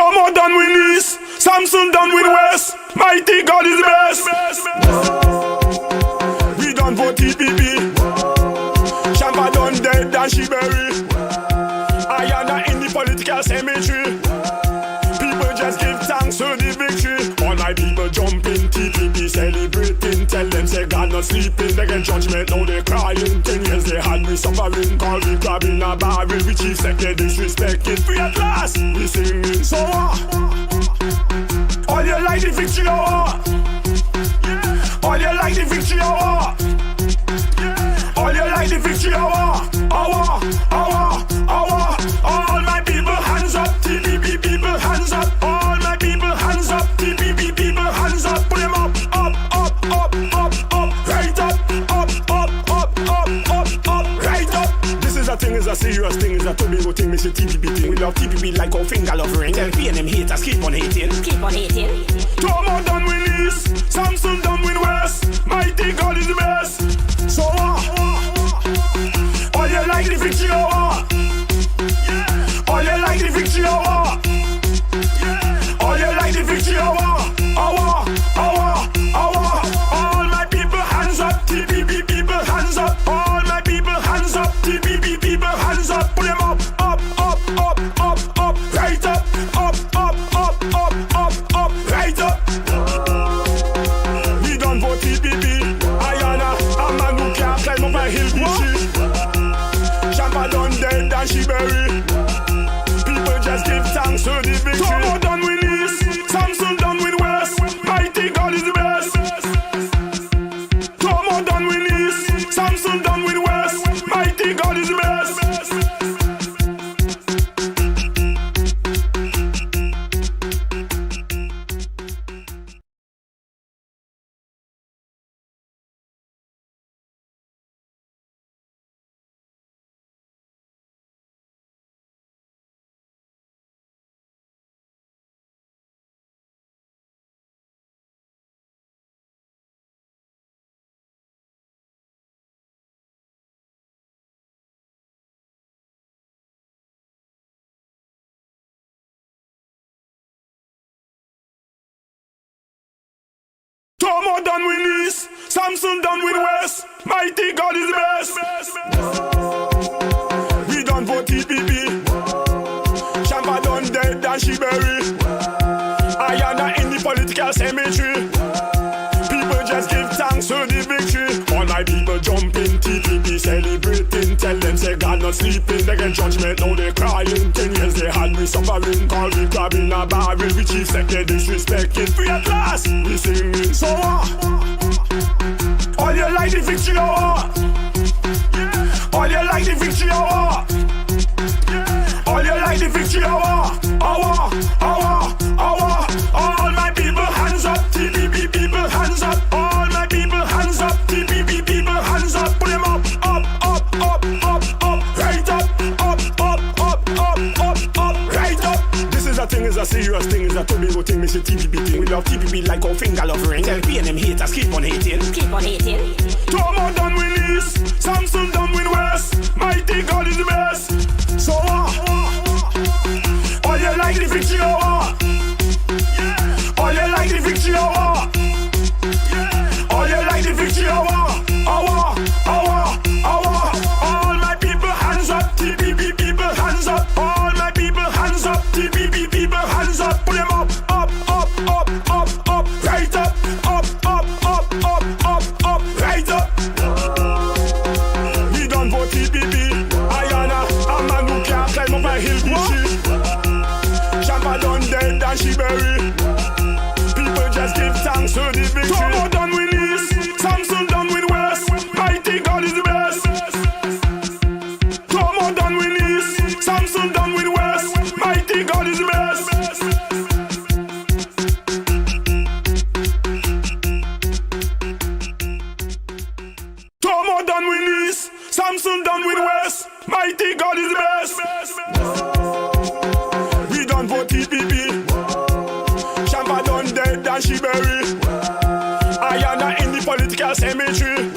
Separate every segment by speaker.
Speaker 1: Tomo done with East, Samson done with West. Mighty God is the best. We done for TPP. Shampa done dead and she buried. I am not in the political cemetery. People just give thanks for the victory. All my people jumping, TPP celebrating. Tell them say God not sleeping. They get judgment, now they crying. 10 years they had me suffering. Call me grabbing a barrel. We chief second disrespecting. Free at last, we singing. So all you like the victory hour. All you like the victory hour. All you like the victory hour. All my people hands up. TPP people hands up. All my people hands up. TPP people hands up. Put them up. Right up. Right up. This is a thing, is a serious thing, is a Tobago thing. Miss TPP thing. We love TPP like our finger love ring. Tell P and them haters keep on hating. Tomo done with East, Samson done with West. Mighty God is the best. So all you like the victory hour. All you like the victory hour. All you like the victory hour. All my people hands up. TPP people hands up. All my people hands up. TPP people hands up. Put them up. Right up. Right up. We done for TPP. Ayana, a man who can't climb up a hill. Shampa done dead and she buried. People just give thanks to the victory. Tomo done with East, Samson done with West. Mighty God is the best. Tomo done with East, Samson done with West. Mighty God is the best. Tomo done with East, Samson done with West. Mighty God is the best. We done for TPP. Shampa done dead and she buried. I am not in the political cemetery. People just give thanks for the victory. All my people jumping, TPP celebrating. Tell them say God not sleeping. They get judgment, now they crying. 10 years they had me suffering. Call me grabbing a barrel. We chief second disrespecting. Free at last, we singing. So all you like the victory hour. All you like the victory hour. All you like the victory hour. All my people hands up. TPP people hands up. All my people hands up. TPP people hands up. Put them up. Right up. Right up. This is a thing, is a serious thing, is a Tobago thing. Miss TPP thing. We love TPP like our finger love ring. Tell P and them haters keep on hating. Tomo done with East, Samson done with West. Mighty God is the best. So all you like the victory hour. All you like the victory hour. All you like the victory hour. All my people hands up. TPP people hands up. All my people hands up. TPP people hands up. Put them up. Right up. Right up. We done for TPP. Ayana, a man who can't climb up a hill. Shampa done dead and she buried. People just give thanks to the victory. Tomo done with East, Samson done with West. Mighty God is the best. Tomo done with East, Samson done with West. Mighty God is the best. Tomo done with East, Samson done with West. Mighty God is the best. We done for TPP. Shampa done dead and she buried. I am not in the political cemetery.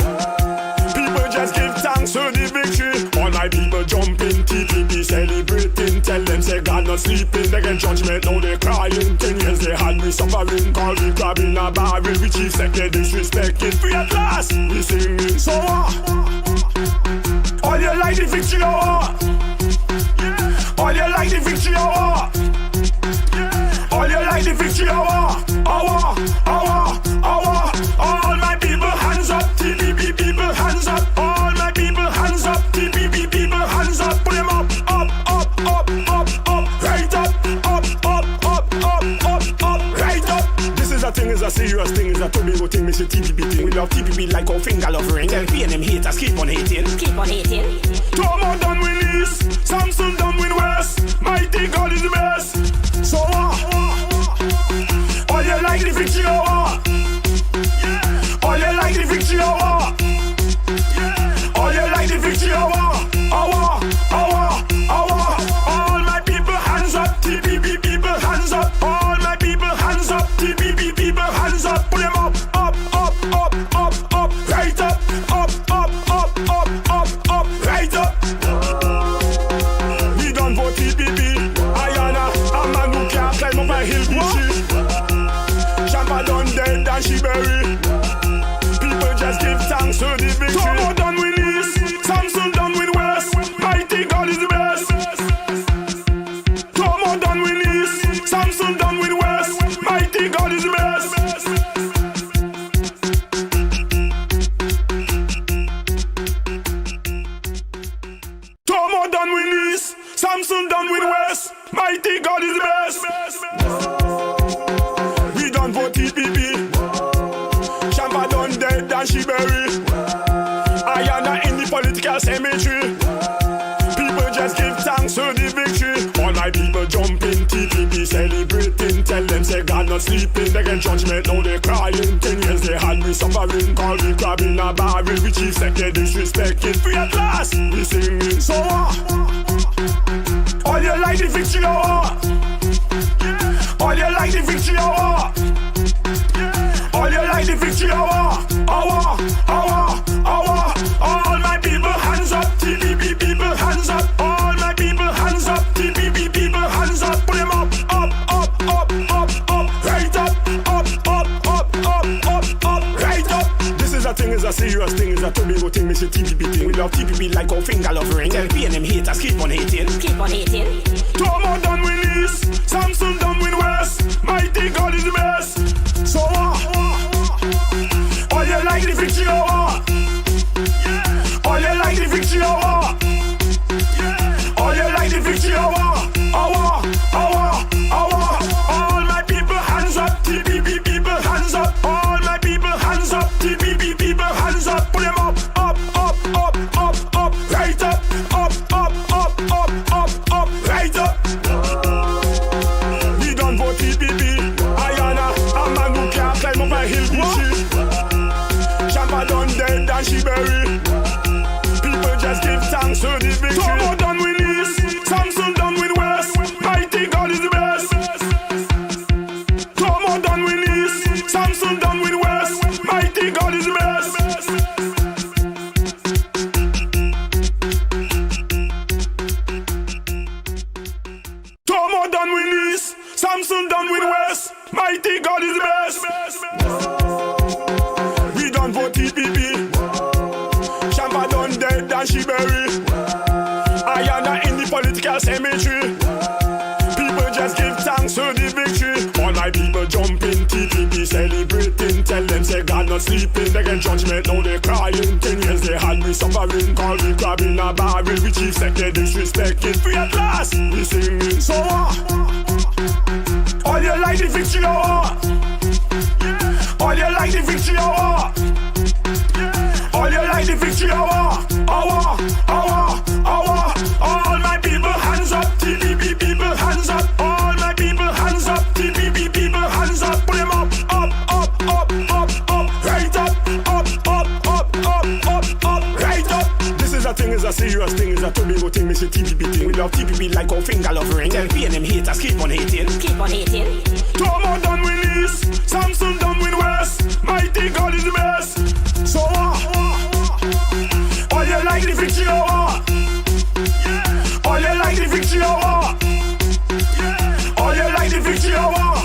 Speaker 1: People just give thanks for the victory. All my people jumping, TPP celebrating. Tell them say God not sleeping. They get judgment, now they suffering. Call we grabbing a barrel. We chief second disrespecting. Free at last, we singing. So all you like the victory hour. All you like the victory hour. All you like the victory hour. All my people hands up. TPP people hands up. All my people hands up. TPP people hands up. Put them up, right up, right up. This is a thing, is a serious thing, is a Tobago thing. Miss TPP thing. We love TPP like our finger love ring. Tell P and them haters keep on hating. Tomo done win East, Samson done win West. Mighty God is the best. So all you like the victory hour. All you like the victory hour. All you like the victory hour. All my people hands up. TPP people hands up. All my people hands up. TPP people hands up. Put them up, right up, right up. We done for TPP. Ayana, a man who can't climb up a hill. Champa done dead and she buried. People just give thanks to the victory. Tomo done win East, Samson done win West. Mighty God is the best. Tomo done win East, Samson done win West. Mighty God is the best. Tomo done win East, Samson done win West. Mighty God is the best. We done for TPP. Champa done dead and she buried. Ayana in the political cemetery. People just give thanks to the victory. All my people jumping, TPP celebrating. Tell them say God not sleeping. They get judgment, now they crying. 10 years they had me suffering. Call we grabbing a barrel. We chief second disrespecting. Free at last, we singing. So all you like the victory hour. All you like the victory hour. All you like the victory hour. All my people hands up. TPP people hands up. All my people hands up. TPP people hands up. Put them up, right up, right up. This is a thing, is a serious thing, is a Tobago thing. Miss TPP thing. We love TPP like our finger love ring. Tell P and them haters keep on hating. Tomo done win East, Samson done win West. Mighty God is the best. So all you like the victory hour. All you like the victory hour. All you like the victory hour. All my people hands up. TPP people hands up. All my people hands up. TPP people hands up. Put them up, right up, right up. We done for TPP. Ayana, a man who can't climb up a hill. Champa done dead and she buried. People just give thanks to the victory. Tomo done win East, Samson done win West. Mighty God is the best. Tomo done win East, Samson done win West. Mighty God is the best. Tomo done win East, Samson done win West. Mighty God is the best. We done for TPP. Champa done dead and she buried. Ayana in the political cemetery. People just give thanks to the victory. All my people jumping, TPP celebrating. Tell them say God not sleeping. They get judgment, now they crying. 10 years they had me suffering. Call we grabbing a barrel. We chief second disrespecting. Free at last, we singing. So all you like the victory hour. All you like the victory hour. All you like the victory hour. All my people hands up. TPP people hands up. All my people hands up. TPP people hands up. Put them up, right up, right up. This is a thing, is a serious thing, is a Tobago thing. Miss TPP thing. We love TPP like our finger love ring. Tell P and them haters keep on hating. Tomo done win East, Samson done win West. Mighty God is the best. So all you like the victory hour. All you like the victory hour. All you like the victory hour.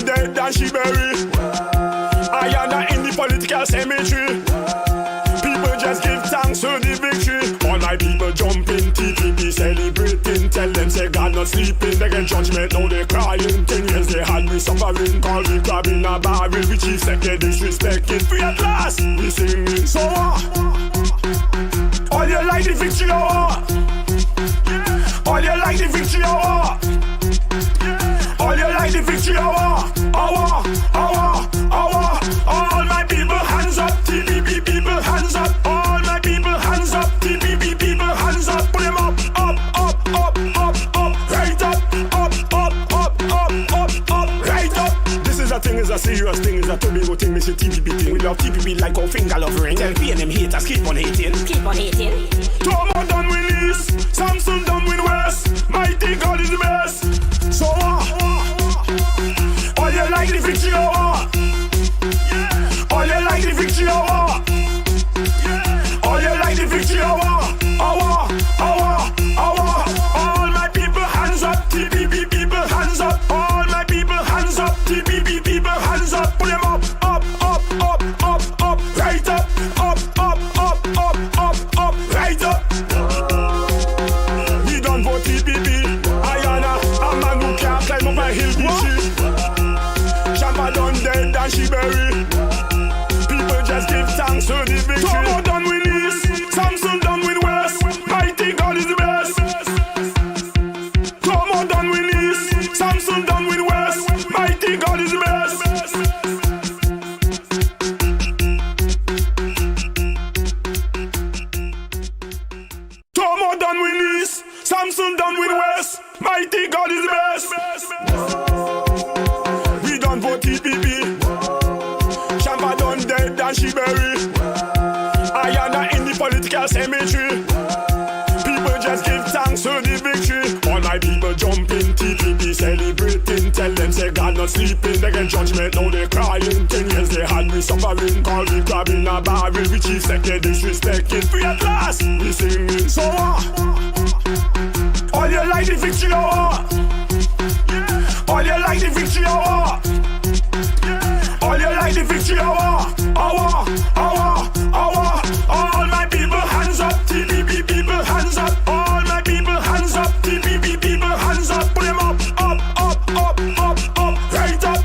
Speaker 1: done dead and she buried. I am not in the political cemetery. People just give thanks for the victory. All my people jumping, TPP celebrating. Tell them say God not sleeping. They get judgment, now they crying. 10 years they had me suffering. Call me grabbing a barrel. We chief second disrespecting. Free at last, we singing. So all you like the victory or what? All you like the victory or what? All you like the victory or what? All my people hands up. TPP people hands up. All my people hands up. TPP people hands up. Put them up, right up, right up. This is a thing, is a serious thing, is a Tobago thing. Miss TPP thing. We love TPP like our finger love ring. Tell P and them haters keep on hating. Tobago done win East, Samson done win West. Mighty God is the best. So all you like the victory or what? All you like the victory or what? All you like the victory or what? All my people hands up. TPP people hands up. All my people hands up. TPP people hands up. Put them up, right up, right up. We done vote TPP. Ayana, a man who can't climb up a hill bitchy. Shampa done dead and she buried. People just give thanks for the victory. Tobago done win East, Samson done win West. Mighty God is the best. Tobago done win East, Samson done win West. Mighty God is the best. Tobago done win East, Samson done win West. Mighty God is the best. We done vote TPP. Shampa done dead and she buried. I am not in the political cemetery. People just give thanks for the victory. All my people jumping, TPP celebrating. Tell them say God not sleeping. They get judgment, now they crying. 10 years they had me suffering. Call me grabbing a barrel. We chief second disrespecting. Free at last, we singing. So all you like the victory or what? All you like the victory or what? All you like the victory or what? All my people hands up. TPP people hands up. All my people hands up. TPP people hands up. Put them up, right up,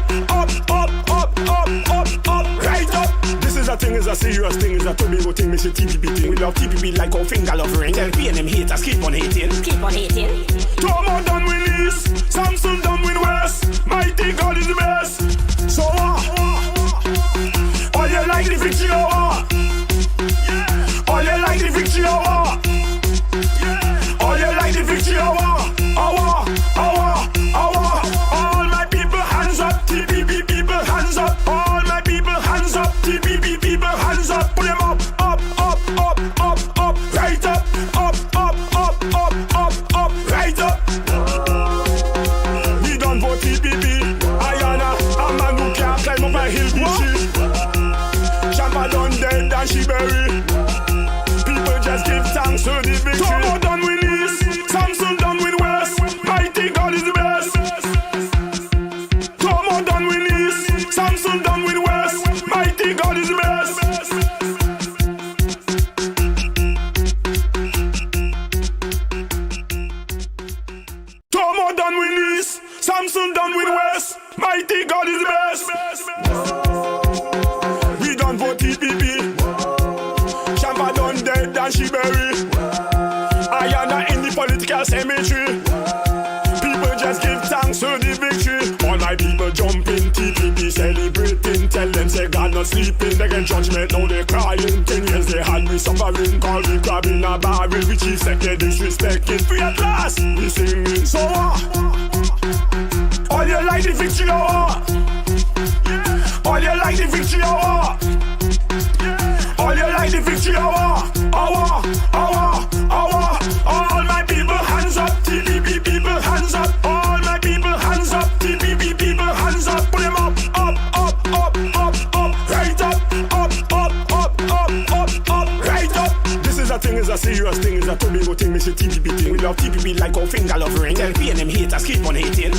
Speaker 1: right up. This is a thing, is a serious thing, is a Tobago thing. Miss TPP thing. We love TPP like our finger love ring. Tell P and them haters keep on hating. Tobago done win East, Samson done win West. Mighty God is the best. So all you like the victory or what? All you like the victory or what? All you like the victory or what? All my people hands up. TPP people hands up. All my people hands up. TPP people hands up. Put them up, right up, right up. We done vote TPP. Ayana, a man who can't climb up a hill bitchy. Shampa done dead and she buried. People just give thanks for the victory. Tobago done win East, Samson done win West. Mighty God is the best. Tobago done win East, Samson done win West. Mighty God is the best. Tobago done win East, Samson done win West. Mighty God is the best. We done vote TPP. Shampa done dead and she buried. I am not in the political cemetery. People just give thanks for the victory. All my people jumping, TPP celebrating. Tell them say God not sleeping. They get judgment, now they crying. 10 years they had me suffering. Call me grabbing a barrel. We chief second disrespecting. Free at last, we singing. So all you like the victory or what? All you like the victory or what? All you like the victory or what? All my people hands up. TPP people hands up. All my people hands up. TPP people hands up. Put them up, right up, right up. This is a thing, is a serious thing, is a Tobago thing. Miss TPP thing. We love TPP like our finger love ring. Tell P and them haters keep on hating.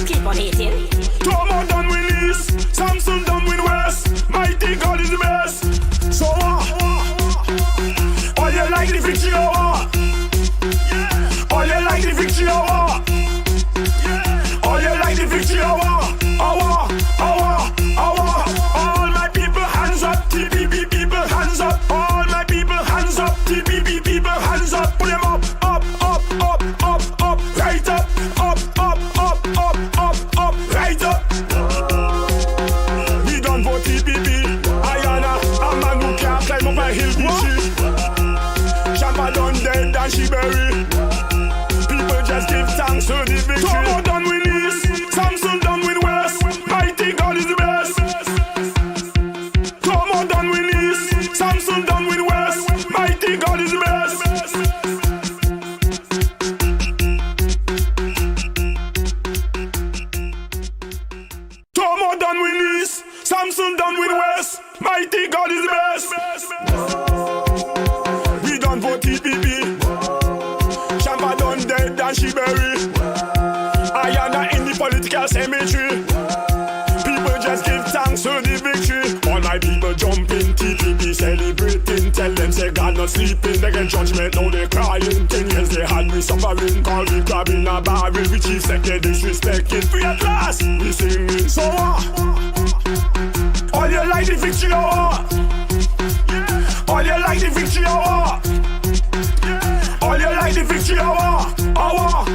Speaker 1: Tobago done win East, Tomo done with East, Samson done with West. Mighty God is the best. We done for TPP. Champa done dead and she buried. I am not in the political cemetery. People just give thanks for the victory. All my people jumping, TPP celebrating. Tell them say God not sleeping. They get judgment, now they crying. 10 years they had me suffering. Call me crab in a barrel. We chief second disrespecting. Free at last, we singing. So all you like the victory hour. All you like the victory hour. All you like the victory hour. Hour.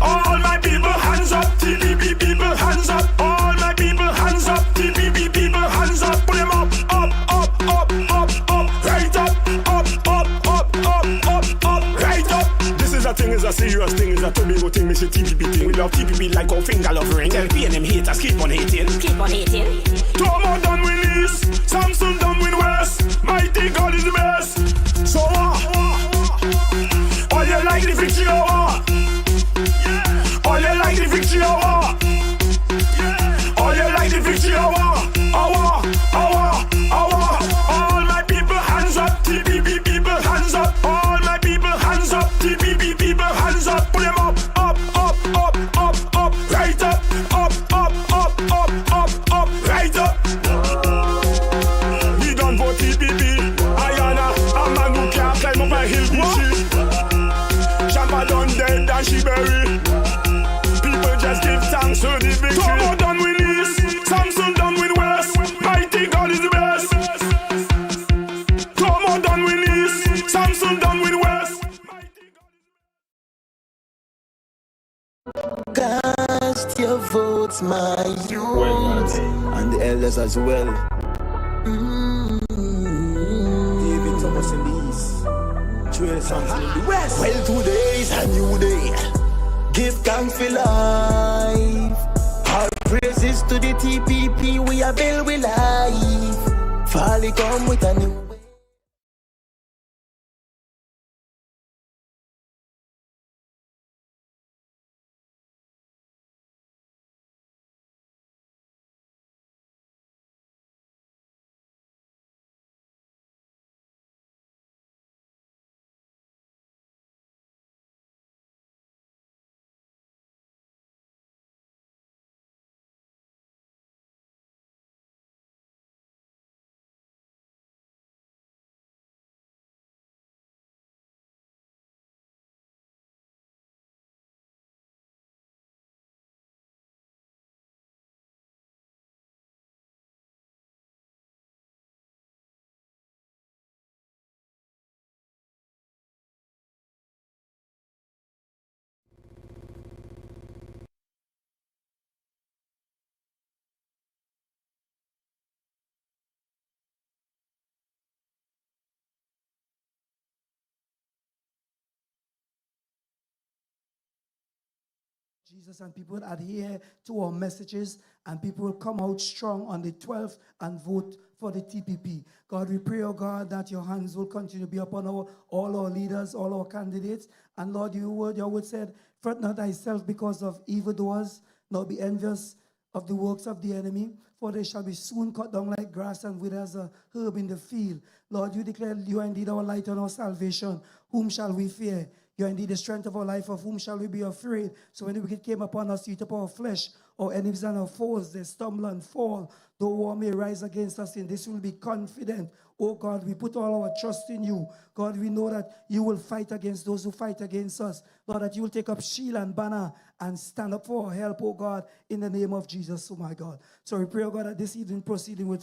Speaker 1: All my people hands up. TPP people hands up. All my people hands up. TPP people hands up. Put them up. Right up. Right up. This is a thing, is a serious thing, is a Tobago thing. Miss TPP thing. We love TPP like our finger love ring. LP and them haters keep on hating. Tomo done with East, Samson done with West. Mighty God is the best. So all you like the victory hour. All you like the victory hour. All you like the victory hour. Hour. All my people hands up. TPP people hands up. All my people hands up. TPP people hands up. Put them up. Right up. Right up. We done for TPP. Ayana, a man who can't climb up a hill. Champa done dead and she buried. People just give thanks for the victory. Tomo done with East, Samson done with West. Mighty God is the best. Tomo done with East, Samson done with West.
Speaker 2: Cast your votes, my youth, and the elders as well. David Thomas in the east, Joel Samson in the west. Well, today is a new day. Give thanks for life. Our praises to the TPP. We are built with life. Farley come with a new way.
Speaker 3: Jesus, and people adhere to our messages, and people will come out strong on the 12th and vote for the TPP. God, we pray, oh God, that your hands will continue to be upon all our leaders, all our candidates. And Lord, your word said, fret not thyself because of evildoers, nor be envious of the works of the enemy, for they shall be soon cut down like grass and wither as a herb in the field. Lord, you declare you are indeed our light and our salvation. Whom shall we fear? You are indeed the strength of our life. Of whom shall we be afraid? So when the wicked came upon us to eat up our flesh, our enemies and our foes, they stumble and fall. Though war may rise against us, in this will be confident. Oh God, we put all our trust in you. God, we know that you will fight against those who fight against us. Lord, that you will take up shield and banner and stand up for our help, oh God, in the name of Jesus, oh my God. So we pray, oh God, that this evening proceeding will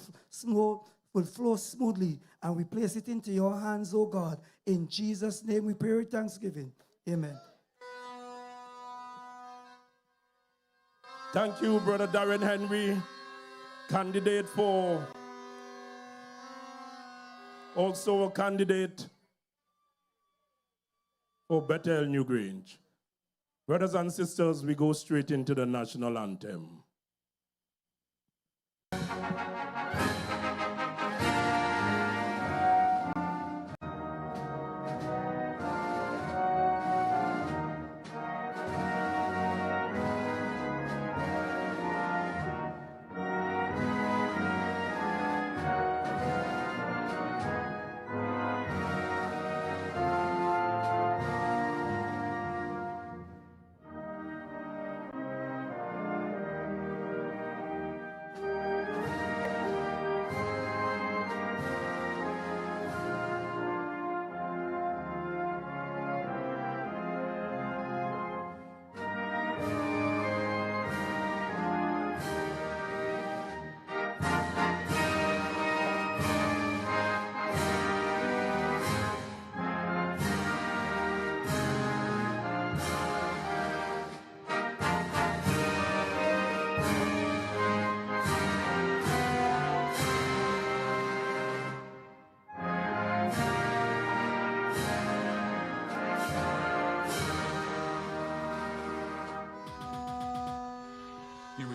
Speaker 3: flow smoothly, and we place it into your hands, oh God. In Jesus' name we pray with thanksgiving. Amen.
Speaker 1: Thank you, Brother Darren Henry, candidate for, also a candidate for Bethel New Grange. Brothers and sisters, we go straight into the national anthem.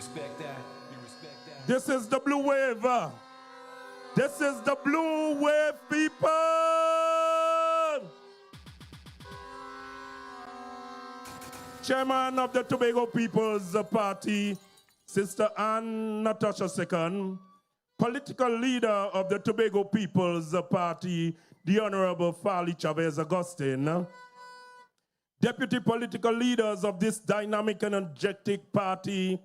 Speaker 4: respect that? You respect that?
Speaker 1: This is the blue wave. This is the blue wave, people. Chairman of the Tobago People's Party, Sister Ann Natasha II. Political leader of the Tobago People's Party, the Honorable Farley Augustine. Deputy political leaders of this dynamic and energetic party,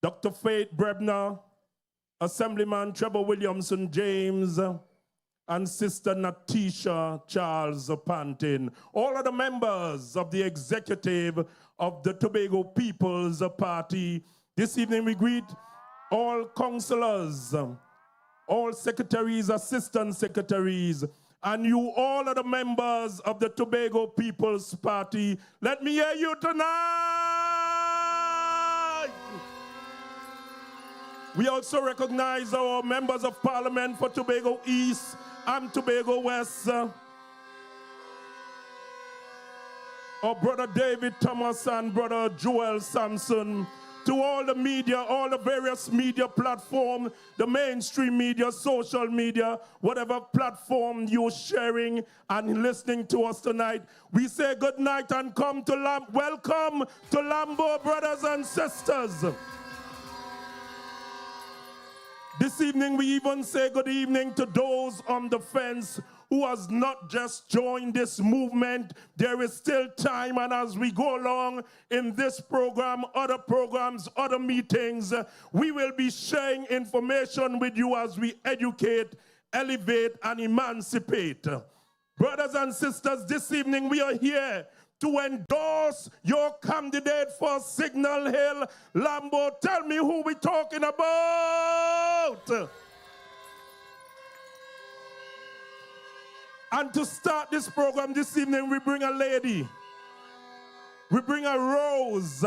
Speaker 1: Dr. Faith Brebner, Assemblyman Trevor Williamson James, and Sister Natisha Charles Pantin. All of the members of the executive of the Tobago People's Party. This evening we greet all councillors, all secretaries, assistant secretaries, and you all are the members of the Tobago People's Party. Let me hear you tonight. We also recognize our members of parliament for Tobago East and Tobago West. Our brother David Thomas and brother Joel Sampson. To all the media, all the various media platforms, the mainstream media, social media, whatever platform you're sharing and listening to us tonight, we say good night and welcome to Lambeau, brothers and sisters. This evening we even say good evening to those on the fence who has not just joined this movement. There is still time, and as we go along in this program, other programs, other meetings, we will be sharing information with you as we educate, elevate, and emancipate. Brothers and sisters, this evening we are here to endorse your candidate for Signal Hill, Lambeau. Tell me who we're talking about. And to start this program this evening, we bring a lady. We bring a Rose.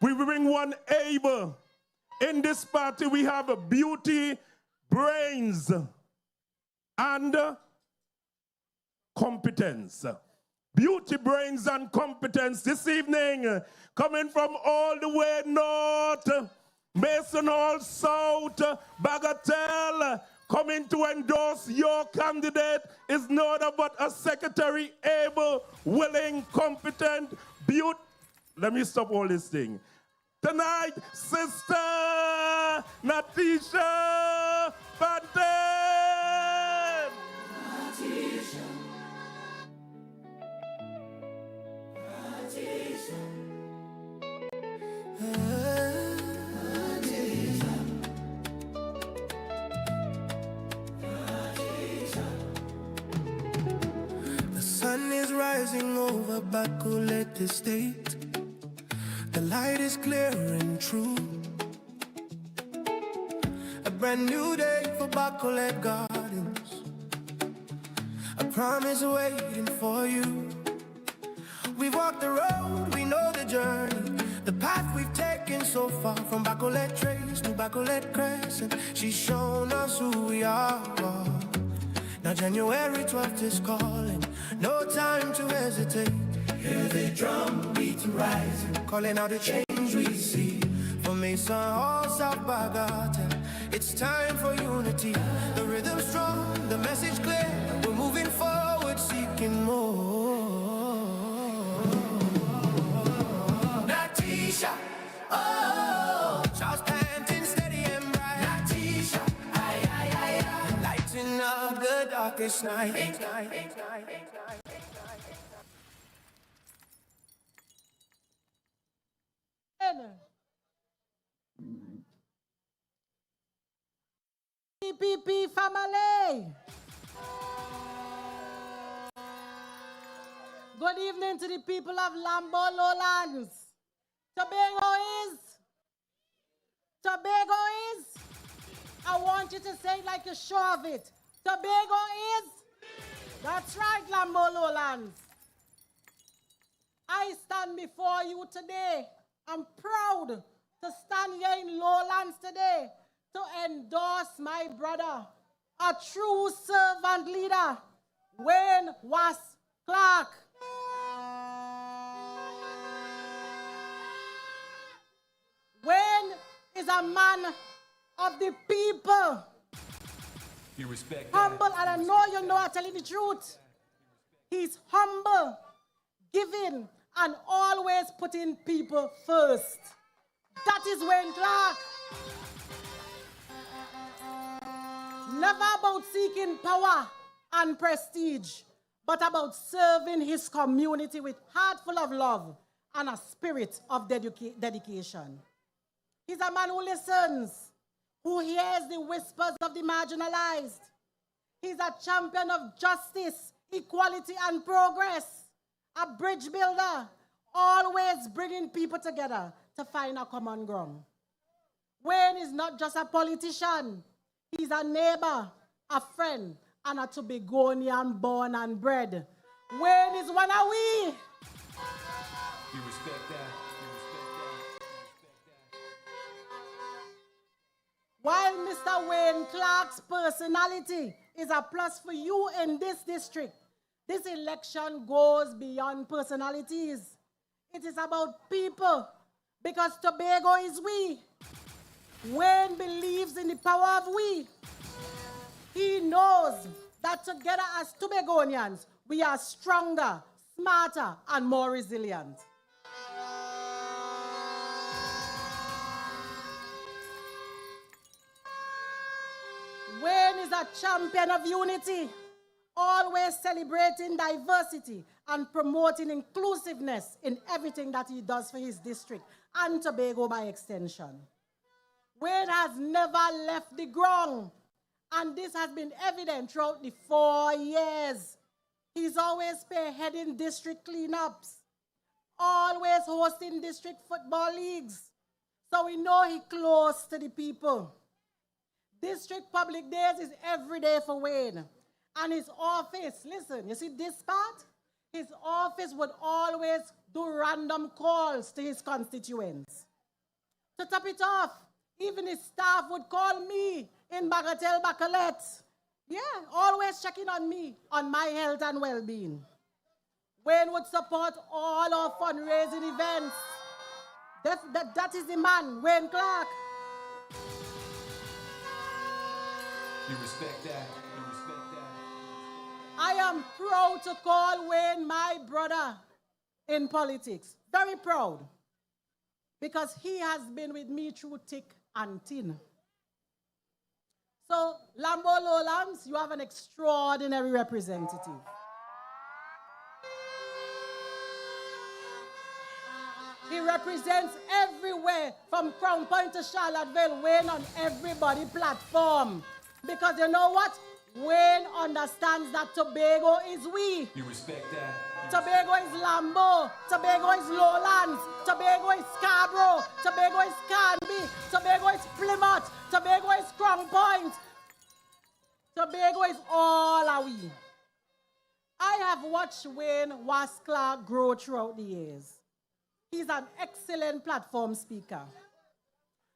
Speaker 1: We bring one able. In this party, we have a beauty, brains, and competence. Beauty, brains, and competence this evening, coming from all the way north, Mason Hall South, Bagatelle, coming to endorse your candidate is no other but a secretary, able, willing, competent, beauty. Let me stop all this thing. Tonight, Sister Natisha Pantin. Natisha. Natisha.
Speaker 5: The sun is rising over Buccoo Estate. The light is clear and true. A brand new day for Buccoo Gardens. A promise waiting for you. We've walked the road, we know the journey. The path we've taken so far, from Buccoo Trace to Buccoo Crescent. She's shown us who we are. Now January 12th is calling, no time to hesitate. Hear the drum beat rising, calling out the change we see. From Mason Hall, South Bagatelle, it's time for unity. The rhythm strong, the message clear. We're moving forward, seeking more. Natisha, oh, Charles Pantin, steady and bright. Natisha, aye, aye, aye, aye. Lighting up the darkest night.
Speaker 6: TPP family. Good evening to the people of Lambeau, Lowlands. Tobago is. I want you to say it like you're sure of it. Tobago is. That's right, Lambeau, Lowlands. I stand before you today. I'm proud to stand here in Lowlands today to endorse my brother, a true servant leader, Wane Wasp Clarke. Wane a man of the people.
Speaker 4: You respect that.
Speaker 6: Humble, and I know you know I'm telling the truth. He's humble, giving, and always putting people first. That is Wane Clarke. Never about seeking power and prestige, but about serving his community with heart full of love and a spirit of dedication. He's a man who listens, who hears the whispers of the marginalized. He's a champion of justice, equality, and progress, a bridge builder, always bringing people together to find a common ground. Wane is not just a politician. He's a neighbor, a friend, and a Tobagonian born and bred. Wane is one of we.
Speaker 4: You respect that. You respect that.
Speaker 6: While Mr. Wane Clarke's personality is a plus for you in this district, this election goes beyond personalities. It is about people, because Tobago is we. Wane believes in the power of we. He knows that together as Tobagonians, we are stronger, smarter, and more resilient. Wane is a champion of unity, always celebrating diversity and promoting inclusiveness in everything that he does for his district and Tobago by extension. Wane has never left the ground, and this has been evident throughout the 4 years. He's always spearheading district cleanups, always hosting district football leagues, so we know he's close to the people. District Public Days is every day for Wane. And his office, listen, you see this part? His office would always do random calls to his constituents. To top it off, even his staff would call me in Bagatelle Bacalet. Yeah, always checking on me, on my health and well-being. Wane would support all our fundraising events. That is the man, Wane Clarke.
Speaker 4: You respect that. You respect that.
Speaker 6: I am proud to call Wane my brother in politics. Very proud. Because he has been with me through thick and thin. So, Lambeau Lowlands, you have an extraordinary representative. He represents everywhere, from Crown Point to Charlottesville, Wane on everybody's platform. Because you know what? Wane understands that Tobago is we.
Speaker 4: You respect that.
Speaker 6: Tobago is Lambeau. Tobago is Lowlands. Tobago is Scarborough. Tobago is Canby. Tobago is Plymouth. Tobago is Crown Point. Tobago is all of we. I have watched Wane Wasp Clarke grow throughout the years. He's an excellent platform speaker.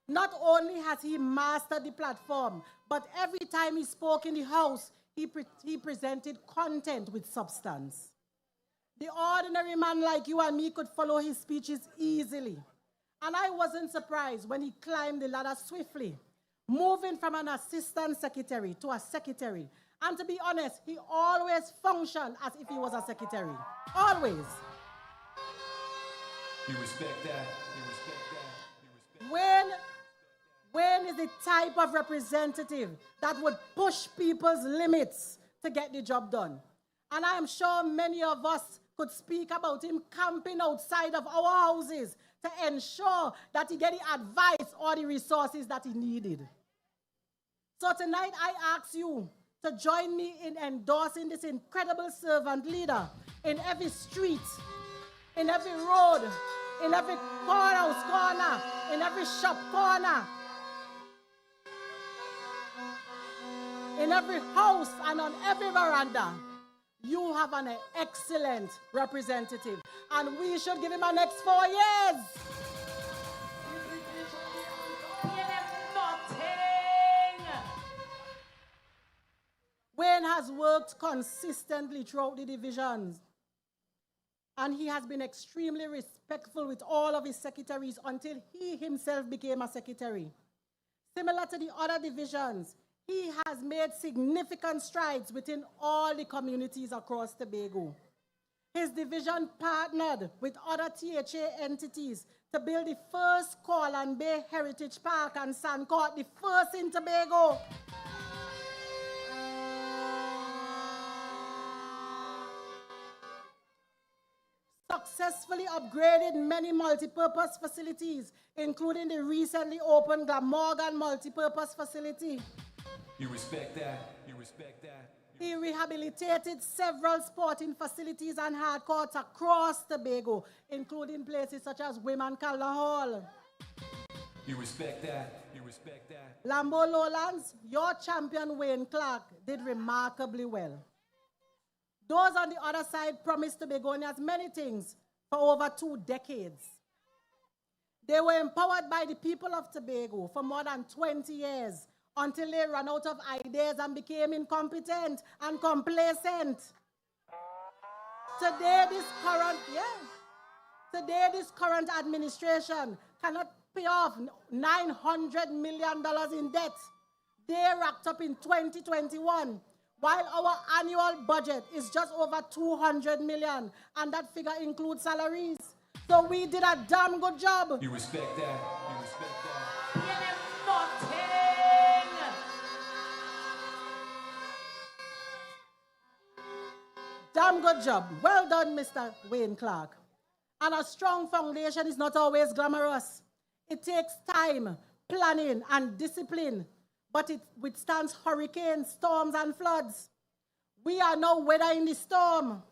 Speaker 6: Not only has he mastered the platform, but every time he spoke in the House, he presented content with substance. The ordinary man like you and me could follow his speeches easily. And I wasn't surprised when he climbed the ladder swiftly, moving from an assistant secretary to a secretary. And to be honest, he always functioned as if he was a secretary. Always.
Speaker 4: You respect that. You respect that. You respect
Speaker 6: Wane is the type of representative that would push people's limits to get the job done. And I am sure many of us could speak about him camping outside of our houses to ensure that he get the advice or the resources that he needed. So tonight I ask you to join me in endorsing this incredible servant leader in every street, in every road, in every courthouse corner, in every shop corner, in every house and on every veranda. You have an excellent representative, and we should give him our next 4 years. Wane has worked consistently throughout the divisions, and he has been extremely respectful with all of his secretaries until he himself became a secretary. Similar to the other divisions, he has made significant strides within all the communities across Tobago. His division partnered with other THA entities to build the first Corland Bay Heritage Park and Sand Court, the first in Tobago. Successfully upgraded many multipurpose facilities, including the recently opened Glamorgan multipurpose facility.
Speaker 4: You respect that? You respect that?
Speaker 6: He rehabilitated several sporting facilities and hard courts across Tobago, including places such as Whim and Calder Hall.
Speaker 4: You respect that? You respect that?
Speaker 6: Lambeau Lowlands, your champion Wane Clarke did remarkably well. Those on the other side promised Tobagonians many things for over 2 decades. They were empowered by the people of Tobago for more than 20 years until they ran out of ideas and became incompetent and complacent. Today, this current administration cannot pay off $900 million in debt. They racked up in 2021, while our annual budget is just over $200 million, and that figure includes salaries. So we did a damn good job.
Speaker 4: You respect that? You respect that?
Speaker 6: Damn good job. Well done, Mr. Wane Clarke. And a strong foundation is not always glamorous. It takes time, planning, and discipline, but it withstands hurricanes, storms, and floods. We are now weathering the storm.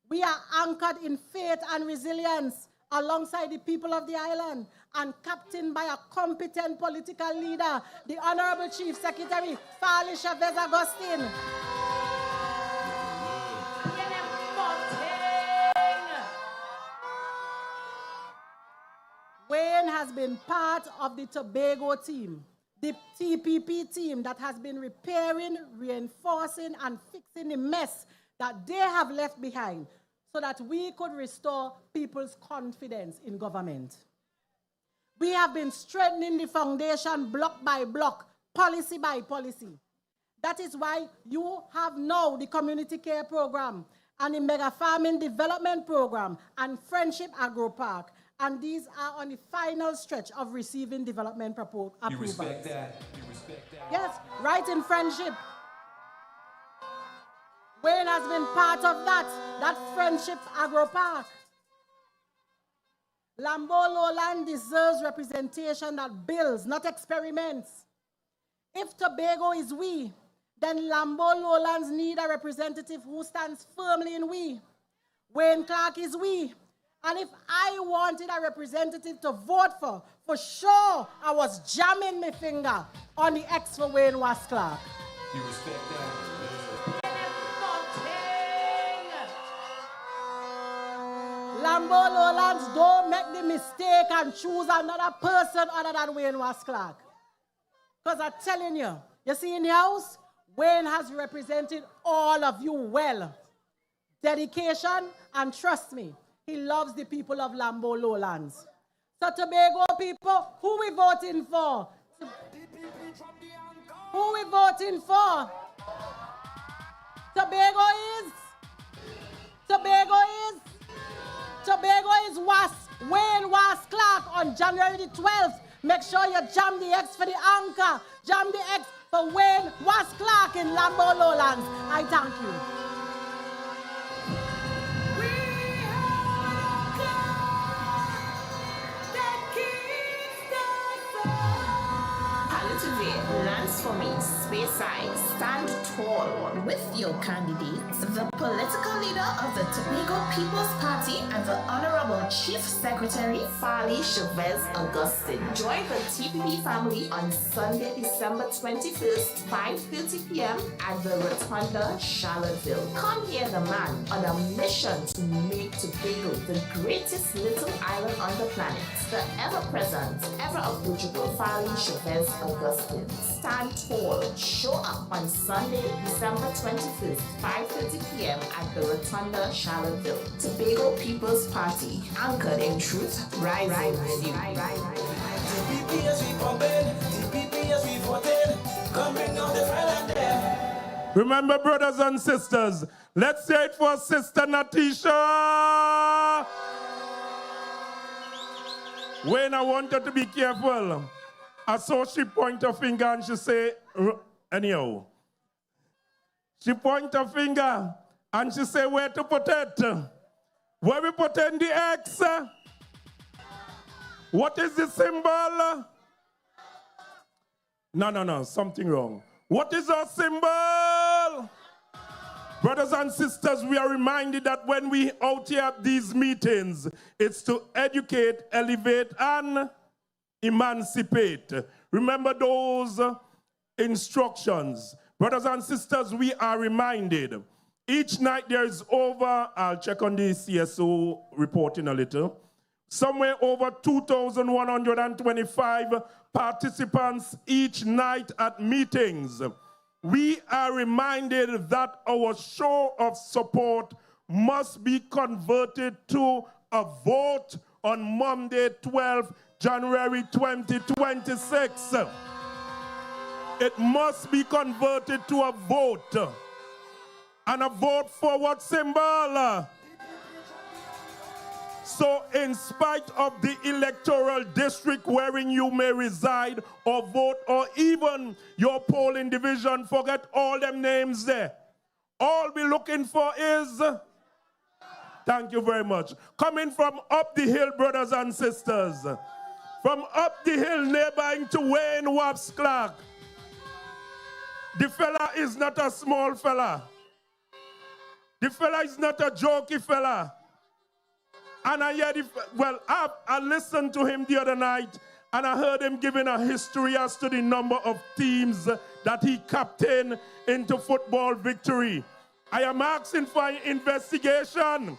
Speaker 6: We are anchored in faith and resilience alongside the people of the island and captained by a competent political leader, the Honorable Chief Secretary, Farley Augustine. Wane has been part of the Tobago team, the TPP team that has been repairing, reinforcing, and fixing the mess that they have left behind so that we could restore people's confidence in government. We have been strengthening the foundation block by block, policy by policy. That is why you have now the community care program and the mega farming development program and Friendship Agro Park. And these are on the final stretch of receiving development approvals.
Speaker 4: You respect that? You respect that?
Speaker 6: Yes, right in Friendship. Wane has been part of that Friendship Agro Park. Lambeau Lowland deserves representation that builds, not experiments. If Tobago is we, then Lambeau Lowlands need a representative who stands firmly in we. Wane Clarke is we. And if I wanted a representative to vote for sure, I was jamming my finger on the X for Wane Wasp Clarke.
Speaker 4: You respect that?
Speaker 6: Lambeau Lowlands, don't make the mistake and choose another person other than Wane Wasp Clarke. Because I'm telling you, you see in the house, Wane has represented all of you well. Dedication, and trust me, he loves the people of Lambeau Lowlands. So Tobago people, who we voting for? Who we voting for? Tobago is Wasp, Wane Wasp Clarke on January the 12th. Make sure you jam the X for the anchor. Jam the X for Wane Wasp Clarke in Lambeau Lowlands. I thank you.
Speaker 7: Parlatuvier, lands for me, Speyside, stand tall with your candidates, the political leader of the Tobago People's Party and the Honorable Chief Secretary, Farley Augustine. Join the TPP family on Sunday, December 21st, 5:30 p.m. at the Rotunda, Charlottesville. Come hear the man on a mission to make Tobago the greatest little island on the planet. The ever-present, ever-approachable Farley Augustine. Stand tall. Show up on Sunday, December 21st, 5:30 p.m. at the Rotunda, Charlottesville. Tobago People's Party, anchored in truth, rising with you.
Speaker 2: TPP as we pumping, TPP as we
Speaker 8: Remember, brothers and sisters, let's say it for Sister Natisha. When I want her to be careful, I saw she point her finger and she say, anyhow. She point her finger and she say, where to put it? Where we put in the X? What is the symbol? No, something wrong. What is our symbol? Brothers and sisters, we are reminded that when we out here at these meetings, it's to educate, elevate, and emancipate. Remember those instructions. Brothers and sisters, we are reminded. Each night there is over, I'll check on the CSO report in a little, somewhere over 2,125 participants each night at meetings. We are reminded that our show of support must be converted to a vote on Monday, 12th January 2026. It must be converted to a vote. And a vote for what symbol? So in spite of the electoral district wherein you may reside or vote, or even your polling division, forget all them names there. All we're looking for is, thank you very much, coming from up the hill, brothers and sisters, from up the hill neighboring to Wane, Wasp, Clarke. The fella is not a small fella. The fella is not a jokey fella. And I heard, I listened to him the other night, and I heard him giving a history as to the number of teams that he captained into football victory. I am asking for an investigation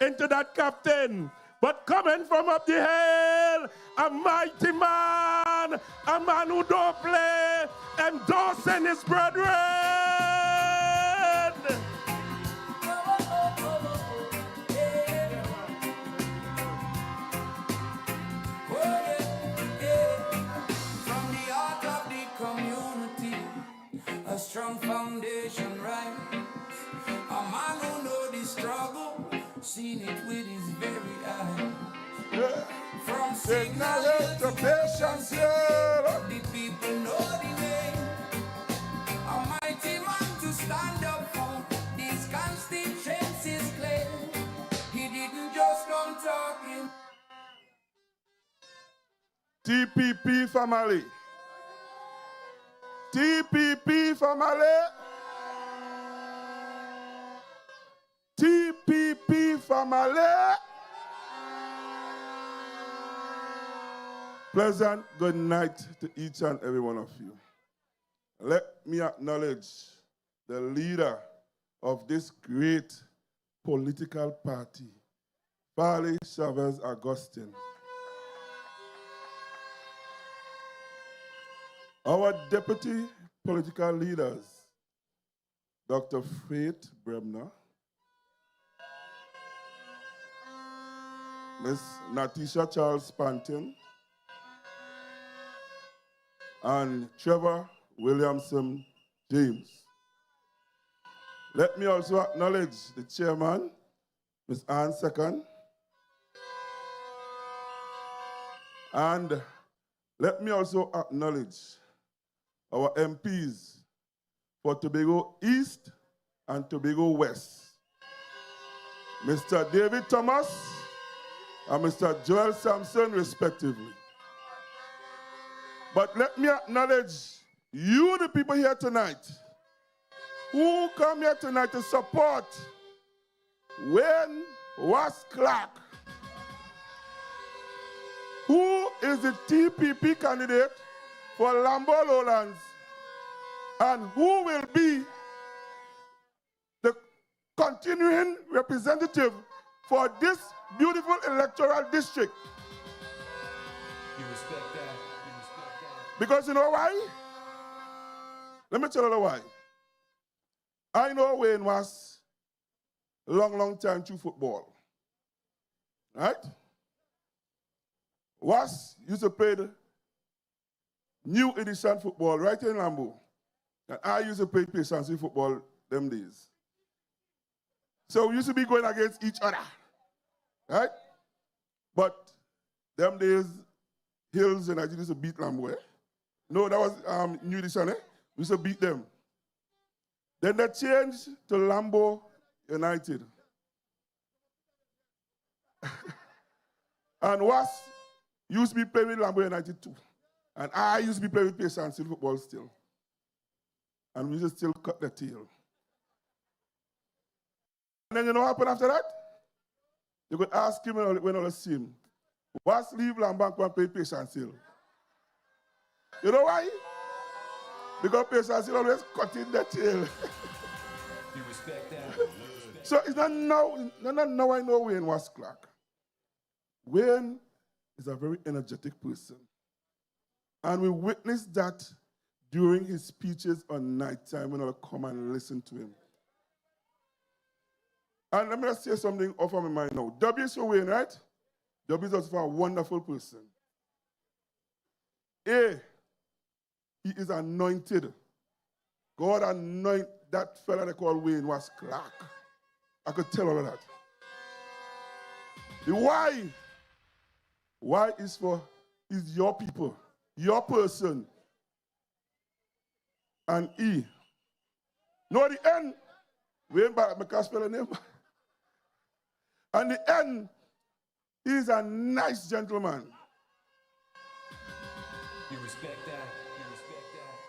Speaker 8: into that captain. But coming from up the hill, a mighty man, a man who don't play, endorsing his brethren.
Speaker 5: A strong foundation, right? A man who know the struggle, seen it with his very eyes. Yeah. From signal to patience, yeah. The people know the way. A mighty man to stand up for these constituencies claim. He didn't just come talking.
Speaker 1: TPP family. TPP family. TPP family. Pleasant good night to each and every one of you. Let me acknowledge the leader of this great political party, Farley Augustine. Our deputy political leaders, Dr. Taitt Bremner, Miss Natisha Charles Panton, and Trevor Williamson James. Let me also acknowledge the chairman, Ms. Ann Second, and let me also acknowledge our MPs for Tobago East and Tobago West, Mr. David Thomas and Mr. Joel Sampson, respectively. But let me acknowledge you, the people here tonight, who come here tonight to support Wane, Wasp, Clarke, who is the TPP candidate for Lambeau Lowlands, and who will be the continuing representative for this beautiful electoral district.
Speaker 4: You respect that? You respect that?
Speaker 1: Because you know why? Let me tell you why. I know Wane was a long time through football. Right? Wasp used to play the new edition football right in Lambeau.
Speaker 9: And I used to play patience with football them days. So we used to be going against each other, right? But them days, Hills and I used to beat Lambeau. No, that was New Edition, eh? We used to beat them. Then they changed to Lambeau United. And Wasp used to be playing with Lambeau United too. And I used to be playing with Patience in football still. And we used to still cut the tail. And then you know what happened after that? You could ask him when I was see him. Wasp leave Lambeau and play Patience Hill. You know why? Because Patience Hill always cutting the tail.
Speaker 4: You respect that?
Speaker 9: So it's not now I know Wane was Clarke. Wane is a very energetic person. And we witnessed that during his speeches on nighttime when I come and listen to him. And let me just say something off of my mind now. W is for Wane, right? W is also a wonderful person. A, he is anointed. God anointed that fella they call Wane was Clarke. I could tell all of that. The Y is your people, your person. And E. No, the N, Wayne back, I can't spell the name. And the N, he's a nice gentleman.
Speaker 4: You respect that? You respect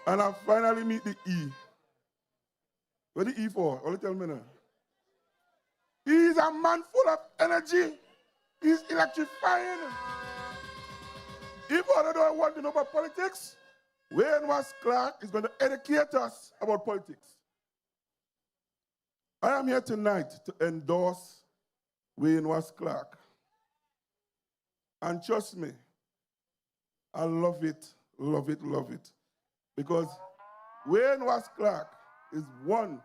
Speaker 4: that?
Speaker 9: And I finally meet the E. What the E for? All tell me now. He's a man full of energy. He's electrifying. If I don't want to know about politics, Wane was Clarke is going to educate us about politics. I am here tonight to endorse Wane was Clarke. And trust me, I love it, love it, love it. Because Wane was Clarke is one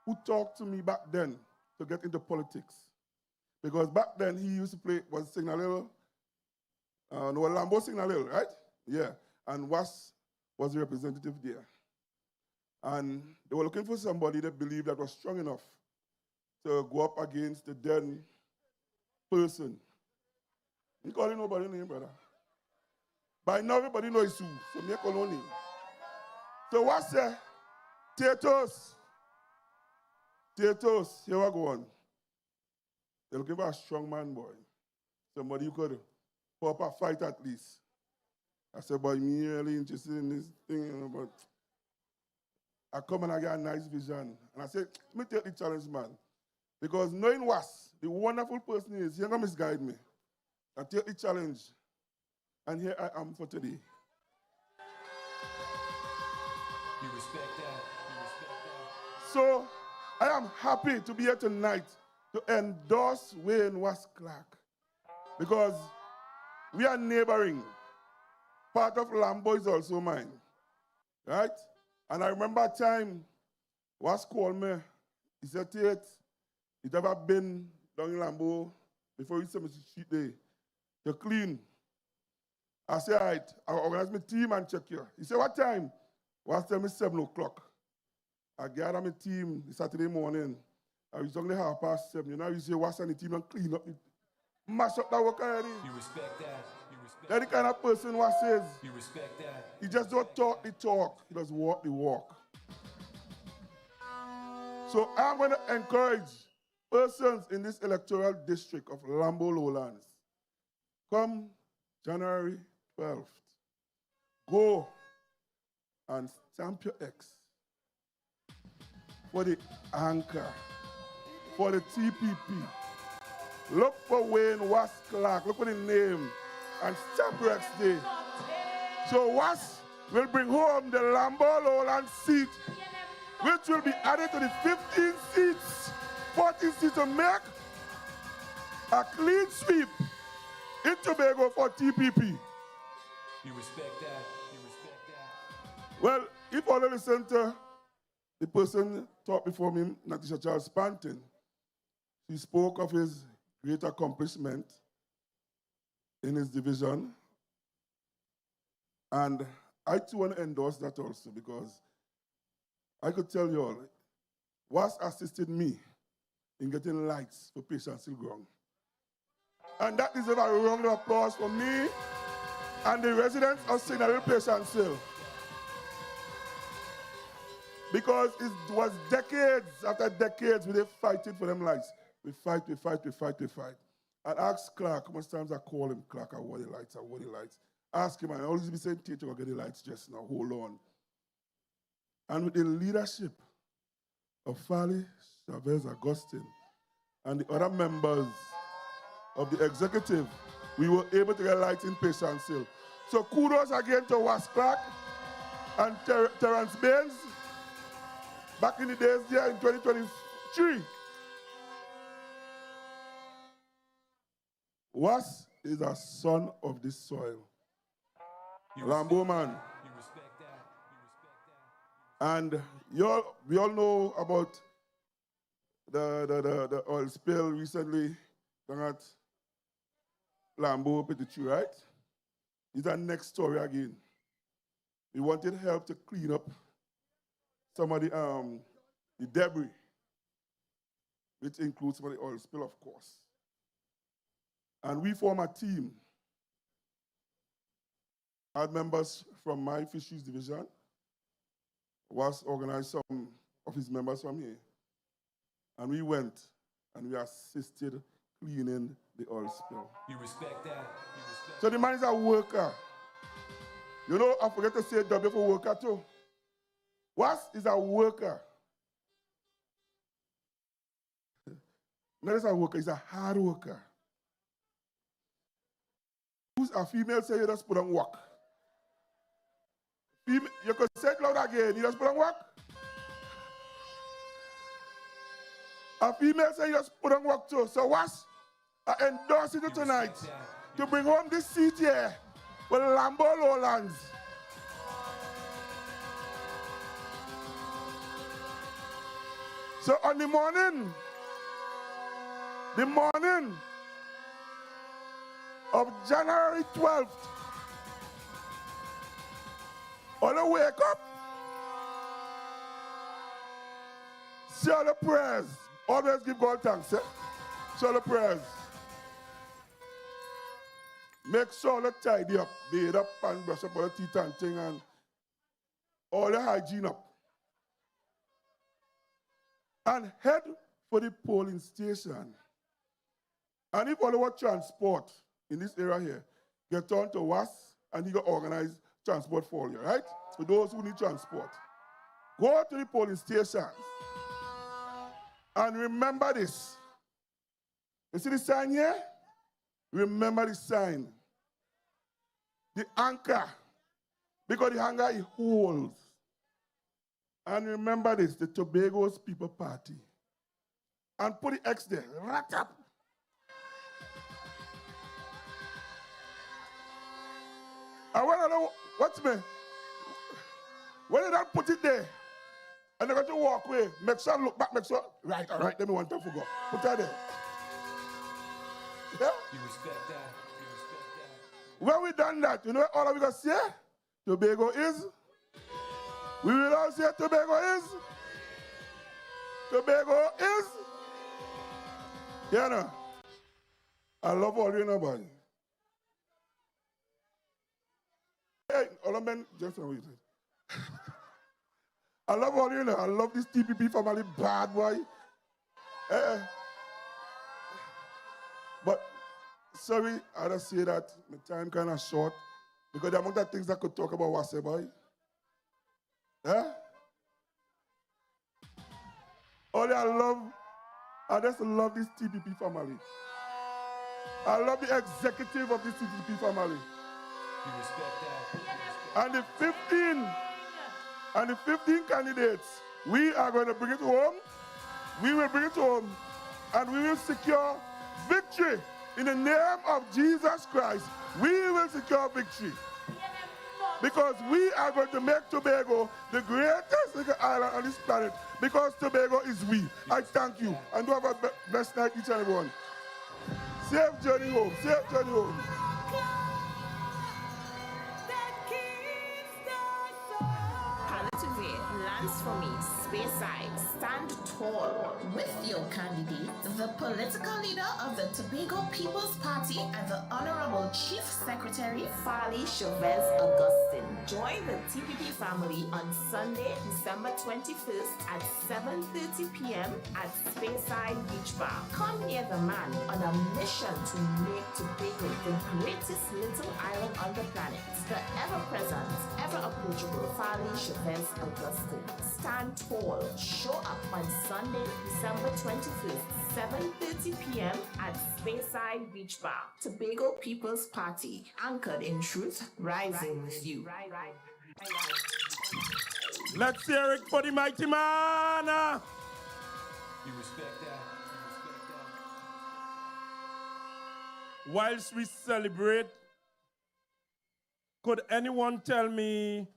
Speaker 9: who talked to me back then to get into politics. Because back then he used to play, was Signalil, Lambeau Signalil, right? Yeah. And Wasp was the representative there. And they were looking for somebody that believed that was strong enough to go up against the then person. You calling nobody name, brother. By now everybody knows who, so me call no name. So what's that? Taitt, here we go on. They're looking for a strong man, boy. Somebody who could pop a fight at least. I said, boy, me really interested in this thing, but I come and I get a nice vision. And I said, let me take the challenge, man. Because knowing Wasp, the wonderful person he is, he ain't gonna misguide me. I take the challenge. And here I am for today.
Speaker 4: You respect that? You respect that?
Speaker 9: So I am happy to be here tonight to endorse Wane was Clarke. Because we are neighboring. Part of Lambeau is also mine. Right? And I remember a time Wasp called me. He said, Taitt, you ever been down in Lambeau before you send me to the street day to clean? I said, all right, I'll organize my team and check you. He said, what time? Wasp tell me 7 o'clock. I gather my team Saturday morning. I was only 7:30. You know, you say, what's on the team and clean up, mash up that work already.
Speaker 4: You respect that? You respect
Speaker 9: That's the kind of person who says,
Speaker 4: You respect that?
Speaker 9: he just don't talk the talk, he does walk the walk. So I'm going to encourage persons in this electoral district of Lambeau Lowlands. Come January 12th, go and stamp your X for the anchor, for the TPP. Look for Wane was Clarke, look for the name, and stamp your X day. So Wasp will bring home the Lambeau Lowlands seat, which will be added to the 15 seats, 14 seats to make a clean sweep in Tobago for TPP.
Speaker 4: You respect that? You respect that?
Speaker 9: Well, if I listen to the person talked before me, Natasha Charles Panton, he spoke of his great accomplishment in his division. And I too want to endorse that also because I could tell you all, Wasp assisted me in getting lights for Patience Hill Ground. And that deserves a round of applause for me and the residents of Signal Patience Hill. Because it was decades after decades we they fighting for them lights. We fight. And ask Clarke, how much times I call him, Clarke, I want the lights. Ask him, and I always be saying, Taitt, you're going to get the lights just now, hold on. And with the leadership of Farley, Chavez, Augustine, and the other members of the executive, we were able to get lights in Patience Hill. So kudos again to Wasp Clarke and Terrence Baines back in the days there in 2023. Wasp is a son of this soil. Lambeau man.
Speaker 4: You respect that.
Speaker 9: And we all know about the oil spill recently down at Lambeau, Petit, right? It's our next story again. We wanted help to clean up some of the debris, which includes some of the oil spill, of course. And we form a team. I had members from my fisheries division. Was organized some of his members from here. And we went and we assisted cleaning the oil spill.
Speaker 4: You respect that.
Speaker 9: So the man is a worker. You know, I forget to say W for worker too. Was is a worker. Not just a worker, he's a hard worker. Who's a female say you just put on work? You could say it loud again, you just put on work? A female say you just put on work too. So what's I endorse you tonight to bring home this seat here for the Lambeau Lowlands. So on the morning of January 12th, all the wake up, say all the prayers. Always give God thanks, eh? Say all the prayers. Make sure you tidy up, bathe up and brush up all the teeth and thing and all the hygiene up. And head for the polling station. And if all our transport in this area here, get on to Wasp and he got organize transport for you, right? For those who need transport. Go to the polling station. And remember this. You see the sign here? Remember the sign. The anchor. Because the anchor it holds. And remember this, the Tobago's People Party. And put the X there. Right up. And when I don't, watch me. When you don't put it there, and they're going to walk away, make sure look back, make sure, right, all right, let me one time forgo. Put that there. Yeah?
Speaker 4: You respect that. You respect that.
Speaker 9: When we done that, you know what all of we going to say? Tobago is. We will all say Tobago is. Tobago is. Yeah, no. I love all you know, boy. Hey, all of men, just what you said. I love all you know. I love this TPP family, bad boy. But sorry, I just say that my time kind of short because the amount of things I could talk about was boy. I just love this TPP family. I love the executive of this TPP family.
Speaker 4: You respect that.
Speaker 9: And the 15 candidates, we are going to bring it home. We will bring it home. And we will secure victory. In the name of Jesus Christ, we will secure victory. Because we are going to make Tobago the greatest little island on this planet. Because Tobago is we. I thank you. And do have a blessed night, each and every one. Safe journey home. Safe journey home.
Speaker 7: Parlatuvier, Dance for me, Speyside, stand tall with your candidate, the political leader of the Tobago People's Party and the Honorable Chief Secretary, Farley Augustine. Join the TPP family on Sunday, December 21st at 7:30 p.m. at Speyside Beach Bar. Come hear the man on a mission to make Tobago the greatest little island on the planet. The ever-present, ever-approachable Farley Augustine. Stand tall. Show up on Sunday, December 21st, 7:30 p.m. at Speyside Beach Bar. Tobago People's Party, anchored in truth, rising with you.
Speaker 8: Let's hear it for the mighty man.
Speaker 4: You respect that?
Speaker 8: Whilst we celebrate, could anyone tell me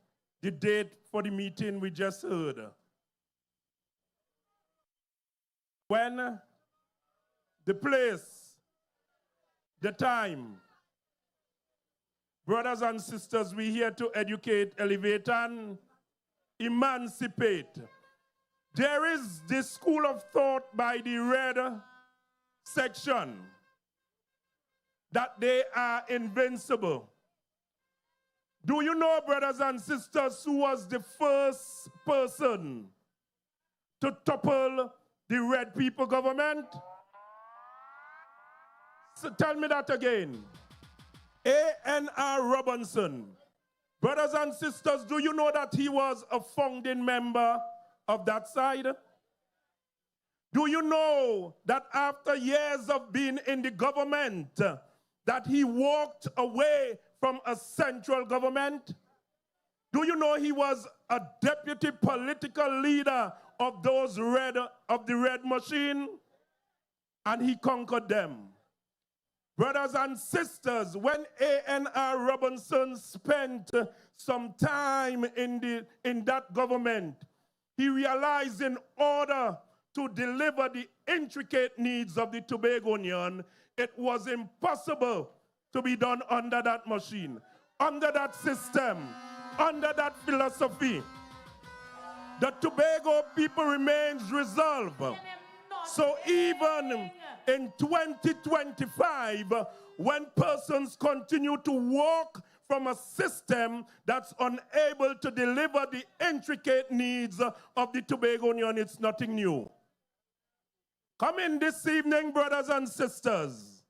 Speaker 8: the date for the meeting we just heard? When, the place, the time. Brothers and sisters, we're here to educate, elevate, and emancipate. There is this school of thought by the red section that they are invincible. Do you know, brothers and sisters, who was the first person to topple the red people government? So tell me that again. A.N.R. Robinson. Brothers and sisters, do you know that he was a founding member of that side? Do you know that after years of being in the government, that he walked away from a central government? Do you know he was a deputy political leader of the red machine? And he conquered them. Brothers and sisters, when A.N.R. Robinson spent some time in that government, he realized in order to deliver the intricate needs of the Tobagonian, it was impossible to be done under that machine, under that system, under that philosophy. The Tobago people remains resolved. So even in 2025, when persons continue to walk from a system that's unable to deliver the intricate needs of the Tobagonian, it's nothing new. Come in this evening, brothers and sisters.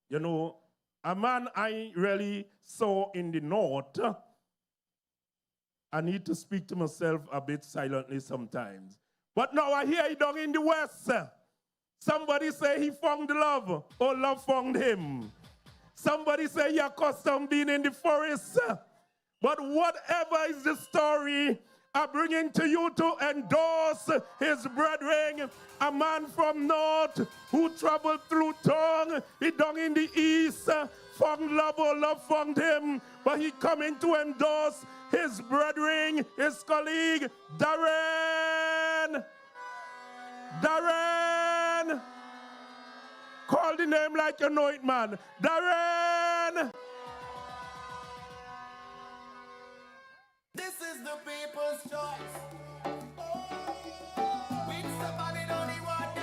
Speaker 8: You know, a man I really saw in the north, I need to speak to myself a bit silently sometimes. But now I hear he down in the west. Somebody say he found love, or love found him. Somebody say he accustomed being in the forest. But whatever is the story, I'm bringing to you to endorse his brethren, a man from north who traveled through tongue, he down in the east, found love or love found him, but he coming to endorse his brethren, his colleague, Darrel. Darrel. Call the name like you know it, man. Darrel.
Speaker 5: This is the people's choice. With somebody don't need what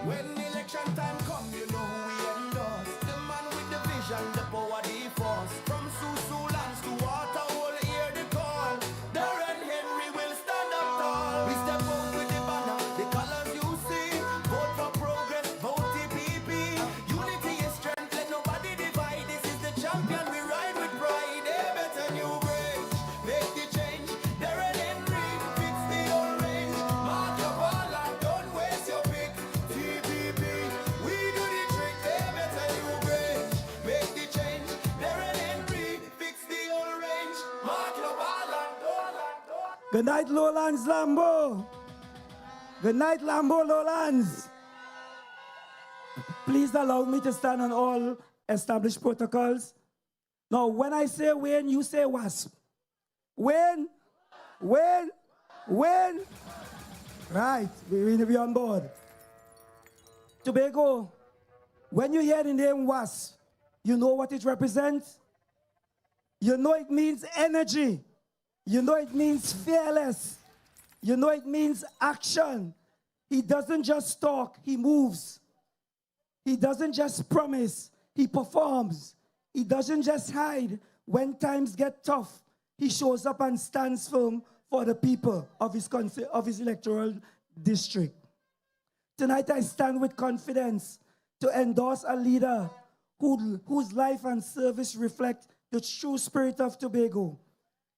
Speaker 5: when election time come, you know who we endorse. The man with the vision, the power, the force. From Lowlands to Waterhole, hear the call. Darrel Henry will stand up tall. We step out with the banner, the colors you see. Vote for progress, vote TPP. Unity is strength, let nobody divide. This is the champion, we ride with pride. A better new range, make the change. Darrel Henry, fix the old range. Mark your ball and don't waste your pick. TPP, we do the trick. A better new range, make the change. Darrel Henry, fix the old range. Mark your ball and don't.
Speaker 3: Good night, Lowlands, Lambeau. Good night, Lambeau, Lowlands. Please allow me to stand on all established protocols. Now, when I say Wane, you say Wasp. Wane, Wane, Wane. Right, we on board. Tobago, when you hear the name Wasp, you know what it represents? You know it means energy. You know it means fearless. You know it means action. He doesn't just talk, he moves. He doesn't just promise, he performs. He doesn't just hide when times get tough. He shows up and stands firm for the people of his electoral district. Tonight I stand with confidence to endorse a leader whose life and service reflect the true spirit of Tobago.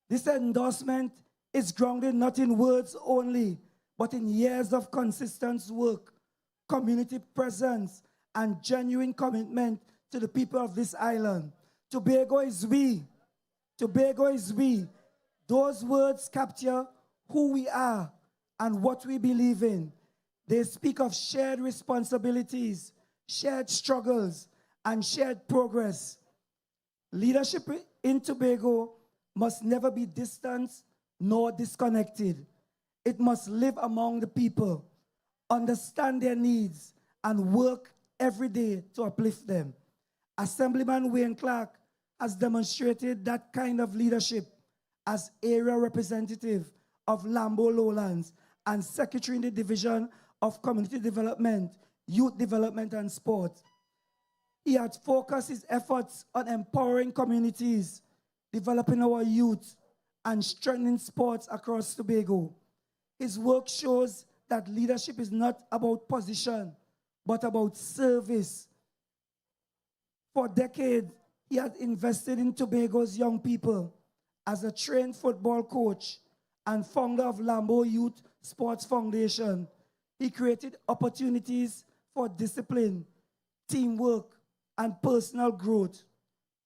Speaker 3: This endorsement is grounded not in words only, but in years of consistent work, community presence, and genuine commitment to the people of this island. Tobago is we. Tobago is we. Those words capture who we are and what we believe in. They speak of shared responsibilities, shared struggles, and shared progress. Leadership in Tobago must never be distant nor disconnected. It must live among the people, understand their needs, and work every day to uplift them. Assemblyman Wayne Clarke has demonstrated that kind of leadership as area representative of Lambeau Lowlands and secretary in the Division of Community Development, Youth Development and Sport. He had focused his efforts on empowering communities, developing our youth, and strengthening sports across Tobago. His work shows that leadership is not about position, but about service. For decades, he had invested in Tobago's young people as a trained football coach and founder of Lambeau Youth Sports Foundation. He created opportunities for discipline, teamwork, and personal growth.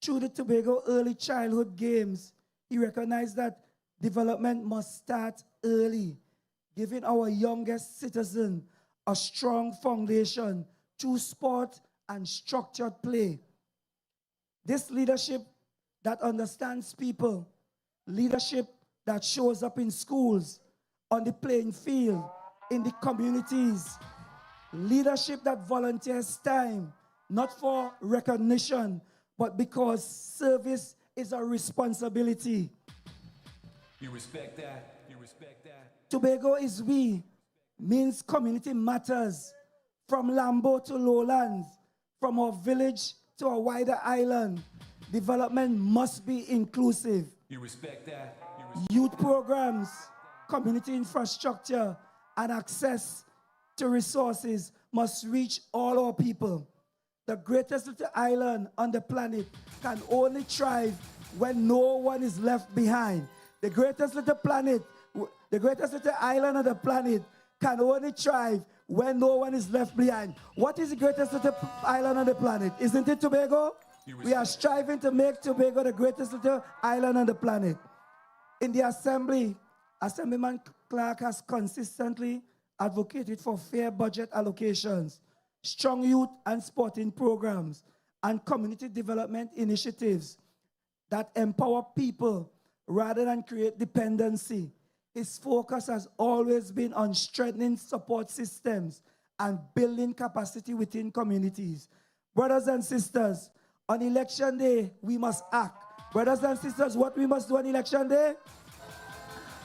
Speaker 3: Through the Tobago Early Childhood Games, he recognized that development must start early, giving our youngest citizen a strong foundation through sport and structured play. This leadership that understands people, leadership that shows up in schools, on the playing field, in the communities, leadership that volunteers time, not for recognition, but because service is a responsibility.
Speaker 4: You respect that? You respect that?
Speaker 3: Tobago is we means community matters. From Lambeau to Lowlands, from our village to a wider island, development must be inclusive.
Speaker 4: You respect that?
Speaker 3: Youth programs, community infrastructure, and access to resources must reach all our people. The greatest little island on the planet can only thrive when no one is left behind. The greatest little island on the planet can only thrive when no one is left behind. What is the greatest little island on the planet? Isn't it Tobago? We are striving to make Tobago the greatest little island on the planet. In the Assembly, Assemblyman Clarke has consistently advocated for fair budget allocations, strong youth and sporting programs, and community development initiatives that empower people rather than create dependency. His focus has always been on strengthening support systems and building capacity within communities. Brothers and sisters, on election day, we must act. Brothers and sisters, what we must do on election day?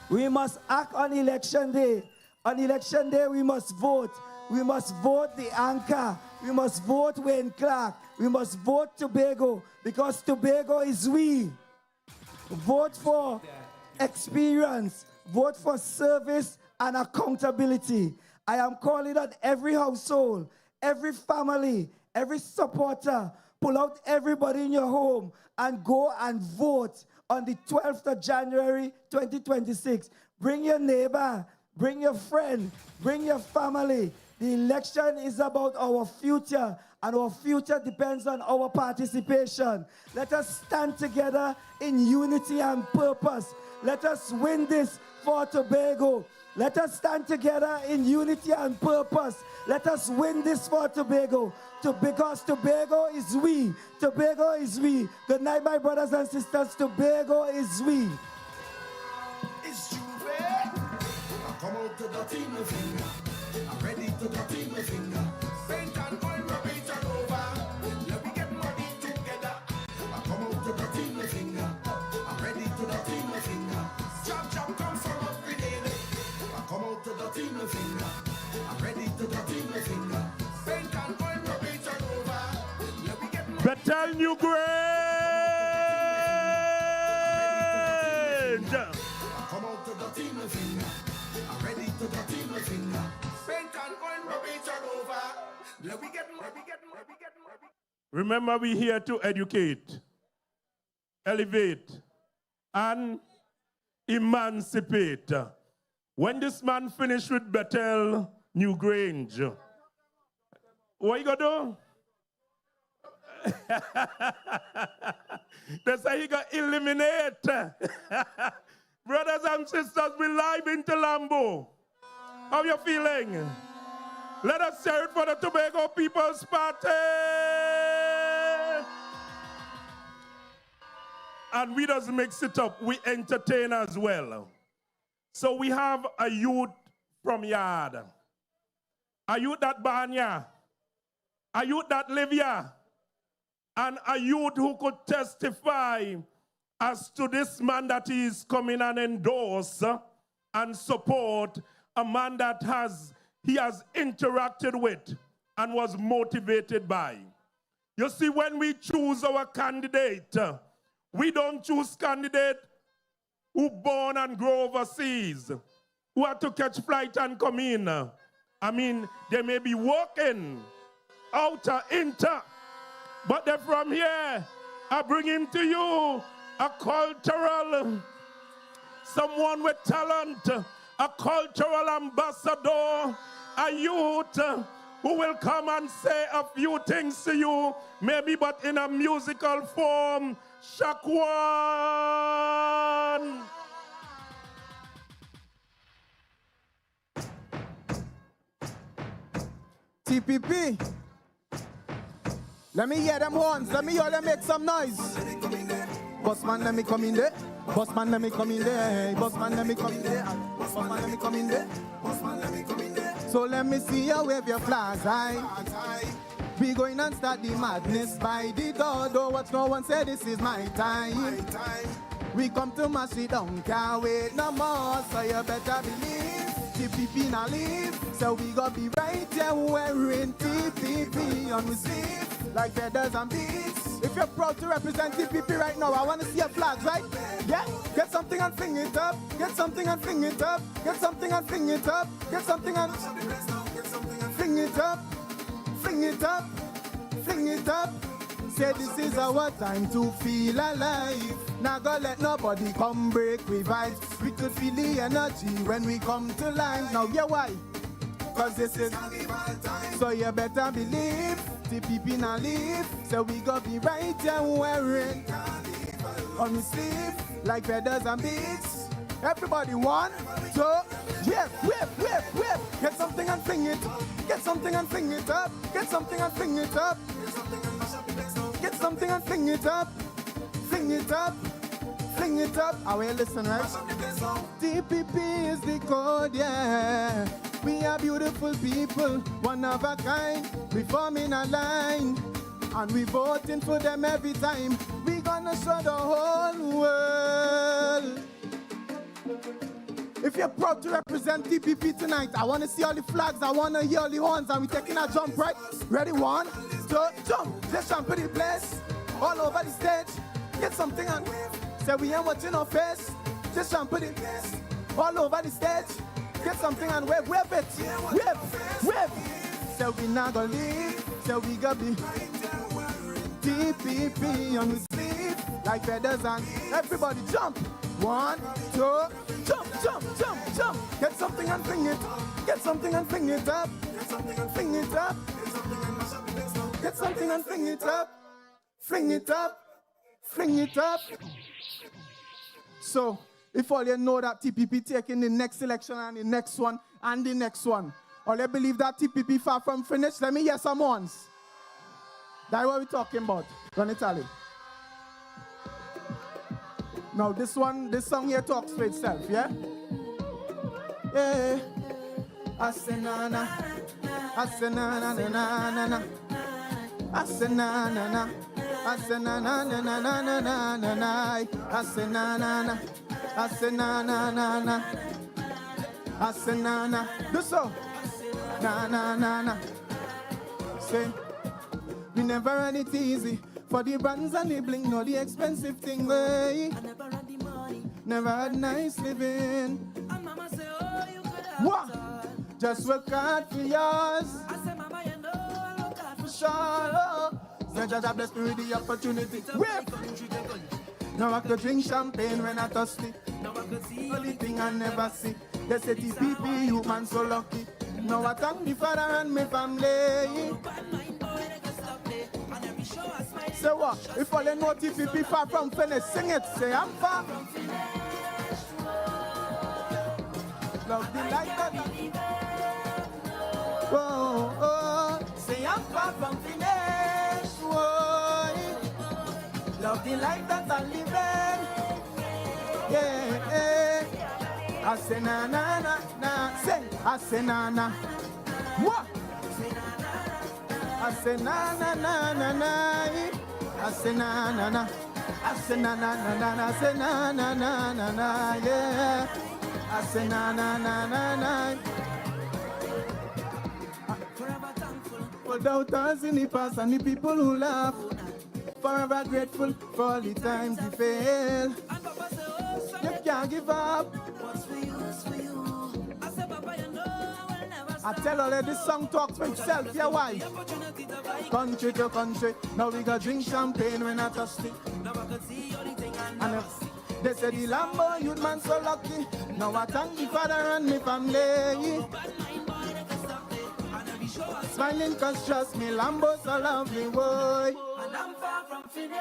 Speaker 3: We must act on election day. On election day, we must vote. We must vote the anchor. We must vote Wayne Clarke. We must vote Tobago, because Tobago is we. Vote for experience. Vote for service and accountability. I am calling on every household, every family, every supporter. Pull out everybody in your home and go and vote on the 12th of January, 2026. Bring your neighbor, bring your friend, bring your family. The election is about our future, and our future depends on our participation. Let us stand together in unity and purpose. Let us win this for Tobago. Let us stand together in unity and purpose. Let us win this for Tobago. Because Tobago is we. Tobago is we. Good night, my brothers and sisters. Tobago is we.
Speaker 2: It's Juve. I come out to the team of finger. I'm ready to the team of finger. Saint and oil, rub it all over. Let me get money together. I come out to the team of finger.
Speaker 8: Bethel New Grange.
Speaker 5: Come out to the team living. I'm ready to the team living. Paint and going, rubbish all over. Let me get.
Speaker 8: Remember, we're here to educate, elevate, and emancipate. When this man finished with Bethel New Grange, what you gonna do? That's how you gonna eliminate. Brothers and sisters, we live into Lambeau. How you feeling? Let us share it for the Tobago People's Party. And we just mix it up. We entertain as well. So we have a youth from Yard, a youth that born here, a youth that live here, and a youth who could testify as to this man that is coming and endorse and support, a man that he has interacted with and was motivated by. You see, when we choose our candidate, we don't choose candidate who born and grow overseas, who have to catch flight and come in. I mean, they may be working outer, inter, but they're from here. I bring him to you, a cultural, someone with talent, a cultural ambassador, a youth who will come and say a few things to you, maybe but in a musical form. Shakwan!
Speaker 10: TPP. Let me hear them horns. Let me hear them make some noise. Bossman, let me come in there. Bossman, let me come in there. Bossman, let me come in there. Bossman, let me come in there. Bossman, let me come in there. So let me see you wave your flags high. We going and start the madness by the door. Don't watch no one say this is my time. We come to mash it down, can't wait no more. So you better believe TPP now leave. So we gonna be right there wearing TPP on the sleeve like feathers and beads. If you're proud to represent TPP right now, I want to see your flags, right? Yeah, get something and fling it up. Get something and fling it up. Get something and fling it up. Get something and fling it up. Fling it up. Fling it up. Say this is our time to feel alive. Now go let nobody come break we vibes. We could feel the energy when we come to life. Now yeah, why? Cause this is so you better believe TPP now leave. So we go be right there wearing on the sleeve like feathers and beads. Everybody 1, 2, yeah, whip, whip, whip. Get something and fling it. Get something and fling it up. Get something and fling it up. Get something and fling it up. Fling it up. Fling it up. Are we listening, right? TPP is the code, yeah. We are beautiful people, one of a kind. We forming a line, and we voting for them every time. We gonna show the whole world. If you're proud to represent TPP tonight, I want to see all the flags, I want to hear all the horns, and we're taking a jump, right? Ready? 1, 2, jump. Let's jump to the place, all over the stage. Get something and say we ain't watching our face. Just jump to the place, all over the stage. Get something and wave, wave it, wave, wave. So we not gonna leave, so we gonna be TPP on the sleeve, like feathers and everybody jump. 1, 2, jump, jump, jump, jump. Get something and fling it. Get something and fling it up. Get something and fling it up. Get something and fling it up. Fling it up. Fling it up. So, if all you know that TPP taking the next election and the next one and the next one, or you believe that TPP far from finished, let me hear some ones. That's what we're talking about. Run it, Ali. Now this song here talks for itself, yeah? Yeah. I say na na. I say na na na na na na. I say na na na. I say na na na na na na na na na. I say na na na. I say na na na na. I say na na. Do so. Na na na na. Say. We never run it easy. For the brands and the bling, no the expensive thing way.
Speaker 5: I never had the money.
Speaker 10: Never had nice living.
Speaker 5: And mama say, oh, you could have
Speaker 10: What?
Speaker 5: it all.
Speaker 10: Just work hard for yours.
Speaker 5: I say, mama, you know, I look hard for
Speaker 10: Sure. Oh. So Jah bless me with the opportunity. Whip. Now I could drink champagne when I thirsty.
Speaker 5: Now I could see
Speaker 10: Only thing I never see. They say TPP, you man so lucky. Now I thank me father and my family.
Speaker 5: bad mind, boy, they can stop me. And every show I smile.
Speaker 10: Say what? If all they know TPP far from finish, sing it. Say I'm far. Love the light that oh, oh. Say I'm far from finish. Whoa. Love the life that I'm living. Yeah, yeah. I say na na na na. Say I say na na. What? I say na na na na na. I say na na na. I say na na na na na. I say na na na na na. Yeah. I say na na na na na.
Speaker 5: Forever thankful.
Speaker 10: For doubters in the past and the people who laugh. Forever grateful for all the times you fail.
Speaker 5: And Papa say, oh, son,
Speaker 10: You can't give up.
Speaker 5: what's for you is for you. I say, Papa, you know I will never
Speaker 10: I
Speaker 5: stop.
Speaker 10: tell all of this song talks for itself, yeah, why?
Speaker 5: The opportunity to buy.
Speaker 10: Country to country, now we got drink champagne when I thirsty.
Speaker 5: Now I could see all the thing I
Speaker 10: And
Speaker 5: never
Speaker 10: if
Speaker 5: see.
Speaker 10: they say the Lambeau, youth man so lucky. Now I thank the father and my family.
Speaker 5: Bad mind, boy, they can stop me. And every show I smile.
Speaker 10: Smiling cause trust me, Lambeau so lovely, boy.
Speaker 5: And I'm far from finished.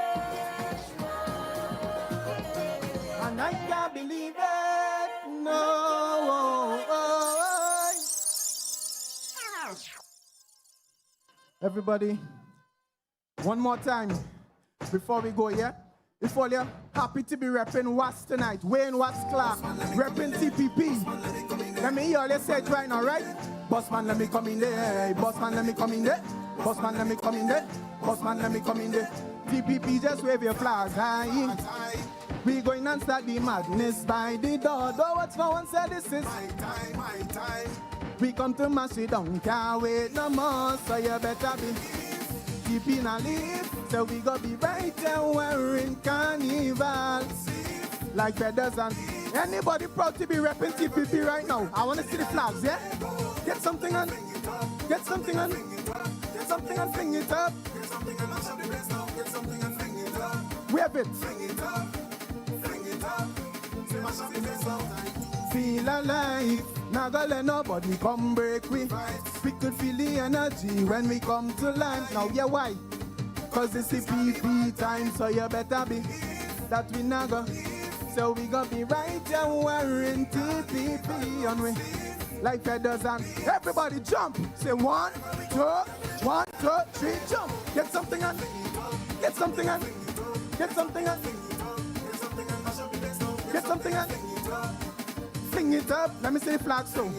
Speaker 10: And I can't believe it, no. Everybody, one more time before we go, yeah? If all you're happy to be repping Wasp tonight, Wane, Wasp, Clarke, repping TPP. Let me hear all you say it right now, right? Bossman, let me come in there. Bossman, let me come in there. Bossman, let me come in there. Bossman, let me come in there. TPP, just wave your flags high. We going and start the madness by the door. Though what's no one said this is my time, my time. We come to mash it down, can't wait no more. So you better be keeping a leave. So we go be right there wearing carnival. Like feathers and anybody proud to be repping TPP right now? I want to see the flags, yeah? Get something on, get something on, get something and fling it up. Get something and mash up the place now. Get something and fling it up. Wave it. Fling it up, fling it up. Say mash up the place now. Feel alive. Now go let nobody come break we. We could feel the energy when we come to life. Now yeah, why? Cause it's TPP time, so you better be that we not go. So we gonna be right there wearing TPP on we. Like feathers and everybody jump. Say 1, 2, 1, 2, 3, jump. Get something on. Get something on. Get something on. Get something on. Fling it up. Let me see the flag so.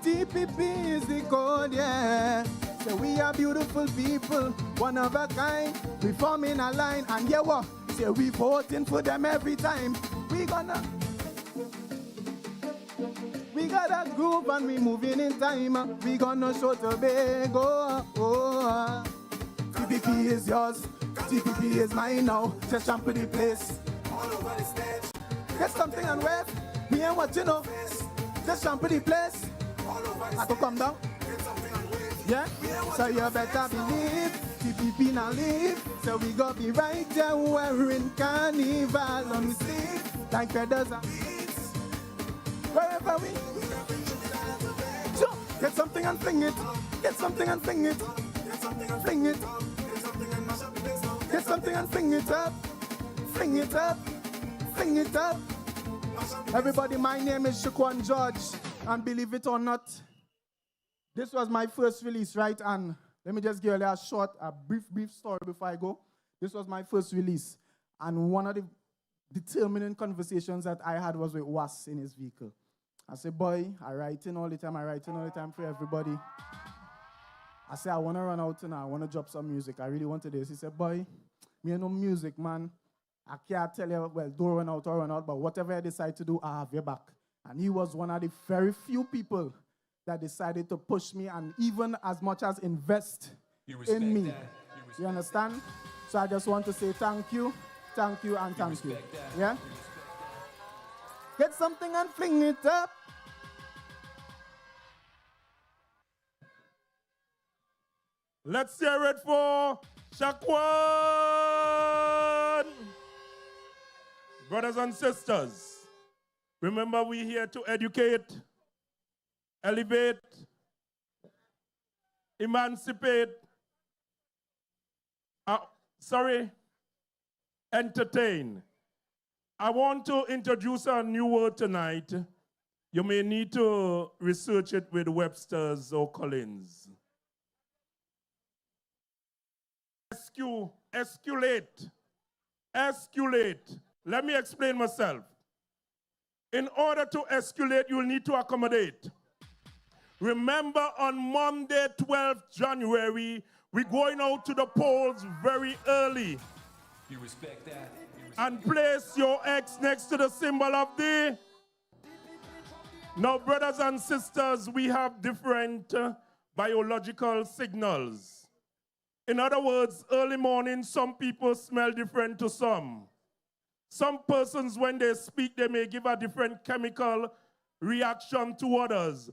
Speaker 10: TPP is the code, yeah. So we are beautiful people, one of a kind. We forming a line, and yeah, what? Say we voting for them every time. We got a groove and we moving in time. We gonna show Tobago. Oh. TPP is yours, TPP is mine now. Just jump to the place. All over the stage. Get something and wave. Me and what you know. Just jump to the place. I could come down. Yeah? So you better believe TPP now leave. So we go be right there wearing carnival on the sleeve. Like feathers and beads. Wherever we jump. Get something and fling it. Get something and fling it. Get something and fling it. Get something and fling it up. Fling it up. Fling it up. Everybody, my name is Shaquan George. And believe it or not, this was my first release, right? And let me just give you a brief story before I go. This was my first release. And one of the determining conversations that I had was with Wasp in his vehicle. I said, boy, I writing all the time for everybody. I said, I want to run out tonight. I want to drop some music. I really want to do this. He said, boy, me no music, man. I can't tell you, well, don't run out, but whatever I decide to do, I have your back. And he was one of the very few people that decided to push me and even as much as invest in me. You understand? So I just want to say thank you, and thank you. Yeah? Get something and fling it up.
Speaker 8: Let's hear it for Shaquan. Brothers and sisters, remember we're here to educate, elevate, emancipate, entertain. I want to introduce a new word tonight. You may need to research it with Webster's or Collins. Esculate. Let me explain myself. In order to esculate, you'll need to accommodate. Remember, on Monday, 12th January, we're going out to the polls very early.
Speaker 4: You respect that?
Speaker 8: And place your X next to the symbol of the... Now, brothers and sisters, we have different biological signals. In other words, early morning, some people smell different to some. Some persons, when they speak, they may give a different chemical reaction to others.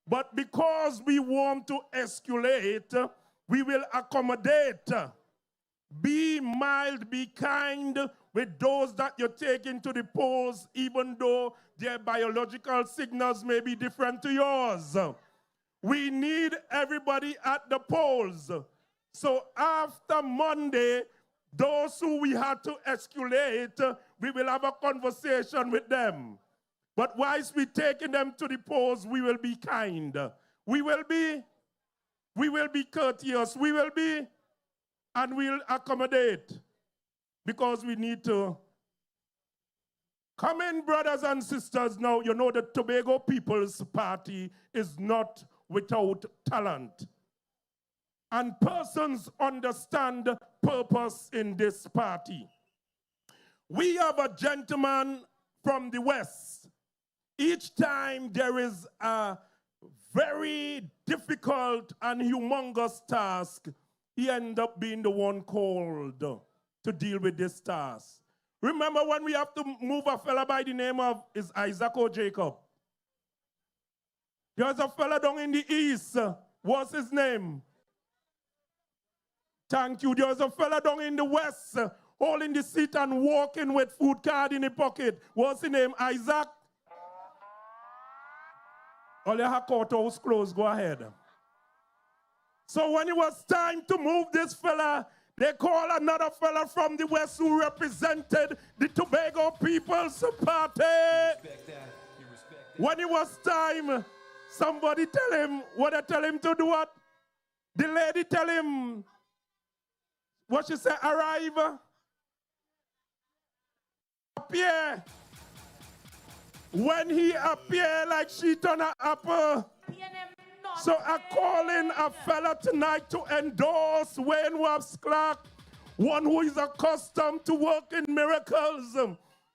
Speaker 8: But because we want to escalate, we will accommodate. Be mild, be kind with those that you take into the polls, even though their biological signals may be different to yours. We need everybody at the polls. So after Monday, those who we had to escalate, we will have a conversation with them. But whilst we're taking them to the polls, we will be kind. We will be courteous. And we'll accommodate. Because we need to come in, brothers and sisters. Now, you know the Tobago People's Party is not without talent. And persons understand purpose in this party. We have a gentleman from the West. Each time there is a very difficult and humongous task, he ends up being the one called to deal with this task. Remember when we have to move a fella by the name of, is Isaac or Jacob? There's a fella down in the east. What's his name? Thank you. There's a fella down in the west, holding the seat and walking with food card in the pocket. What's his name? Isaac? All your courthouse closed. Go ahead. So when it was time to move this fella, they called another fella from the west who represented the Tobago People's Party. When it was time, somebody tell him, what they tell him to do what? The lady tell him, what she said, arrive. Appear. When he appeared like she turned an apple. So I call in a fella tonight to endorse Wane, Wasp, Clarke, one who is accustomed to working miracles,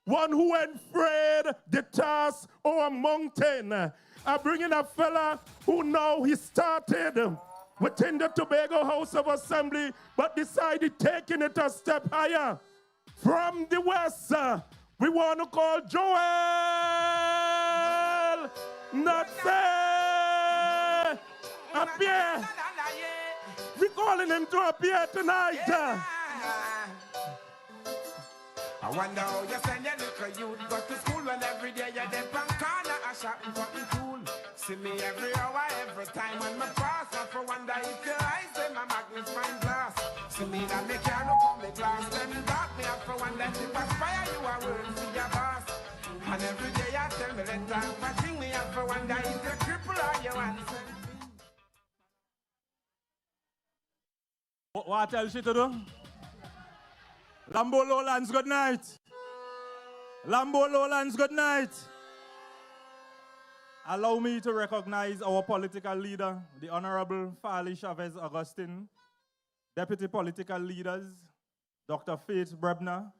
Speaker 8: one who afraid the task or a mountain. I bring in a fella who now he started within the Tobago House of Assembly, but decided taking it a step higher. From the west, we want to call Joel, not say, appear. We're calling him to appear tonight.
Speaker 5: I wonder how you send your little youth go to school when every day you're there from corner a shopping for the tool. See me every hour, every time when my pass. I for wonder if your eyes in my magnifying glass. See me that me can't look on me glass. Then dark me up for wonder if aspire you are worth for your boss. And every day I tell me let time watching me up for wonder if you cripple or you answer.
Speaker 10: What I tell you to do? Lambeau, Lowlands, good night. Lambeau, Lowlands, good night. Allow me to recognize our political leader, the Honorable Farley Augustine, Deputy Political Leaders, Dr. Faith Brebner,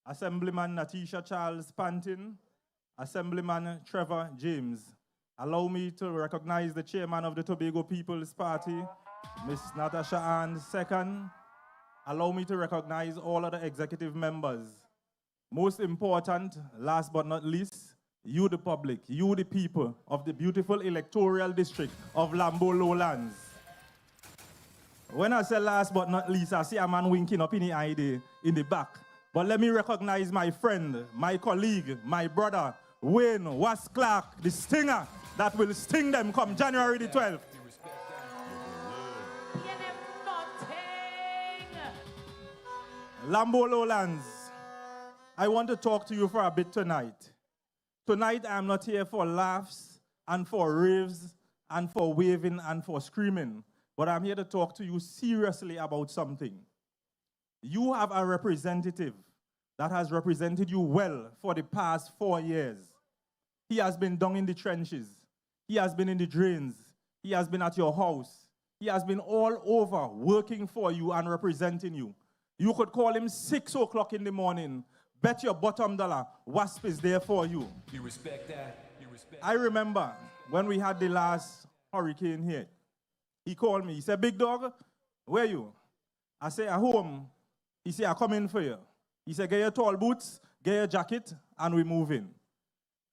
Speaker 10: Assemblyman Natisha Charles Pantin, Assemblyman Trevor James. Allow me to recognize the Chairman of the Tobago People's Party, Miss Natasha Ann II,
Speaker 8: allow me to recognize all of the executive members. Most important, last but not least, you the public, you the people of the beautiful electoral district of Lambeau Lowlands. When I say last but not least, I see a man winking up in the eye in the back. But let me recognize my friend, my colleague, my brother, Wane, Wasp, Clarke, the stinger that will sting them come January the 12th. Lambeau Lowlands, I want to talk to you for a bit tonight. Tonight, I am not here for laughs and for raves and for waving and for screaming, but I'm here to talk to you seriously about something. You have a representative that has represented you well for the past 4 years. He has been down in the trenches. He has been in the drains. He has been at your house. He has been all over working for you and representing you. You could call him 6 o'clock in the morning. Bet your bottom dollar, Wasp is there for you.
Speaker 4: You respect that? You respect
Speaker 8: I remember when we had the last hurricane here. He called me. He said, "Big dog, where you?" I said, "At home." He said, "I come in for you." He said, "Get your tall boots, get your jacket, and we move in."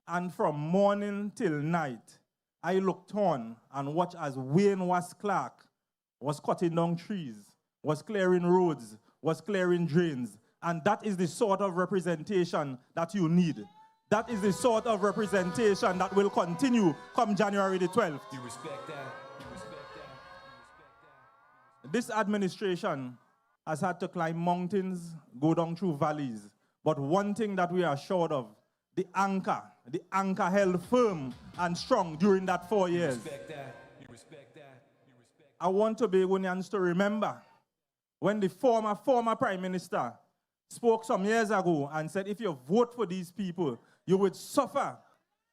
Speaker 8: And from morning till night, I looked on and watched as Wane Wasp Clarke was cutting down trees, was clearing roads, was clearing drains. And that is the sort of representation that you need. That is the sort of representation that will continue come January the 12th.
Speaker 4: You respect that? You respect that? You respect that?
Speaker 8: This administration has had to climb mountains, go down through valleys. But one thing that we are assured of, the anchor held firm and strong during that 4 years.
Speaker 4: You respect that? You respect that? You respect that?
Speaker 8: I want Tobagonians to remember when the former Prime Minister spoke some years ago and said, if you vote for these people, you would suffer.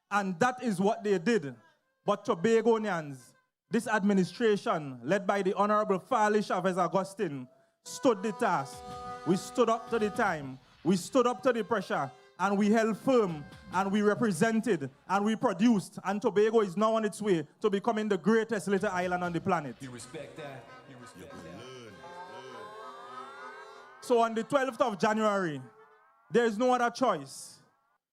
Speaker 8: And that is what they did. But Tobagonians, this administration, led by the Honorable Farley Augustine, stood the task. We stood up to the time. We stood up to the pressure. And we held firm. And we represented. And we produced. And Tobago is now on its way to becoming the greatest little island on the planet.
Speaker 4: You respect that? You respect that?
Speaker 8: So on the 12th of January, there is no other choice.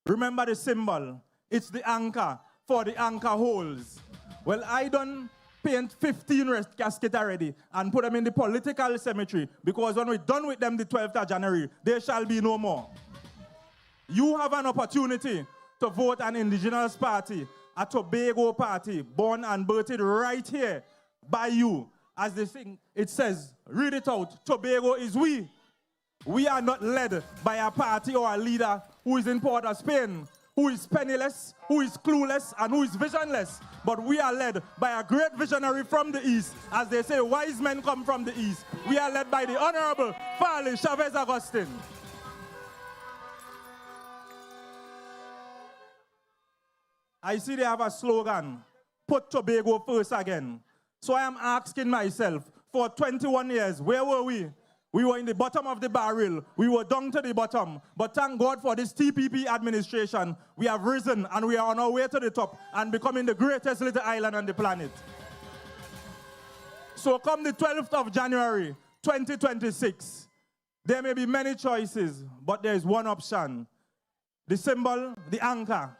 Speaker 8: Remember the symbol. It's the anchor for the anchor holes. Well, I done paint 15 rest caskets already and put them in the political cemetery because when we're done with them the 12th of January, there shall be no more. You have an opportunity to vote an indigenous party, a Tobago party, born and birthed right here by you. As the thing, it says, read it out, Tobago is we. We are not led by a party or a leader who is in Port of Spain, who is penniless, who is clueless, and who is visionless. But we are led by a great visionary from the East. As they say, wise men come from the East. We are led by the Honorable Farley Augustine. I see they have a slogan, put Tobago first again. So I am asking myself, for 21 years, where were we? We were in the bottom of the barrel. We were down to the bottom. But thank God for this TPP administration. We have risen and we are on our way to the top and becoming the greatest little island on the planet. So come the 12th of January, 2026, there may be many choices, but there is one option. The symbol, the anchor.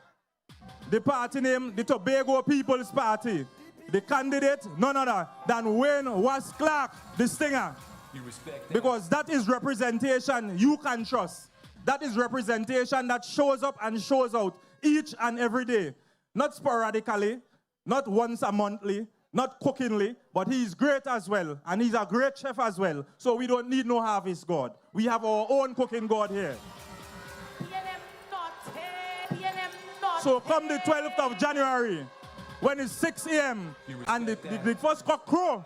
Speaker 8: The party name, the Tobago People's Party. The candidate, none other than Wane Wasp Clarke, the stinger.
Speaker 4: You respect that?
Speaker 8: Because that is representation you can trust. That is representation that shows up and shows out each and every day. Not sporadically, not once a monthly, not cookingly, but he is great as well. And he's a great chef as well. So we don't need no harvest God. We have our own cooking God here. So come the 12th of January, when it's 6 a.m. and the first cock crow,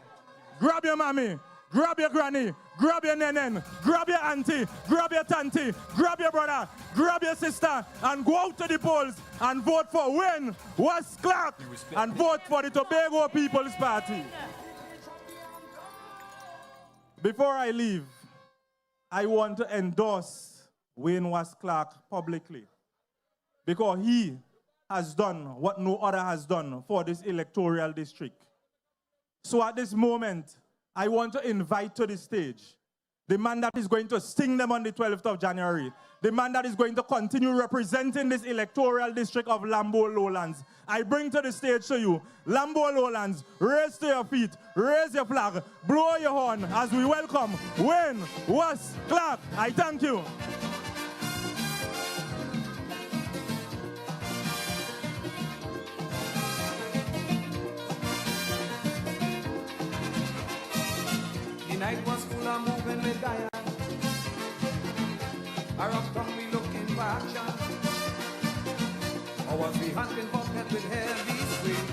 Speaker 8: grab your mommy, grab your granny, grab your nenen, grab your auntie, grab your tanty, grab your brother, grab your sister, and go out to the polls and vote for Wane Wasp Clarke and vote for the Tobago People's Party. Before I leave, I want to endorse Wane Wasp Clarke publicly because he has done what no other has done for this electoral district. So at this moment, I want to invite to the stage
Speaker 10: The man that is going to sting them on the 12th of January. The man that is going to continue representing this electoral district of Lambeau Lowlands. I bring to the stage to you, Lambeau Lowlands, raise to your feet, raise your flag, blow your horn as we welcome Wane, Wasp, Clarke. I thank you.
Speaker 5: The night was full of moving with Diane. Around come we looking for action. Or was we hunting bucket with heavy swing?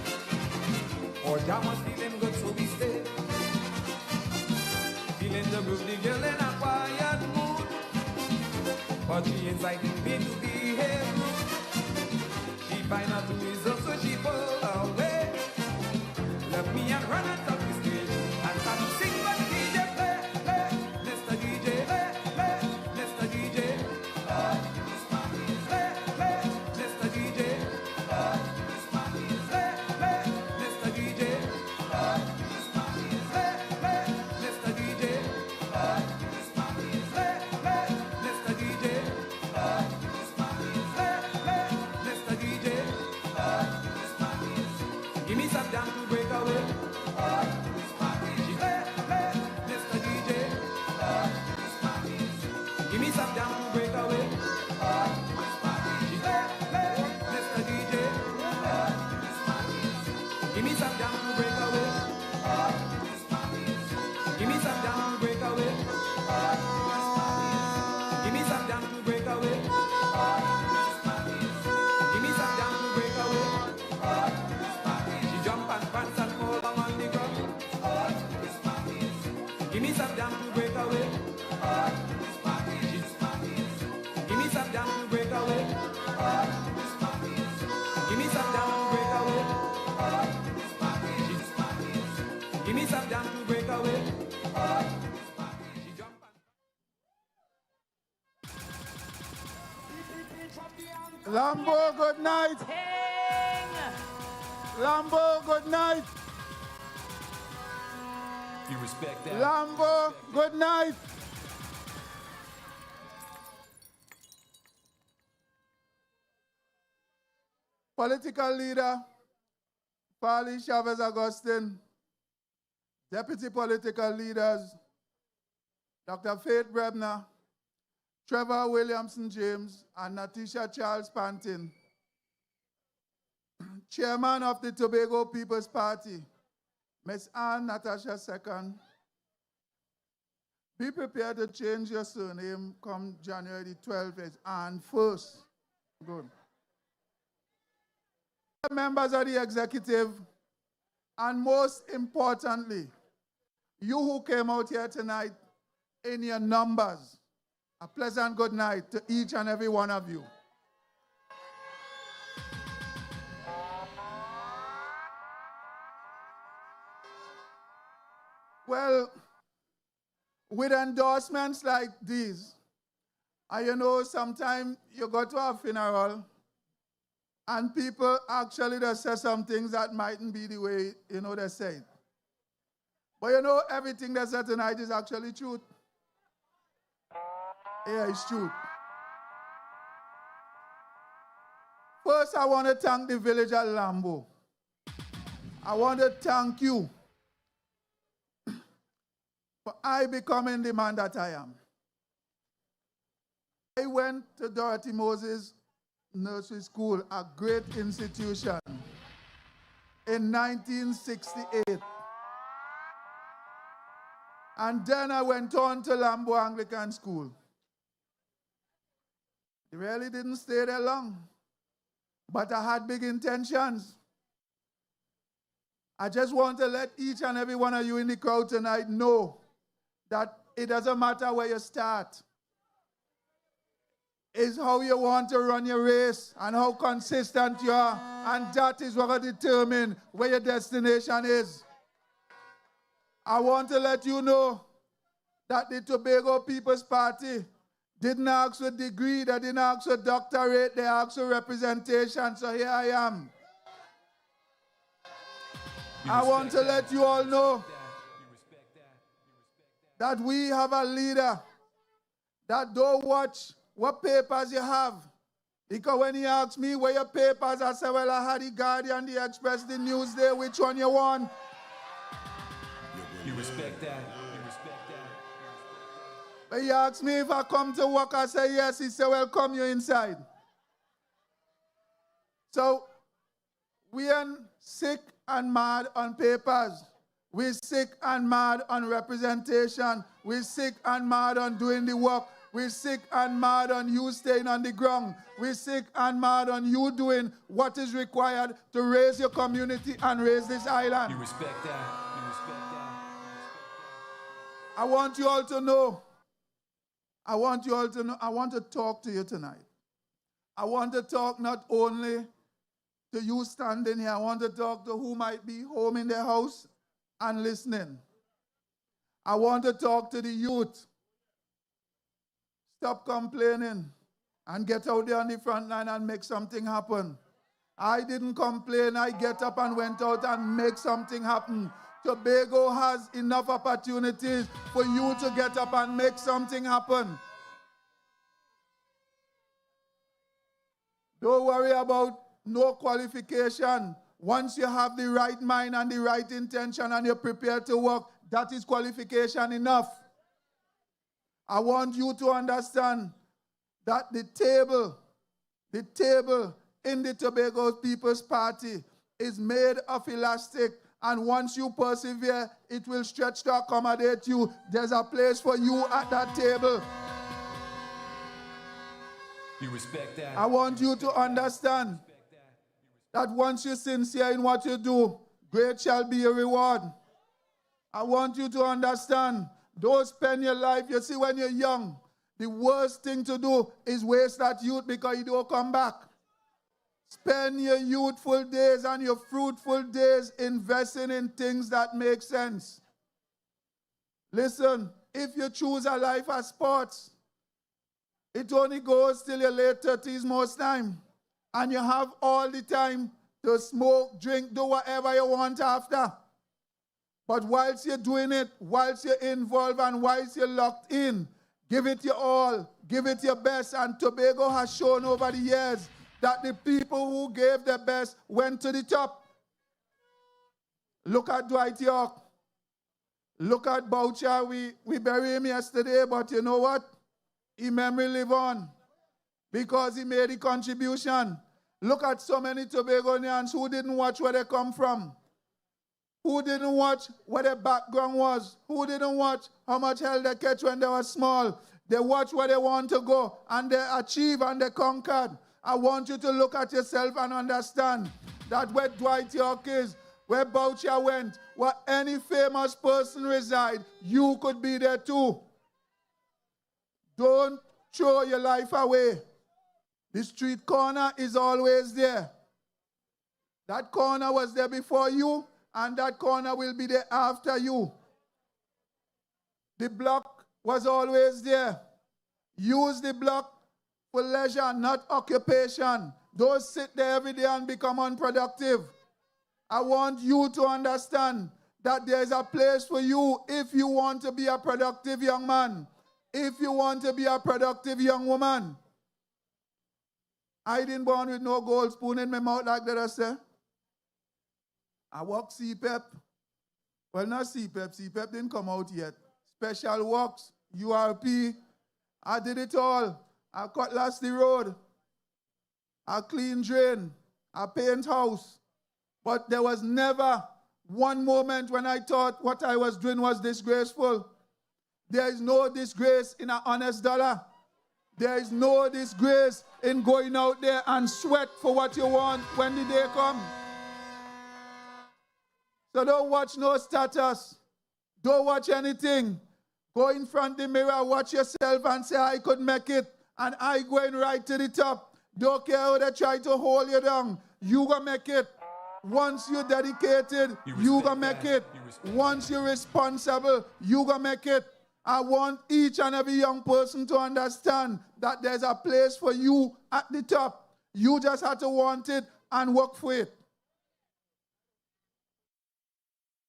Speaker 5: Or jam was feeling good so we stayed. Feeling the groove, the girl in a quiet mood. But she incited me to behave rude. She find out who is up so she pulled away. Left me and run on top the stage. And start to sing when the DJ play, play. Mr. DJ, play, play. Mr. DJ, play, play. Mr. DJ, play, play. Mr. DJ, play, play. Mr. DJ, play, play. Mr. DJ, play, play. Mr. DJ, give me some jam to break away. Mr. DJ, give me some jam to break away. Mr. DJ, give me some jam to break away. Give me some jam to break away. Give me some jam to break away. Give me some jam to break away. She jump and prance and fall on the ground. Give me some jam to break away. Give me some jam to break away. Give me some jam to break away. Give me some jam to break away. She jump and
Speaker 10: Lambeau, good night. Lambeau, good night.
Speaker 4: You respect that?
Speaker 10: Lambeau, good night. Political leader, Farley Chavez Augustine. Deputy political leaders, Dr. Faith Brebner, Trevor Williamson James, and Natisha Charles Pantin. Chairman of the Tobago People's Party, Miss Ann Natasha II. Be prepared to change your surname come January the 12th. It's Ann first. Good. Members of the executive, and most importantly, you who came out here tonight in your numbers, a pleasant good night to each and every one of you. Well, with endorsements like these, you know, sometimes you go to a funeral and people actually just say some things that mightn't be the way, you know, they say it. But you know, everything they said tonight is actually truth. Yeah, it's true. First, I want to thank the village at Lambeau. I want to thank you for I becoming the man that I am. I went to Dorothy Moses Nursery School, a great institution, in 1968. And then I went on to Lambeau Anglican School. It really didn't stay there long, but I had big intentions. I just want to let each and every one of you in the crowd tonight know that it doesn't matter where you start. It's how you want to run your race and how consistent you are, and that is what will determine where your destination is. I want to let you know that the Tobago People's Party didn't ask for degree, they didn't ask for doctorate, they asked for representation, so here I am. I want to let you all know that we have a leader that don't watch what papers you have. Because when he asks me where your papers, I say, well, I had the Guardian, the Express, the Newsday, which one you want?
Speaker 4: You respect that? You respect that?
Speaker 10: But he asks me if I come to work, I say yes. He said, well, come you inside. So we ain't sick and mad on papers. We're sick and mad on representation. We're sick and mad on doing the work. We're sick and mad on you staying on the ground. We're sick and mad on you doing what is required to raise your community and raise this island.
Speaker 4: You respect that? You respect that?
Speaker 10: I want you all to know. I want to talk to you tonight. I want to talk not only to you standing here. I want to talk to who might be home in their house and listening. I want to talk to the youth. Stop complaining and get out there on the front line and make something happen. I didn't complain. I get up and went out and make something happen. Tobago has enough opportunities for you to get up and make something happen. Don't worry about no qualification. Once you have the right mind and the right intention and you're prepared to work, that is qualification enough. I want you to understand that the table in the Tobago People's Party is made of elastic, and once you persevere, it will stretch to accommodate you. There's a place for you at that table.
Speaker 4: You respect that?
Speaker 10: I want you to understand that once you're sincere in what you do, great shall be your reward. I want you to understand, don't spend your life. You see, when you're young, the worst thing to do is waste that youth because you don't come back. Spend your youthful days and your fruitful days investing in things that make sense. Listen, if you choose a life as sports, it only goes till your late 30s most time. And you have all the time to smoke, drink, do whatever you want after. But whilst you're doing it, whilst you're involved and whilst you're locked in, give it your all, give it your best. And Tobago has shown over the years that the people who gave their best went to the top. Look at Dwight York. Look at Boucher. We buried him yesterday, but you know what? His memory live on because he made a contribution. Look at so many Tobagonians who didn't watch where they come from, who didn't watch what their background was, who didn't watch how much hell they catch when they were small. They watch where they want to go, and they achieve and they conquered. I want you to look at yourself and understand that where Dwight York is, where Boucher went, where any famous person reside, you could be there too. Don't throw your life away. The street corner is always there. That corner was there before you, and that corner will be there after you. The block was always there. Use the block for leisure, not occupation. Don't sit there every day and become unproductive. I want you to understand that there is a place for you if you want to be a productive young man, if you want to be a productive young woman. I didn't born with no gold spoon in my mouth like that, I say. I work CPEP. Well, not CPEP. CPEP didn't come out yet. Special works, URP. I did it all. I cutlass the road. I clean drain. I paint house. But there was never one moment when I thought what I was doing was disgraceful. There is no disgrace in an honest dollar. There is no disgrace in going out there and sweat for what you want when the day comes. So don't watch no status. Don't watch anything. Go in front of the mirror, watch yourself and say, I could make it. And I going right to the top. Don't care how they try to hold you down. You gonna make it. Once you're dedicated, you gonna make it. Once you're responsible, you gonna make it. I want each and every young person to understand that there's a place for you at the top. You just have to want it and work for it.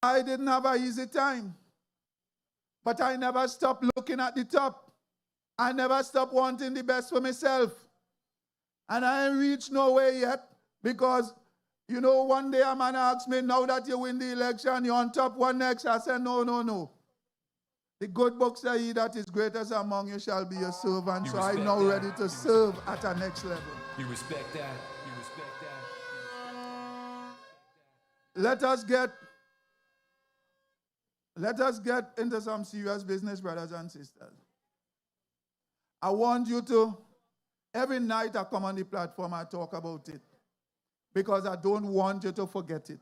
Speaker 10: I didn't have an easy time. But I never stop looking at the top. I never stop wanting the best for myself. And I ain't reached nowhere yet because, you know, one day a man asked me, now that you win the election, you're on top, what next? I said, no, no, no. The good book says, he that is greatest among you shall be your servant. So I'm now ready to serve at a next level.
Speaker 4: You respect that? You respect that?
Speaker 10: Let us get into some serious business, brothers and sisters. I want you to, every night I come on the platform, I talk about it. Because I don't want you to forget it.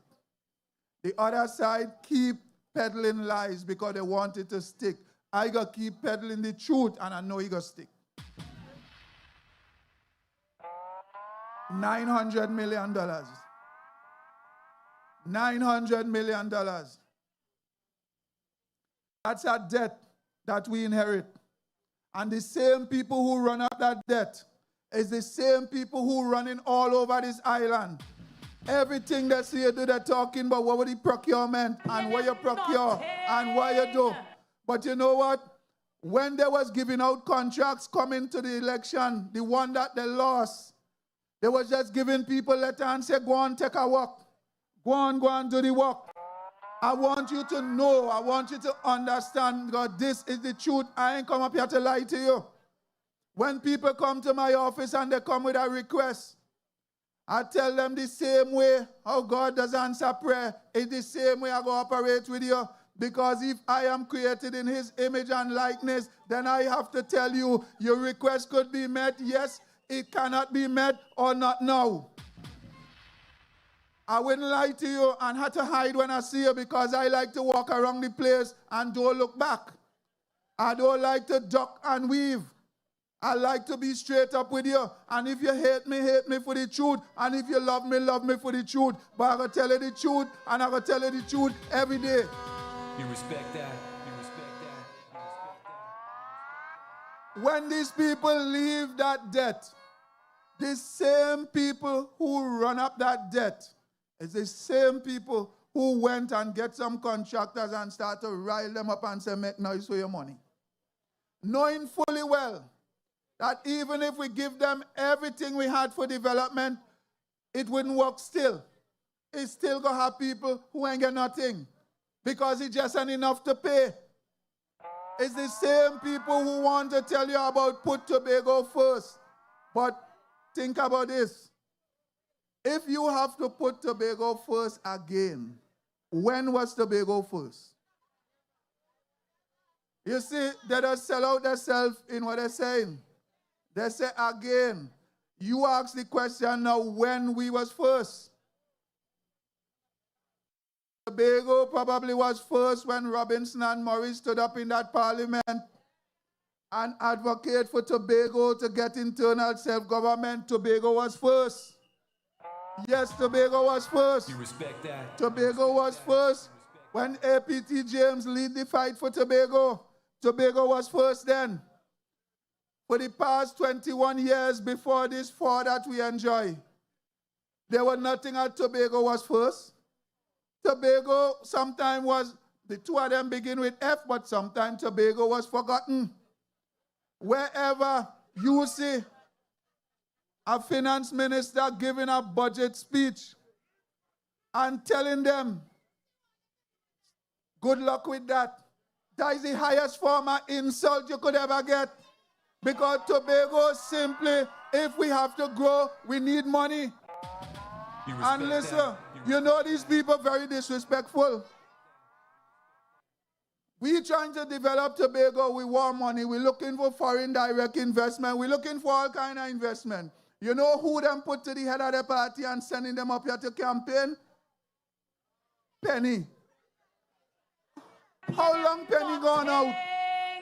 Speaker 10: The other side keep peddling lies because they want it to stick. I got to keep peddling the truth, and I know it got to stick. $900 million. $900 million. That's a debt that we inherit. And the same people who run up that debt is the same people who running all over this island. Everything they see you do, they're talking about what would the procurement and what you procure and what you do. But you know what? When they was giving out contracts coming to the election, the one that they lost, they was just giving people letter and say, go on, take a walk. Go on, do the work. I want you to know, I want you to understand, God, this is the truth. I ain't come up here to lie to you. When people come to my office and they come with a request, I tell them the same way how God does answer prayer. It's the same way I go operate with you. Because if I am created in his image and likeness, then I have to tell you, your request could be met. Yes, it cannot be met or not now. I wouldn't lie to you and have to hide when I see you because I like to walk around the place and don't look back. I don't like to duck and weave. I like to be straight up with you. And if you hate me for the truth. And if you love me for the truth. But I'm going to tell you the truth, and I'm going to tell you the truth every day.
Speaker 4: You respect that? You respect that? You respect that?
Speaker 10: When these people leave that debt, the same people who run up that debt is the same people who went and get some contractors and start to rile them up and say, make noise for your money. Knowing fully well that even if we give them everything we had for development, it wouldn't work still. It's still going to have people who ain't get nothing because it just ain't enough to pay. It's the same people who want to tell you about put Tobago first. But think about this. If you have to put Tobago first again, when was Tobago first? You see, they don't sell out themselves in what they're saying. They say again. You ask the question now, when we was first? Tobago probably was first when Robinson and Morris stood up in that parliament and advocate for Tobago to get internal self-government. Tobago was first. Yes, Tobago was first.
Speaker 4: You respect that?
Speaker 10: Tobago was first. When APT James lead the fight for Tobago, Tobago was first then. For the past 21 years before this fall that we enjoy, there was nothing at Tobago was first. Tobago sometimes was, the two of them begin with F, but sometimes Tobago was forgotten. Wherever you see a finance minister giving a budget speech and telling them, good luck with that. That is the highest form of insult you could ever get. Because Tobago simply, if we have to grow, we need money. And listen, you know these people very disrespectful. We trying to develop Tobago, we want money. We're looking for foreign direct investment. We're looking for all kind of investment. You know who them put to the head of the party and sending them up here to campaign? Penny. How long Penny gone out?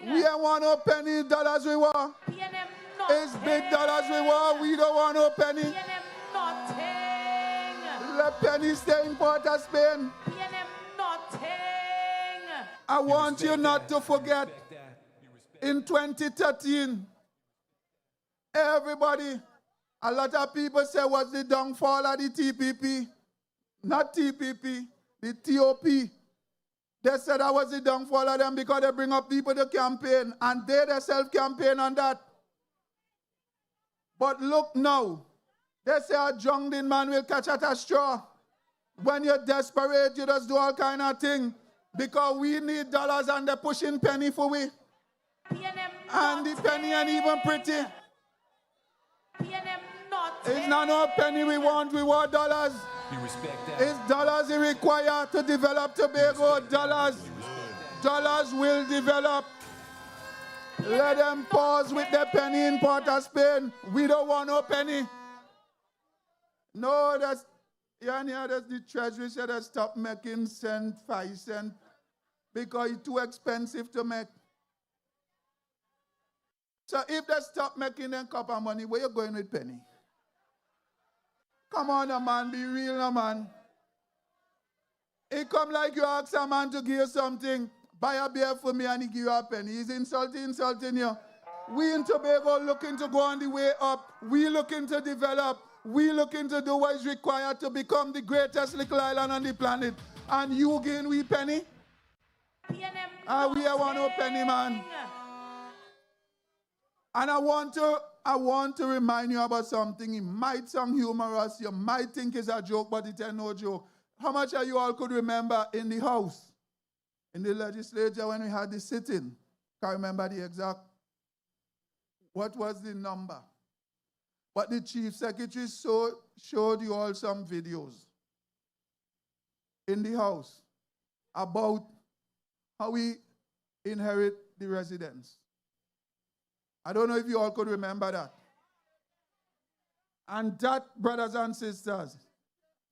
Speaker 10: We ain't want no penny, dollars we want. It's big dollars we want, we don't want no penny. Let Penny stay in Port of Spain. I want you not to forget, in 2013, everybody, a lot of people say, what's the downfall of the TPP? Not TPP, the TOP. They said I was the downfall of them because they bring up people to campaign and they themselves campaign on that. But look now, they say a drunk man will catch at a straw. When you're desperate, you just do all kind of things because we need dollars and they're pushing penny for we. And the penny ain't even pretty. It's not no penny we want dollars.
Speaker 4: You respect that?
Speaker 10: It's dollars we require to develop Tobago. Dollars will develop. Let them pause with their penny in Port of Spain. We don't want no penny. No, that's the treasury said they stop making cent, 5 cents because it's too expensive to make. So if they stop making them copper money, where you going with penny? Come on, man, be real, man. It come like you ask a man to give you something, buy a beer for me and he give you a penny. He's insulting you. We in Tobago looking to go on the way up. We looking to develop. We looking to do what is required to become the greatest little island on the planet. And you gain we penny? We want no penny, man. And I want to remind you about something. It might sound humorous. You might think it's a joke, but it ain't no joke. How much of you all could remember in the House, in the legislature when we had the sitting? Can't remember the exact. What was the number? But the Chief Secretary showed you all some videos in the House about how we inherit the residents. I don't know if you all could remember that. And that, brothers and sisters,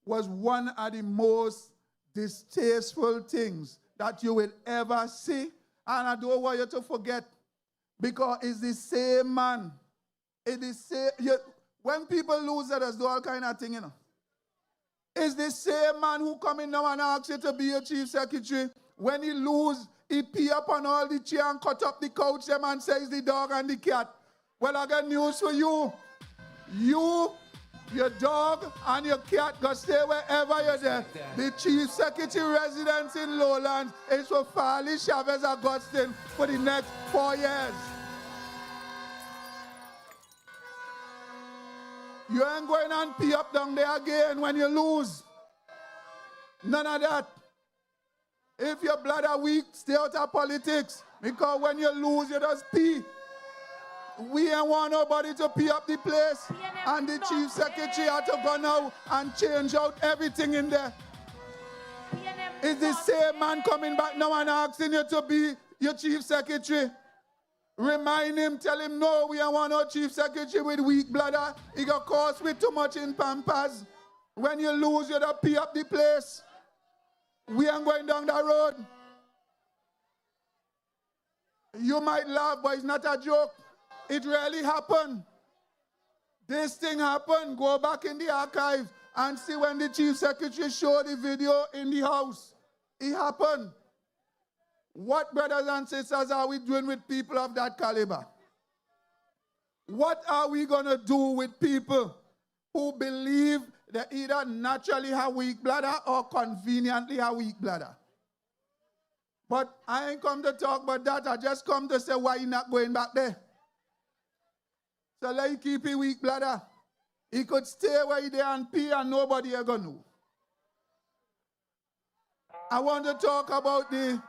Speaker 10: was one of the most distasteful things that you will ever see. And I don't want you to forget, because it's the same man. It's the same, when people lose, there's all kind of thing, you know. It's the same man who come in now and ask you to be your chief secretary. When he lose, he pee up on all the chair and cut up the couch them and says the dog and the cat. Well, I got news for you. You, your dog, and your cat go stay wherever you're there. The chief secretary residence in Lowlands is for Farley, Chavez, Augustine for the next 4 years. You ain't going and pee up down there again when you lose. None of that. If your bladder weak, stay out of politics. Because when you lose, you just pee. We ain't want nobody to pee up the place. And the chief secretary had to go now and change out everything in there. It's the same man coming back now and asking you to be your chief secretary. Remind him, tell him, no, we don't want no chief secretary with weak bladder. He got cause with too much in Pampers. When you lose, you don't pee up the place. We ain't going down that road. You might laugh, but it's not a joke. It really happened. This thing happened. Go back in the archives and see when the chief secretary showed the video in the House. It happened. What, brothers and sisters, are we doing with people of that caliber? What are we going to do with people who believe they either naturally have weak bladder or conveniently have weak bladder? But I ain't come to talk about that. I just come to say why you're not going back there. So let you keep your weak bladder. He could stay where he there and pee and nobody ever know. I want to talk about the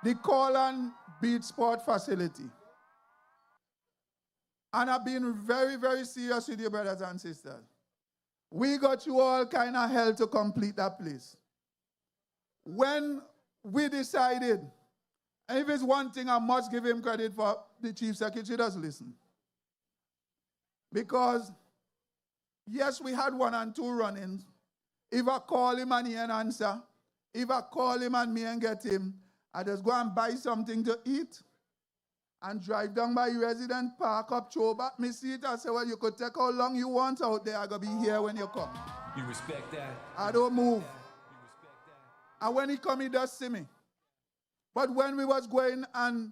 Speaker 10: Keigon beach sport facility. And I've been very, very serious with you, brothers and sisters. We got you all kind of hell to complete that place. When we decided, and if it's one thing I must give him credit for, the chief secretary does listen. Because, yes, we had 1 and 2 run-ins. If I call him and he ain't answer, if I call him and me and get him, I just go and buy something to eat and drive down by resident, park up, throw back my seat. I say, well, you could take how long you want out there. I'm going to be here when you come.
Speaker 4: You respect that?
Speaker 10: I don't move.
Speaker 4: You respect that?
Speaker 10: And when he come, he does see me. But when we was going and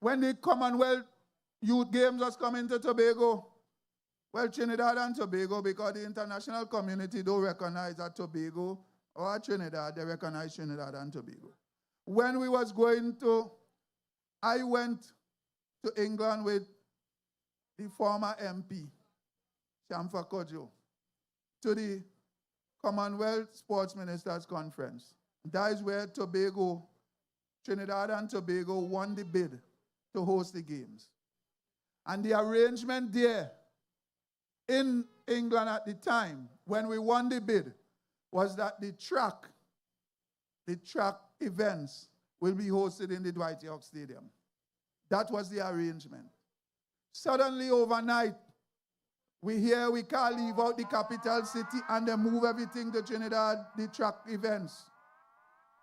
Speaker 10: when the Commonwealth Youth Games was coming to Tobago, well, Trinidad and Tobago, because the international community don't recognize that Tobago or Trinidad, they recognize Trinidad and Tobago. when we was going to, I went to England with the former MP, Shamfa Kojo, to the Commonwealth Sports Ministers Conference. That is where Tobago, Trinidad and Tobago won the bid to host the games. And the arrangement there in England at the time, when we won the bid, was that the track events will be hosted in the Dwight York Stadium. That was the arrangement. Suddenly, overnight, we hear we can't leave out the capital city and they move everything to Trinidad, the track events.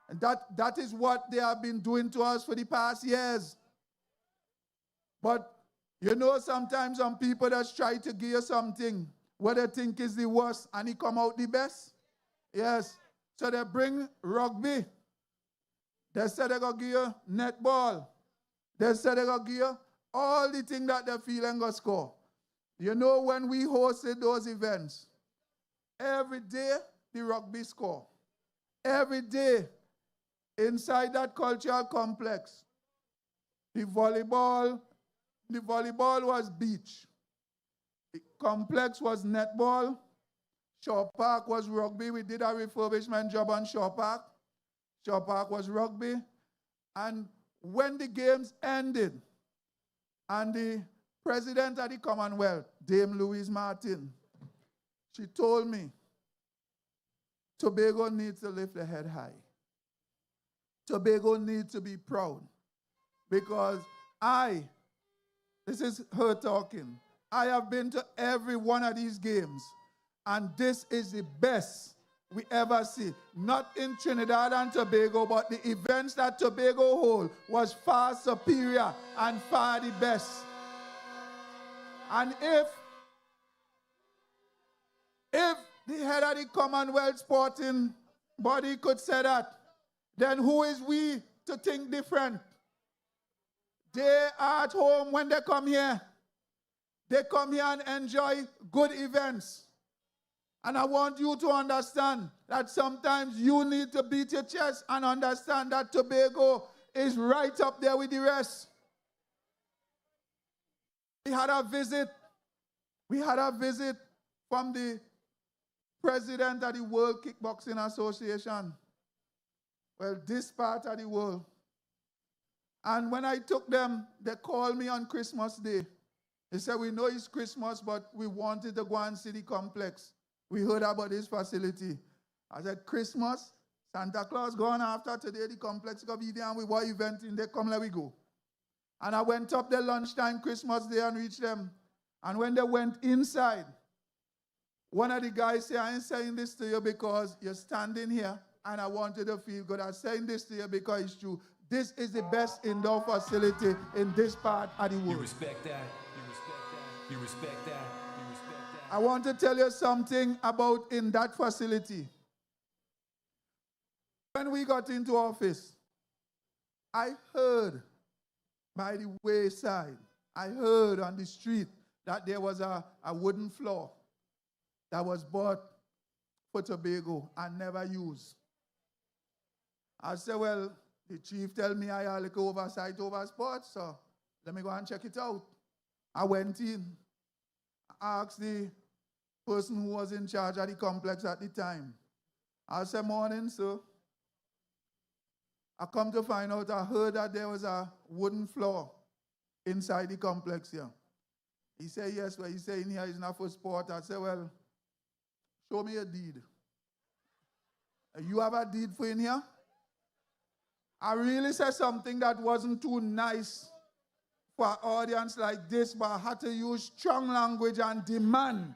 Speaker 10: And that is what they have been doing to us for the past years. But you know, sometimes some people just try to give you something what they think is the worst and it come out the best. Yes. So they bring rugby. They said they're going to give you netball. They said they're going to give you all the things that they feel and go score. You know, when we hosted those events, every day the rugby score. Every day inside that cultural complex, the volleyball was beach. The complex was netball. Shaw Park was rugby. We did a refurbishment job on Shaw Park. Shaw Park was rugby. And when the games ended, and the president of the Commonwealth, Dame Louise Martin, she told me, Tobago needs to lift the head high. Tobago needs to be proud. Because this is her talking, I have been to every one of these games, and this is the best we ever see. Not in Trinidad and Tobago, but the events that Tobago hold was far superior and far the best. And if the head of the Commonwealth sporting body could say that, then who is we to think different? They are at home when they come here. They come here and enjoy good events. And I want you to understand that sometimes you need to beat your chest and understand that Tobago is right up there with the rest. We had a visit from the president of the World Kickboxing Association. Well, this part of the world. And when I took them, they called me on Christmas Day. They said, we know it's Christmas, but we wanted to go and see the complex. We heard about this facility. I said, Christmas? Santa Claus gone after today, the complex going to be there, and we were eventing. They come, let we go. And I went up there lunchtime Christmas Day and reached them. And when they went inside, one of the guys said, I ain't saying this to you because you're standing here and I want you to feel good. I'm saying this to you because it's true. This is the best indoor facility in this part of the world.
Speaker 4: You respect that. You respect that. You respect that. You respect that.
Speaker 10: I want to tell you something about in that facility. When we got into office, I heard by the wayside, I heard on the street that there was a wooden floor that was bought for Tobago and never used. I said, well, the chief tell me I had a little oversight over sports, so let me go and check it out. I went in, I asked the person who was in charge of the complex at the time. I said, morning, sir. I come to find out, I heard that there was a wooden floor inside the complex here. He said, yes, well, he said in here is not for sport. I said, well, show me a deed. You have a deed for in here? I really said something that wasn't too nice for an audience like this, but I had to use strong language and demand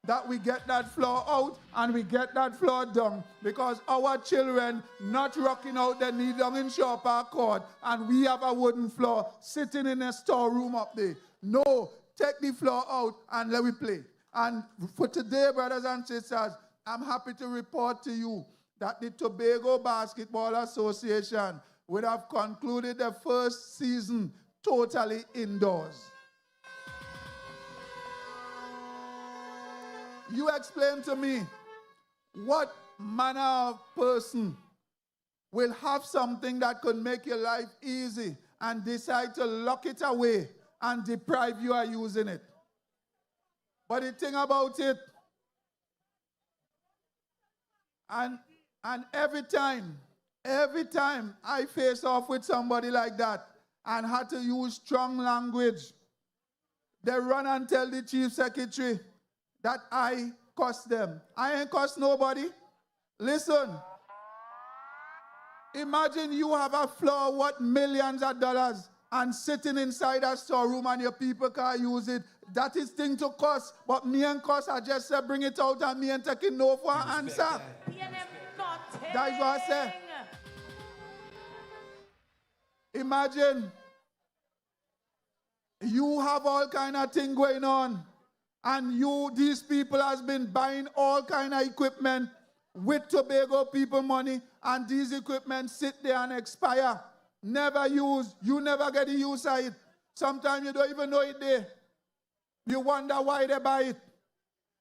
Speaker 10: that we get that floor out and we get that floor down, because our children not rocking out their knee down in Shaw Park Court and we have a wooden floor sitting in a storeroom up there. No, take the floor out and let me play. And for today, brothers and sisters, I'm happy to report to you that the Tobago Basketball Association would have concluded the first season totally indoors. You explain to me what manner of person will have something that could make your life easy and decide to lock it away and deprive you of using it. But the thing about it, and every time I face off with somebody like that and had to use strong language, they run and tell the chief secretary that I cuss them. I ain't cuss nobody. Listen. Imagine you have a floor worth millions of dollars and sitting inside a storeroom and your people can't use it. That is thing to cuss. But me and cuss, I just say bring it out and me and taking no for an answer. That is what I say. Imagine you have all kind of thing going on and these people has been buying all kind of equipment with Tobago people money, and these equipment sit there and expire. Never use. You never get the use of it. Sometimes you don't even know it there. You wonder why they buy it.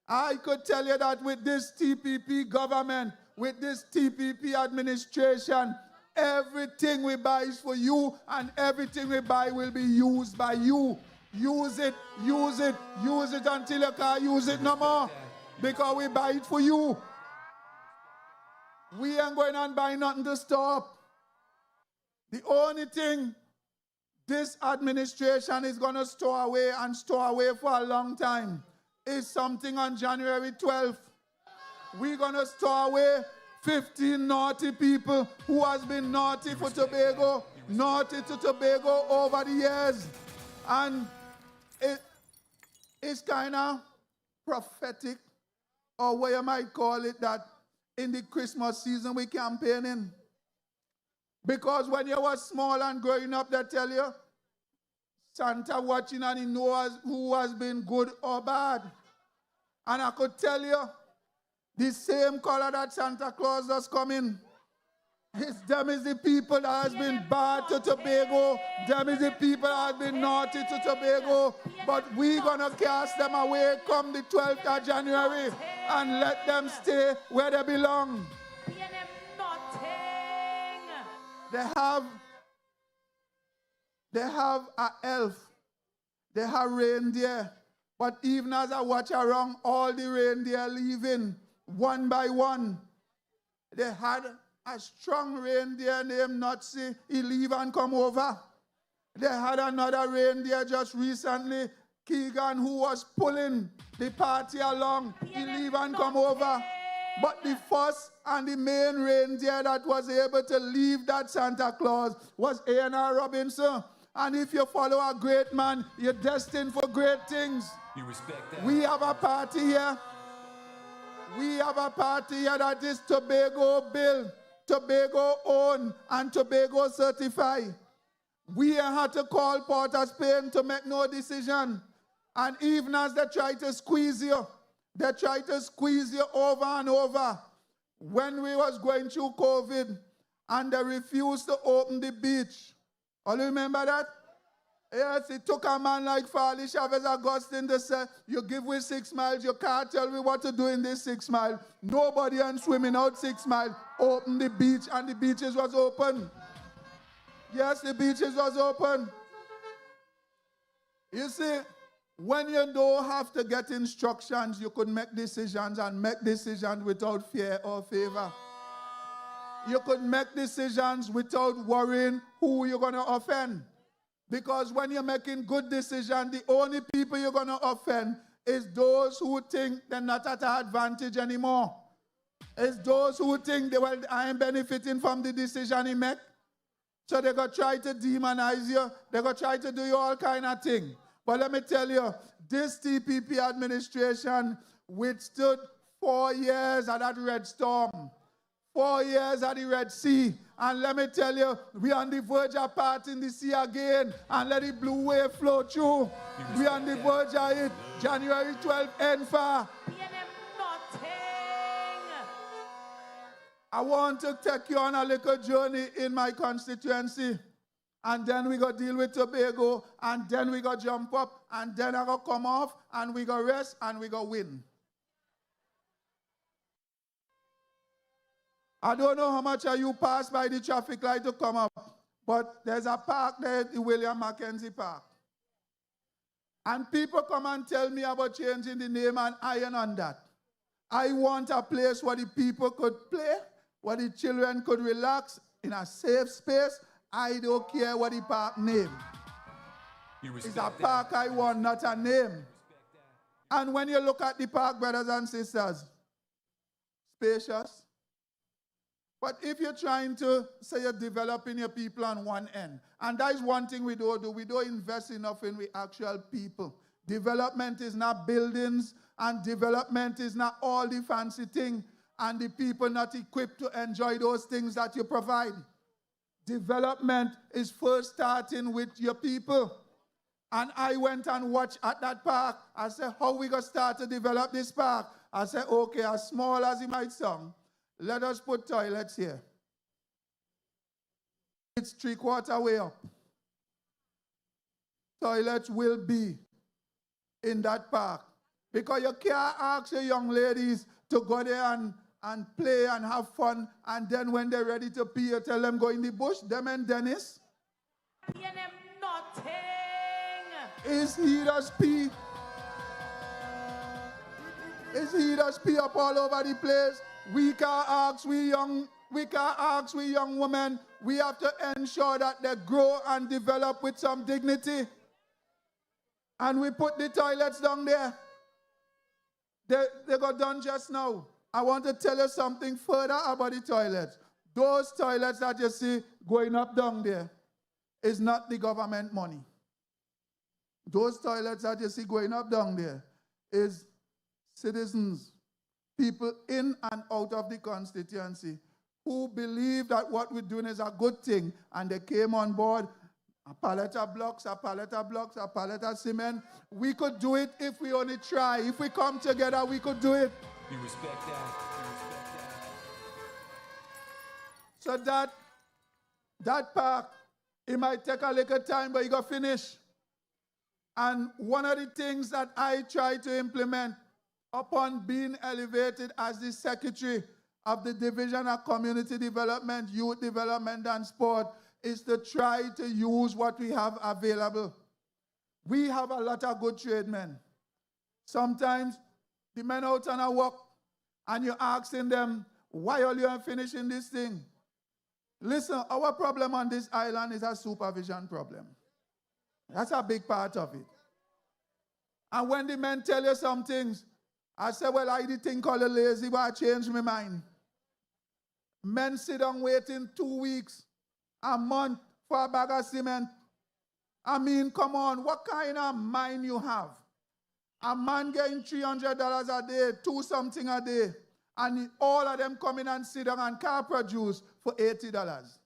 Speaker 10: I could tell you that with this TPP government, with this TPP administration, everything we buy is for you, and everything we buy will be used by you. Use it, use it, use it until you can't use it no more. Because we buy it for you. We ain't going and buy nothing to stop. The only thing this administration is going to store away and store away for a long time is something on January 12th. We're going to store away 15 naughty people who has been naughty for Tobago, naughty to Tobago over the years. And it's kind of prophetic, or what you might call it, that in the Christmas season we campaigning. Because when you were small and growing up, they tell you, Santa watching and he knows who has been good or bad. And I could tell you, the same color that Santa Claus is coming, them is the people that has been bad to Tobago. Them is the people that has been naughty to Tobago. But we're going to cast them away come the 12th of January and let them stay where they belong. They have an elf. They have reindeer. But even as I watch around, all the reindeer leaving one by one. They had a strong reindeer named Nazi. He leave and come over. They had another reindeer just recently, Keigon, who was pulling the party along. He leave and come over. But the first and the main reindeer that was able to leave that Santa Claus was A&R Robinson. And if you follow a great man, you're destined for great things.
Speaker 4: You respect that?
Speaker 10: We have a party here. We have a party here that is Tobago built, Tobago owned, and Tobago certified. We had to call Port of Spain to make no decision. And even as they try to squeeze you, they try to squeeze you over and over. When we was going through COVID and they refused to open the beach. All you remember that? Yes, it took a man like Farley, Augustine to say, you give me 6 miles, you can't tell me what to do in this 6 miles. Nobody and swimming out 6 miles. Open the beach, and the beaches was open. Yes, the beaches was open. You see, when you don't have to get instructions, you could make decisions and make decisions without fear or favor. You could make decisions without worrying who you're going to offend. Because when you're making good decisions, the only people you're going to offend is those who think they're not at an advantage anymore. It's those who think, well, I am benefiting from the decision he make. So they're going to try to demonize you. They're going to try to do you all kind of thing. But let me tell you, this TPP administration withstood 4 years of that red storm. 4 years at the Red Sea. And let me tell you, we're on the verge of parting the sea again and let the blue wave flow through. We're on the verge of it. January 12th, end far. I want to take you on a little journey in my constituency. And then we go deal with Tobago. And then we go jump up. And then I go come off. And we go rest. And we go win. I don't know how much of you pass by the traffic light to come up, but there's a park there, the William Mackenzie Park. And people come and tell me about changing the name, and I am on that. I want a place where the people could play, where the children could relax in a safe space. I don't care what the park name. It's a park I want, not a name. And when you look at the park, brothers and sisters, spacious. But if you're trying to say you're developing your people on one end, and that is one thing we don't do, we don't invest enough in the actual people. Development is not buildings, and development is not all the fancy thing, and the people not equipped to enjoy those things that you provide. Development is first starting with your people. And I went and watched at that park. I said, how we going to start to develop this park? I said, okay, as small as it might sound, let us put toilets here. It's 3/4 way up. Toilets will be in that park. Because you can't ask your young ladies to go there and play and have fun, and then when they're ready to pee, you tell them go in the bush, them and Dennis. Is he does pee? Is he does pee up all over the place? We can't ask we young women. We have to ensure that they grow and develop with some dignity. And we put the toilets down there. They got done just now. I want to tell you something further about the toilets. Those toilets that you see going up down there is not the government money. Those toilets that you see going up down there is citizens, people in and out of the constituency who believe that what we're doing is a good thing, and they came on board. A pallet of blocks, a pallet of blocks, a pallet of cement. We could do it if we only try. If we come together, we could do it.
Speaker 4: We respect that.
Speaker 10: So that park, it might take a little time, but you got finish. And one of the things that I try to implement upon being elevated as the secretary of the Division of Community Development, Youth Development and Sport is to try to use what we have available. We have a lot of good tradesmen. Sometimes the men out on a walk and you're asking them, why are you finishing this thing? Listen, our problem on this island is a supervision problem. That's a big part of it. And when the men tell you some things, I say, well, I did think called lazy, but I changed my mind. Men sit down waiting 2 weeks, a month for a bag of cement. I mean, come on, what kind of mind you have? A man getting $300 a day, $2 a day, and all of them come in and sit down and car produce for $80.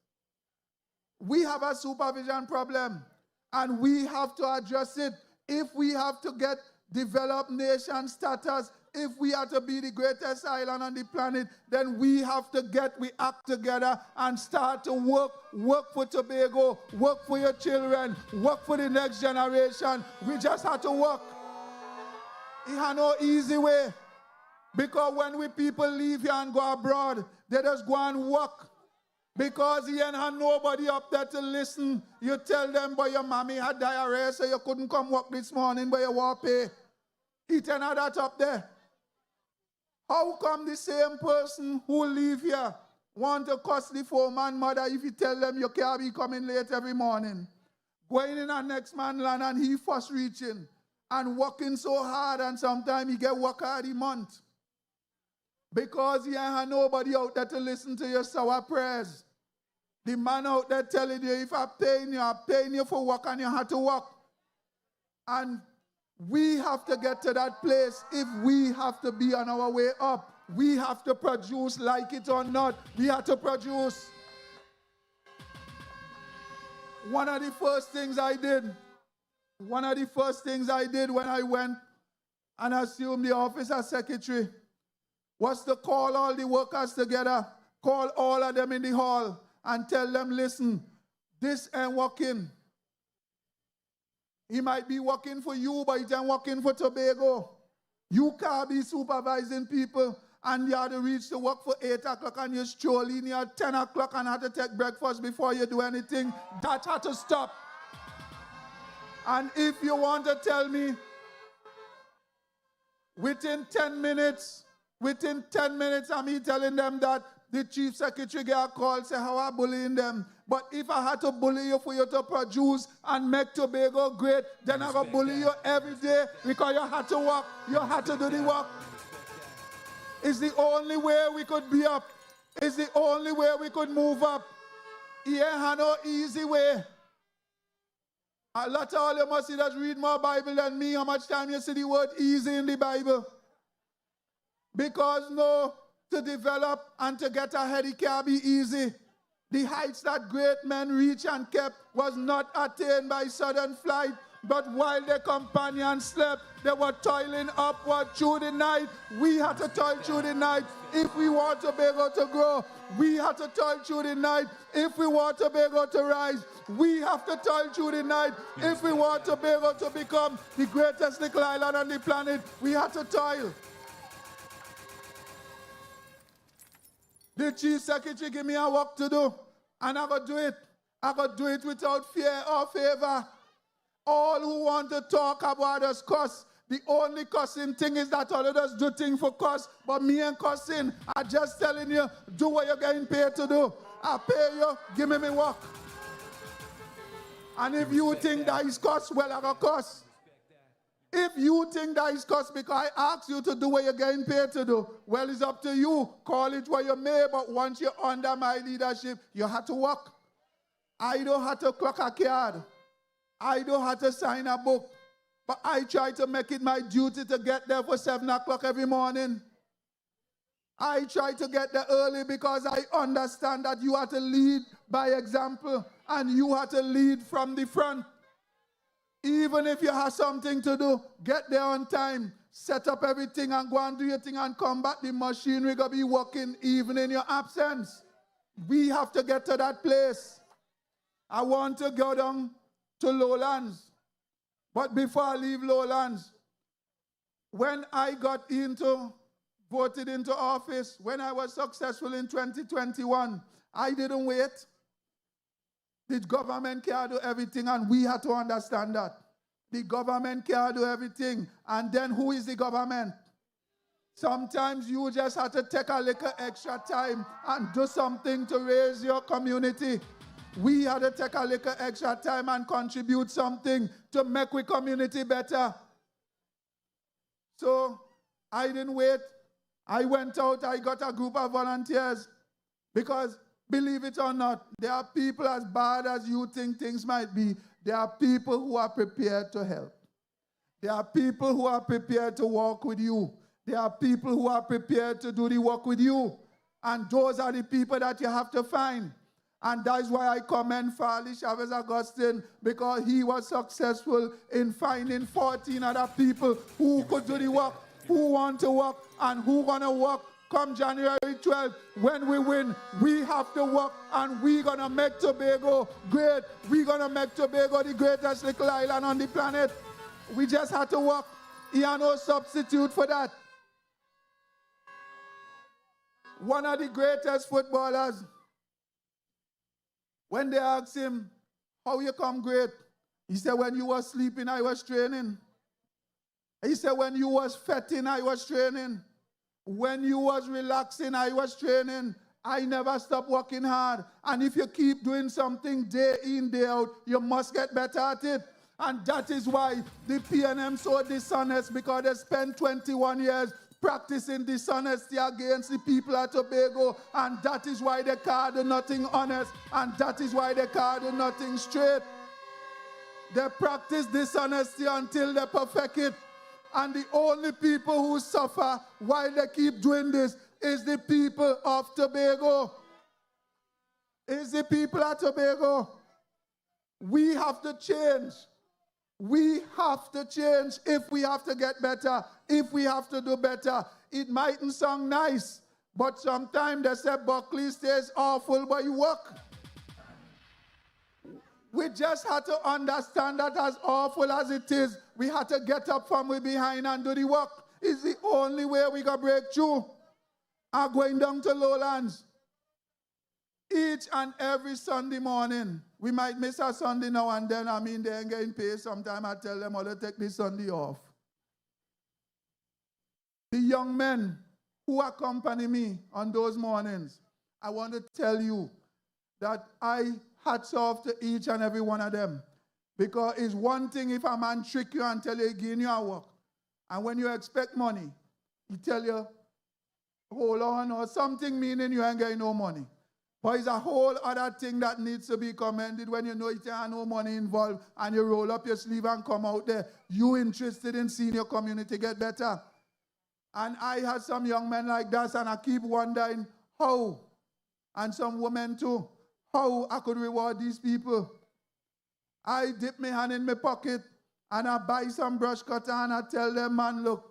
Speaker 10: We have a supervision problem, and we have to address it. If we have to get developed nation status, if we are to be the greatest island on the planet, then we have to we act together and start to work for Tobago, work for your children, work for the next generation. We just have to work. It has no easy way. Because when we people leave here and go abroad, they just go and work. Because you ain't have nobody up there to listen. You tell them, but your mommy had diarrhea, so you couldn't come work this morning, but you want to pay. It ain't that up there. How come the same person who live here want to cost the foreman mother if you tell them you can't be coming late every morning? Going in a next man land and he first reaching and working so hard, and sometimes he get work hard a month. Because he ain't have nobody out there to listen to your sour prayers. The man out there telling you, if I'm paying you for work, and you have to work. And we have to get to that place. If we have to be on our way up, we have to produce, like it or not. We have to produce. One of the first things I did when I went and assumed the office as secretary was to call all the workers together, call all of them in the hall, and tell them, listen, this ain't working. He might be working for you, but it ain't working for Tobago. You can't be supervising people and you had to reach to work for 8 o'clock and you stroll in here at 10 o'clock and had to take breakfast before you do anything. That had to stop. And if you want to tell me, within 10 minutes, I'm me telling them that the chief secretary get a call, say how I bullying them. But if I had to bully you for you to produce and make Tobago great, then I will bully you every day because you had to work, you had to do the work. It's the only way we could be up. It's the only way we could move up. He ain't had no easy way. A lot of all you must see that read more Bible than me. How much time you see the word easy in the Bible? Because no, to develop and to get ahead, it can't be easy. The heights that great men reached and kept was not attained by sudden flight, but while their companions slept, they were toiling upward through the night. We had to toil through the night if we want to be able to grow. We had to toil through the night if we want to be able to rise. We have to toil through the night if we want to be able to become the greatest little island on the planet. We had to toil. The chief secretary give me a work to do, and I got to do it. I got to do it without fear or favor. All who want to talk about us cuss. The only cussing thing is that all of us do things for cuss, but me ain't cussing. I'm just telling you, do what you're getting paid to do. I pay you, give me work. And if you think that is cuss, well, I got cuss. If you think that is cuss because I asked you to do what you're getting paid to do, well, it's up to you. Call it what you may, but once you're under my leadership, you have to work. I don't have to clock a card. I don't have to sign a book. But I try to make it my duty to get there for 7 o'clock every morning. I try to get there early because I understand that you have to lead by example and you have to lead from the front. Even if you have something to do, get there on time, set up everything and go and do your thing and come back. The machinery going to be working even in your absence. We have to get to that place. I want to go down to Lowlands. But before I leave Lowlands, when I got voted into office, when I was successful in 2021, I didn't wait. The government can't do everything, and we have to understand that. The government can't do everything, and then who is the government? Sometimes you just have to take a little extra time and do something to raise your community. We had to take a little extra time and contribute something to make our community better. So I didn't wait. I went out, I got a group of volunteers because, believe it or not, there are people as bad as you think things might be. There are people who are prepared to help. There are people who are prepared to walk with you. There are people who are prepared to do the work with you. And those are the people that you have to find. And that's why I commend Farley Augustine, because he was successful in finding 14 other people who could do the work, who want to work, and who want to work. Come January 12th, when we win, we have to work, and we're going to make Tobago great. We're going to make Tobago the greatest little island on the planet. We just have to work. He has no substitute for that. One of the greatest footballers, when they asked him, how you come great? He said, when you were sleeping, I was training. He said, when you was fetting, I was training. When you was relaxing, I was training. I never stopped working hard. And if you keep doing something day in, day out, you must get better at it. And that is why the PNM so dishonest, because they spent 21 years practicing dishonesty against the people at Tobago, and that is why they can't do nothing honest, and that is why they can't do nothing straight. They practice dishonesty until they perfect it, and the only people who suffer while they keep doing this is the people of Tobago. It's the people at Tobago. We have to change. We have to change if we have to get better, if we have to do better. It mightn't sound nice, but sometimes they say Buckley stays awful, but you work. We just have to understand that as awful as it is, we have to get up from behind and do the work. It's the only way we can break through. are going down to Lowlands each and every Sunday morning. We might miss a Sunday now and then. I mean, they ain't getting paid. Sometimes I tell them, to take this Sunday off. The young men who accompany me on those mornings, I want to tell you that I hats off to each and every one of them. Because it's one thing if a man trick you and tell you, give you a work. And when you expect money, he tell you, hold on, or something meaning you ain't getting no money. But it's a whole other thing that needs to be commended when you know you have no money involved and you roll up your sleeve and come out there. You interested in seeing your community get better. And I had some young men like that, and I keep wondering how, and some women too, how I could reward these people. I dip my hand in my pocket and I buy some brush cutter and I tell them, man, look,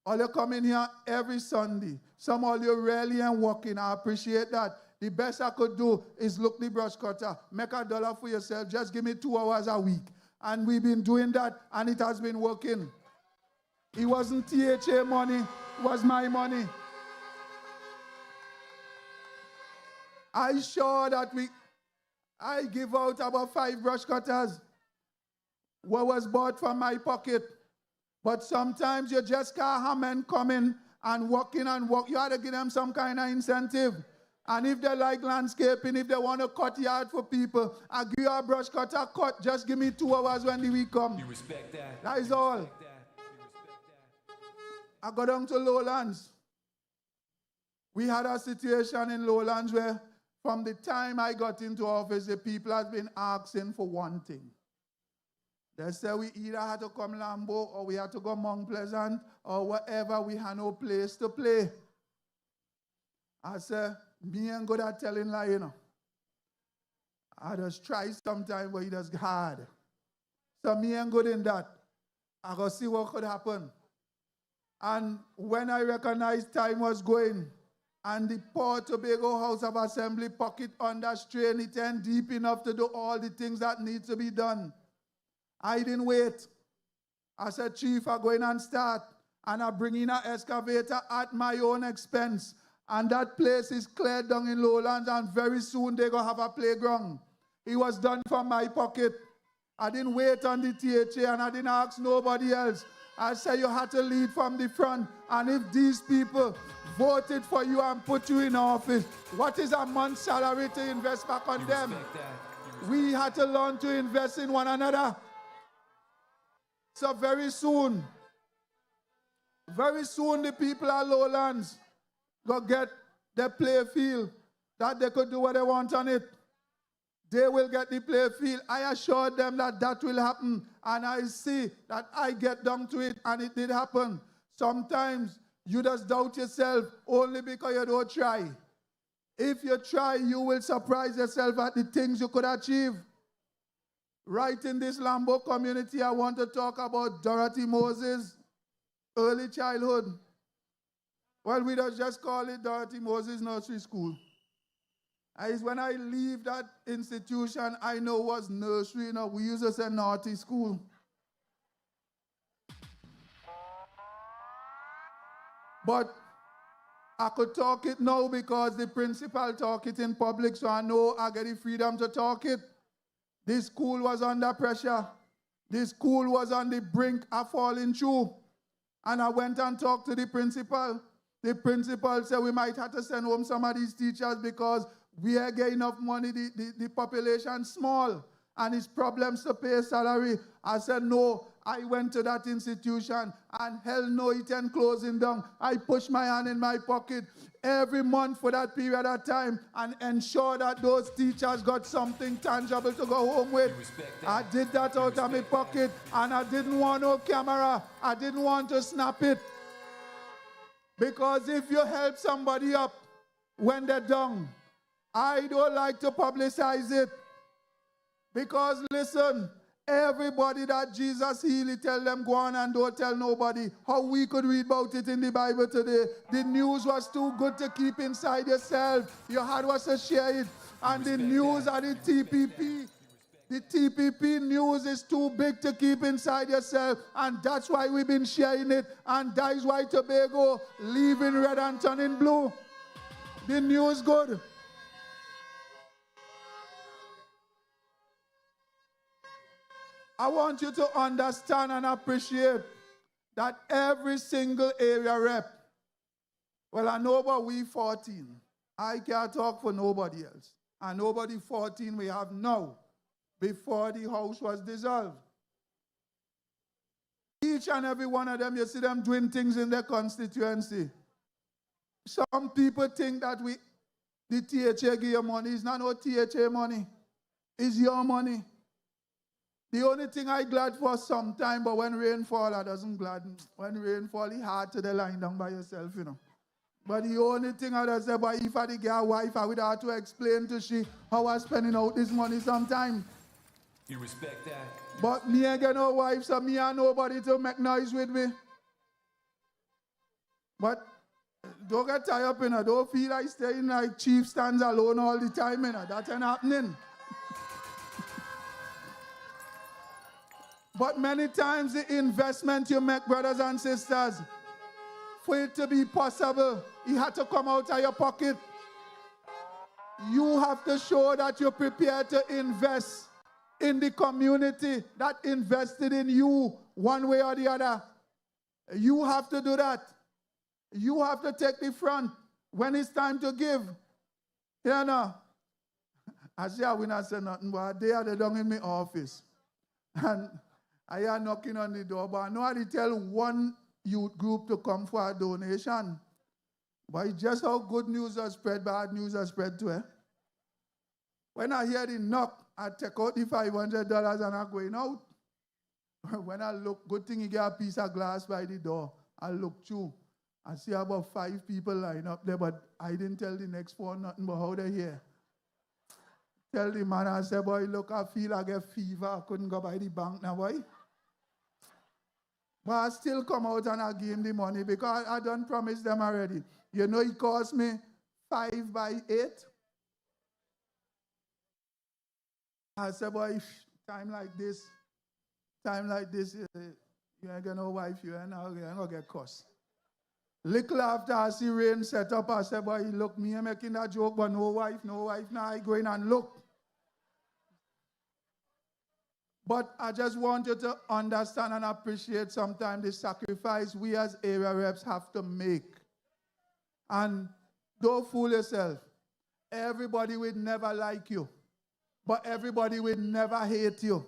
Speaker 10: all you come in here every Sunday. Some of you rarely and working. I appreciate that. The best I could do is look the brush cutter, make $1 for yourself, just give me 2 hours a week. And we've been doing that and it has been working. It wasn't THA money, it was my money. I sure that I give out about 5 brush cutters what was bought from my pocket. But sometimes you just can't have men coming and walking and walk. You have to give them some kind of incentive. And if they like landscaping, if they want to cut yard for people, I give you a brush cutter cut. Just give me 2 hours when the week come.
Speaker 4: You respect that.
Speaker 10: That is all. I go down to Lowlands. We had a situation in Lowlands where from the time I got into office, the people have been asking for one thing. They said we either had to come Lambeau or we had to go Mount Pleasant or whatever. We had no place to play. I said, me ain't good at telling lie, you know. I just try sometimes, but it just hard. So me ain't good in that. I go see what could happen. And when I recognized time was going, and the poor Tobago House of Assembly pocket under strain, it ain't deep enough to do all the things that need to be done. I didn't wait. I said, Chief, I'm going and start. And I bring in an excavator at my own expense. And that place is cleared down in Lowlands, and very soon they're going to have a playground. It was done from my pocket. I didn't wait on the THA, and I didn't ask nobody else. I said you had to lead from the front. And if these people voted for you and put you in office, what is a month's salary to invest back on them? We had to learn to invest in one another. So very soon the people at Lowlands go get their play field that they could do what they want on it. They will get the play field. I assured them that that will happen. And I see that I get down to it, and it did happen. Sometimes you just doubt yourself only because you don't try. If you try, you will surprise yourself at the things you could achieve. Right in this Lambeau community, I want to talk about Dorothy Moses, early childhood. Well, we don't just call it Dorothy Moses Nursery School. Is when I leave that institution, I know what's nursery. You know, we used to say naughty school. But I could talk it now because the principal talk it in public, so I know I get the freedom to talk it. This school was under pressure. This school was on the brink of falling through. And I went and talked to the principal. The principal said we might have to send home some of these teachers because we ain't get enough money, the population small, and it's problems to pay salary. I said, no, I went to that institution, and hell no, it ain't closing down. I pushed my hand in my pocket every month for that period of time and ensure that those teachers got something tangible to go home with. I did that out of my pocket, and I didn't want no camera. I didn't want to snap it. Because if you help somebody up when they're down, I don't like to publicize it. Because listen, everybody that Jesus healed, he tell them go on and don't tell nobody. How we could read about it in the Bible today. The news was too good to keep inside yourself. You had was to share it. And the news of the TPP, The TPP news is too big to keep inside yourself, and that's why we've been sharing it, and that is why Tobago leaving red and turning blue. The news good. I want you to understand and appreciate that every single area rep, well, I know about we 14. I can't talk for nobody else. And nobody 14 we have now, before the house was dissolved. Each and every one of them, you see them doing things in their constituency. Some people think that the THA give you money. It's not no THA money. It's your money. The only thing I glad for sometime, but when rain fall, I doesn't gladden. When rain fall, it's hard to the line down by yourself, you know. But the only thing I say, but if I get a wife, I would have to explain to she how I'm spending out this money sometime.
Speaker 4: You respect that?
Speaker 10: But me ain't get no wife, so me and nobody to make noise with me. But don't get tied up, you know. Don't feel like staying like chief stands alone all the time, you know. That ain't happening. But many times the investment you make, brothers and sisters, for it to be possible, it had to come out of your pocket. You have to show that you're prepared to invest in the community that invested in you one way or the other. You have to do that. You have to take the front when it's time to give. You know, I say I will not say nothing, but they are down in my office. And I am knocking on the door, but I know how to tell one youth group to come for a donation. But it's just how good news has spread, bad news has spread too. When I hear the knock, I take out the $500 and I'm going out. When I look, good thing you get a piece of glass by the door. I look through. I see about 5 people line up there, but I didn't tell the next 4 nothing but how they here. Tell the man, I said, boy, look, I feel I get fever. I couldn't go by the bank now, boy. But I still come out and I give him the money because I done promise them already. You know, it cost me 5 by 8. I said, boy, time like this, you ain't got no wife, you ain't gonna get cussed. Little after I see rain set up, I said, boy, look, me I'm making that joke, but no wife, now I go in and look. But I just want you to understand and appreciate sometimes the sacrifice we as area reps have to make. And don't fool yourself. Everybody will never like you, but everybody will never hate you.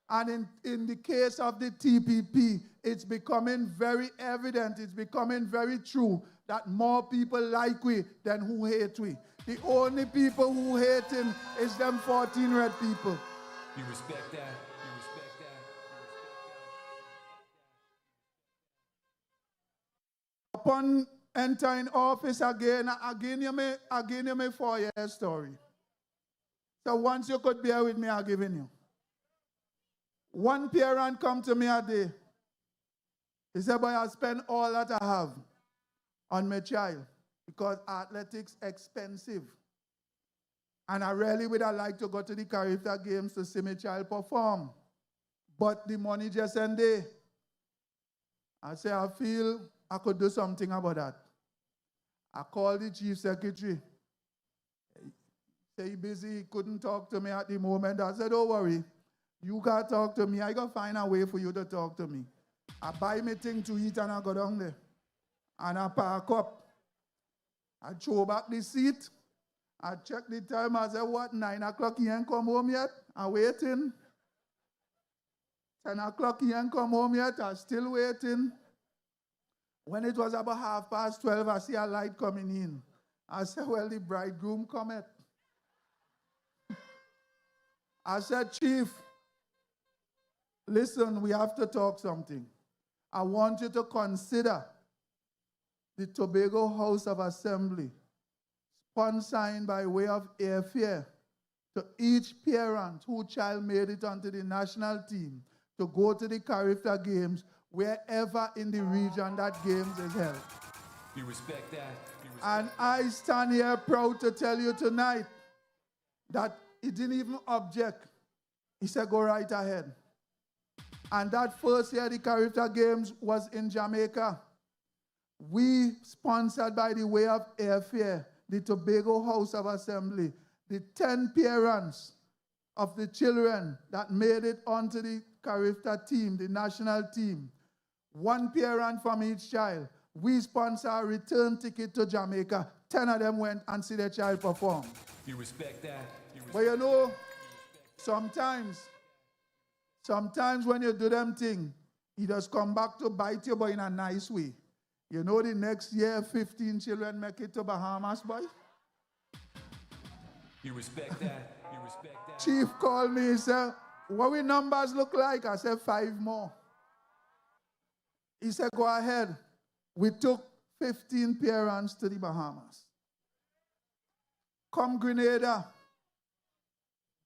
Speaker 10: And in the case of the TPP, it's becoming very evident, it's becoming very true that more people like we than who hate we. The only people who hate him is them 14 red people.
Speaker 4: You respect that? You respect that?
Speaker 10: Upon entering office again you me 4-year story. So once you could bear with me, I'm giving you. One parent come to me a day. He said, boy, I spend all that I have on my child because athletics expensive. And I really would have liked to go to the Caribbean Games to see my child perform. But the money just ain't there. I said, I feel I could do something about that. I called the chief secretary. He said, he busy, he couldn't talk to me at the moment. I said, don't worry. You can't talk to me. I got to find a way for you to talk to me. I buy me thing to eat and I go down there. And I park up. I throw back the seat. I check the time. I said, what, 9 o'clock he ain't come home yet? I'm waiting. 10 o'clock he ain't come home yet. I'm still waiting. When it was about 12:30, I see a light coming in. I said, well, the bridegroom cometh. I said, Chief, listen, we have to talk something. I want you to consider the Tobago House of Assembly sponsoring by way of airfare to each parent whose child made it onto the national team to go to the Caribbean Games wherever in the region that games is held.
Speaker 4: You respect that?
Speaker 10: And I stand here proud to tell you tonight that he didn't even object. He said, go right ahead. And that first year, the Caribbean Games was in Jamaica. We, sponsored by the Way of Airfare, the Tobago House of Assembly, the 10 parents of the children that made it onto the Caribbean team, the national team, one parent from each child, we sponsor a return ticket to Jamaica. 10 of them went and see their child perform.
Speaker 4: You respect that?
Speaker 10: But you know, sometimes when you do them thing, he just come back to bite you, but in a nice way. You know, the next year, 15 children make it to Bahamas, boy.
Speaker 4: You respect that? You respect that?
Speaker 10: Chief called me, he said, what will numbers look like? I said, 5 more. He said, go ahead. We took 15 parents to the Bahamas. Come Grenada.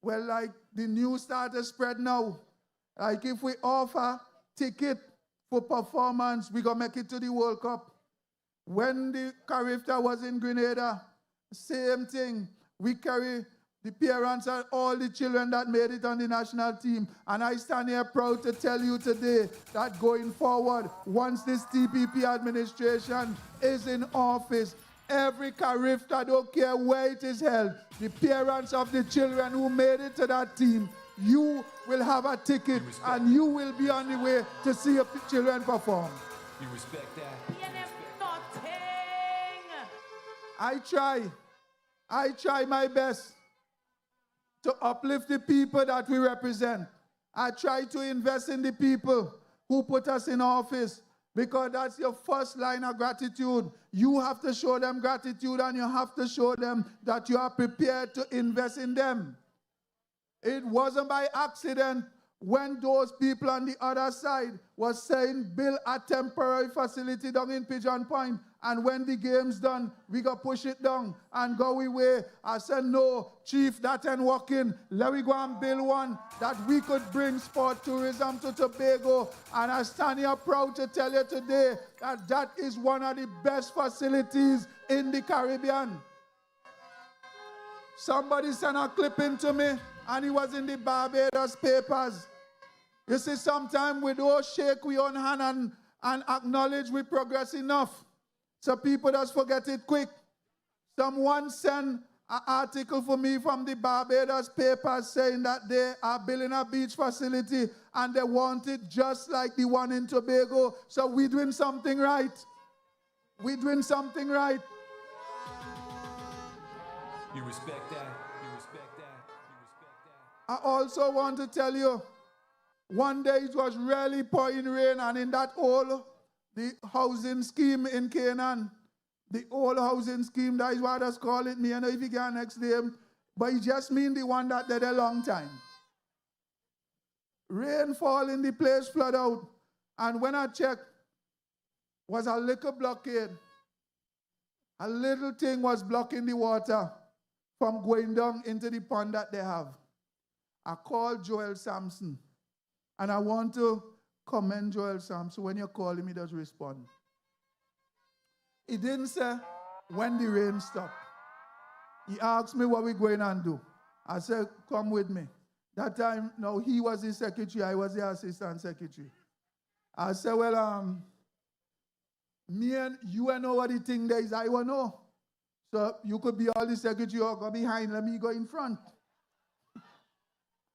Speaker 10: Well, like the news started spread now. Like if we offer ticket for performance, we gonna make it to the World Cup. When the Caribbean was in Grenada, same thing. We carry the parents and all the children that made it on the national team. And I stand here proud to tell you today that going forward, once this TPP administration is in office, every Caribbean, I don't care where it is held, the parents of the children who made it to that team, you will have a ticket and you will be on the way to see your children perform.
Speaker 4: You respect that?
Speaker 10: I try my best to uplift the people that we represent. I try to invest in the people who put us in office because that's your first line of gratitude. You have to show them gratitude and you have to show them that you are prepared to invest in them. It wasn't by accident when those people on the other side was saying build a temporary facility down in Pigeon Point, and when the game's done, we go push it down and go away. I said, no, Chief, that ain't working. Let me go and build one that we could bring sport tourism to Tobago. And I stand here proud to tell you today that that is one of the best facilities in the Caribbean. Somebody sent a clip into me, and it was in the Barbados papers. You see, sometimes we don't shake we own hand and acknowledge we progress enough. So people just forget it quick. Someone sent an article for me from the Barbados papers saying that they are building a beach facility and they want it just like the one in Tobago. So we're doing something right. We're doing something right.
Speaker 4: You respect that? You respect that? You respect that?
Speaker 10: I also want to tell you, one day it was really pouring rain, and in that the housing scheme in Canaan, the old housing scheme, that is what I just call it. Me, I know if you can next name, but it just mean the one that did a long time. Rainfall in the place flood out, and when I checked, was a little blockade. A little thing was blocking the water from going down into the pond that they have. I called Joel Sampson, and I want to commend Joel Sampson. When you call him, he does respond. He didn't say when the rain stopped. He asked me what we're going to do. I said, come with me. That time, no, he was the secretary, I was the assistant secretary. I said, well, me and you know what the thing there is, I want to know. So you could be all the secretary or go behind, let me go in front.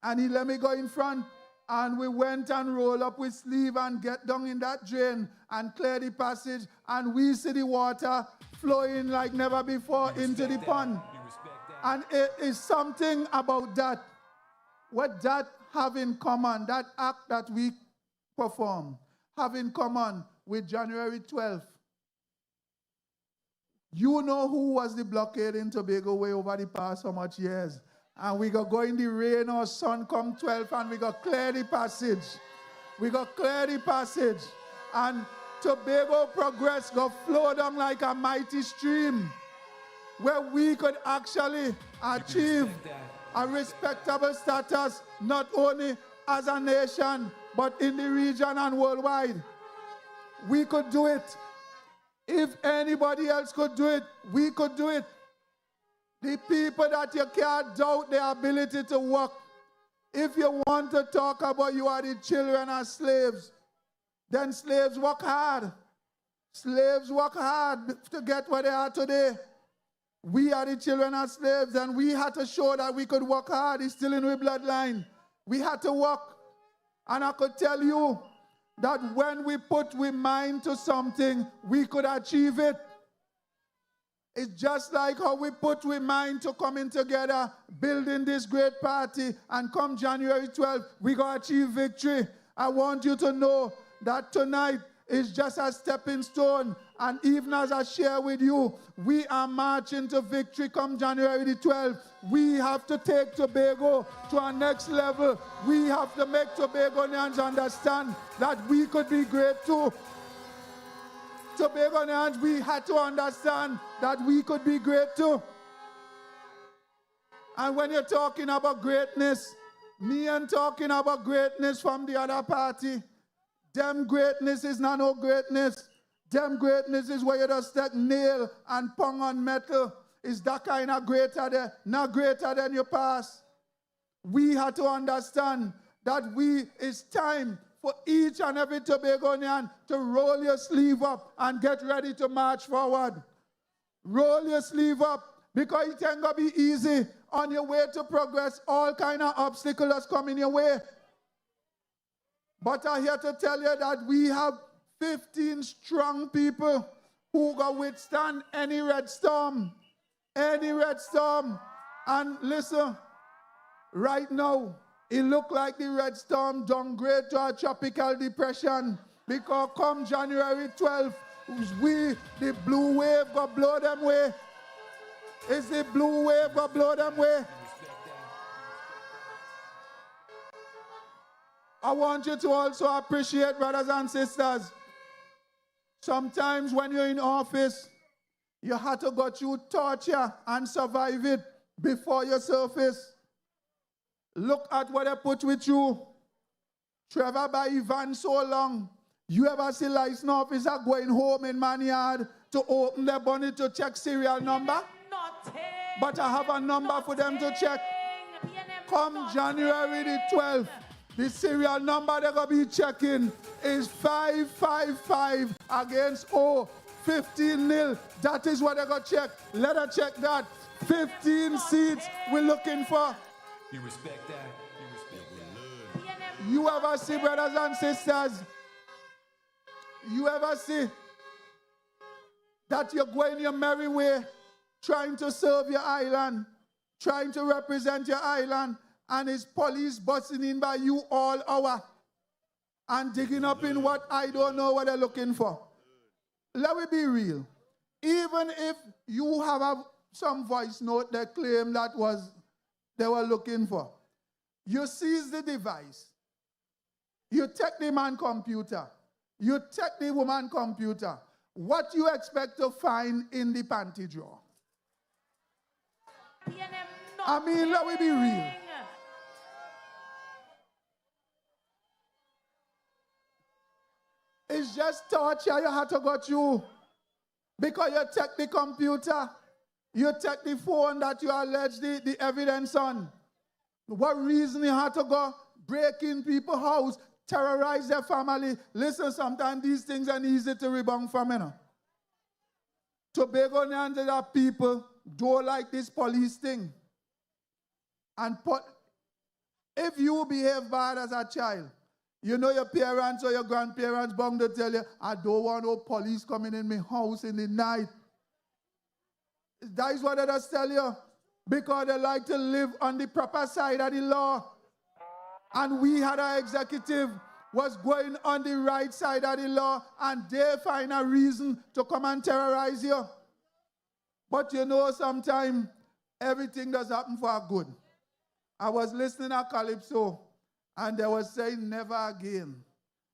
Speaker 10: And he let me go in front. And we went and roll up with sleeve and get down in that drain and clear the passage. And we see the water flowing like never before into the pond. And it is something about that. What that have in common, that act that we perform, have in common with January 12th. You know who was the blockade in Tobago way over the past so much years? And we go in the rain or sun come 12 and we go clear the passage. We go clear the passage. And Tobago progress go flow down like a mighty stream where we could actually achieve a respectable status not only as a nation but in the region and worldwide. We could do it. If anybody else could do it, we could do it. The people that you can't doubt their ability to work, If you want to talk about you are the children of slaves, then slaves work hard. Slaves work hard to get where they are today. We are the children of slaves, and we had to show that we could work hard. It's still in our bloodline. We had to work. And I could tell you that when we put we mind to something, we could achieve it. It's just like how we put we mind to coming together, building this great party, and come January 12th, we going to achieve victory. I want you to know that tonight is just a stepping stone. And even as I share with you, we are marching to victory come January the 12th. We have to take Tobago to our next level. We have to make Tobagonians understand that we could be great too. Tobagonians, we had to understand that we could be great too. And when you're talking about greatness, me and talking about greatness from the other party, them greatness is not no greatness. Them greatness is where you just take nail and pong on metal. Is that kind of greater there? Not greater than your past. We had to understand that it's time for each and every Tobagonian to roll your sleeve up and get ready to march forward. Roll your sleeve up, because it ain't gonna be easy. On your way to progress, all kind of obstacles come in your way. But I'm here to tell you that we have 15 strong people who can withstand any red storm. Any red storm. And listen, right now, it look like the red storm downgrade to a tropical depression, because come January 12th, the blue wave go blow them away. Is the blue wave go blow them away? I want you to also appreciate, brothers and sisters, sometimes when you're in office, you have to go through torture and survive it before you surface. Look at what they put with you. Trevor by Ivan so long. You ever see license officer going home in man yard to open their bonnet to check serial number? But I have a number for them to check. Come January the 12th, the serial number they're going to be checking is 555 against 15-0. That is what they're going to check. Let her check that. 15 seats we're looking for.
Speaker 4: You respect that? You respect that?
Speaker 10: You ever see, brothers and sisters, you ever see that you're going your merry way, trying to serve your island, trying to represent your island, and it's police busting in by you all hour and digging up in what I don't know what they're looking for? Let me be real. Even if you have some voice note that claim that was they were looking for, you seize the device, you take the man computer, you take the woman computer, what you expect to find in the panty drawer? I mean, let me be real. It's just torture you have to go through. Because you take the computer, you take the phone that you allege the evidence on. What reason you have to go break in people's house, terrorize their family? Listen, sometimes these things are easy to rebound from, you know. Tobagonians are people don't like this police thing. And if you behave bad as a child, you know your parents or your grandparents bound to tell you, I don't want no police coming in my house in the night. That is what they just tell you. Because they like to live on the proper side of the law. And we had our executive was going on the right side of the law, and they find a reason to come and terrorize you. But you know, sometimes everything does happen for our good. I was listening to Calypso, and they were saying, never again.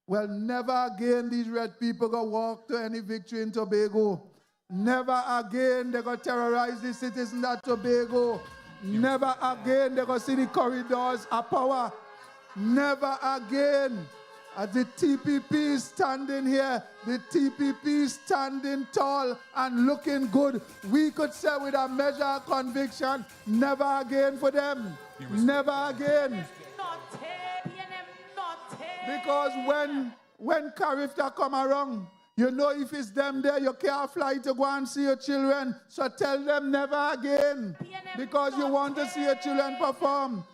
Speaker 10: Well, never again these red people go walk to any victory in Tobago. Never again they go terrorize the citizens of Tobago. Never again they go see the corridors of power. Never again. As the TPP is standing here, the TPP standing tall and looking good, we could say with a measure of conviction, never again for them. Never again. Because when Carifta come around, you know if it's them there, you can't fly to go and see your children. So tell them never again. Because you want to see your children perform.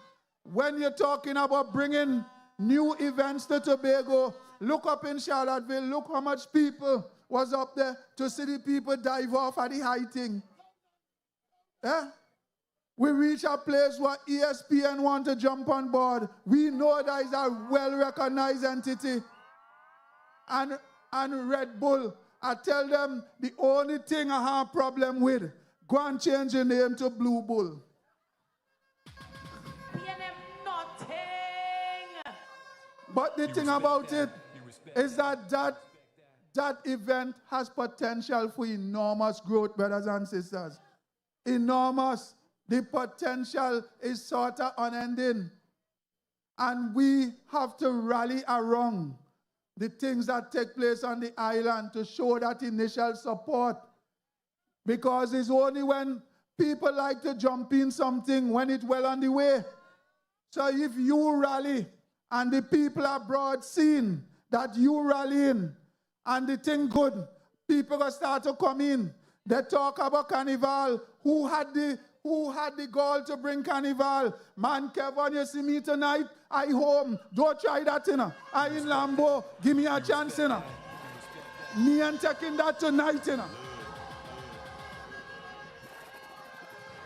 Speaker 10: When you're talking about bringing new events to Tobago, look up in Charlottesville, look how much people was up there to see the people dive off at the high thing. Yeah? We reach a place where ESPN want to jump on board. We know that is a well-recognized entity. And Red Bull, I tell them the only thing I have problem with, go and change your name to Blue Bull. But the thing about it is that event has potential for enormous growth, brothers and sisters. Enormous. The potential is sort of unending. And we have to rally around the things that take place on the island to show that initial support. Because it's only when people like to jump in something when it's well on the way. So if you rally and the people abroad seeing that you rallying and the thing good, people will start to come in. They talk about carnival. Who had the goal to bring carnival? Man, Kevin, you see me tonight? I home. Don't try that, you know. I in Lambeau. Give me a chance, you know. Me ain't taking that tonight, you know.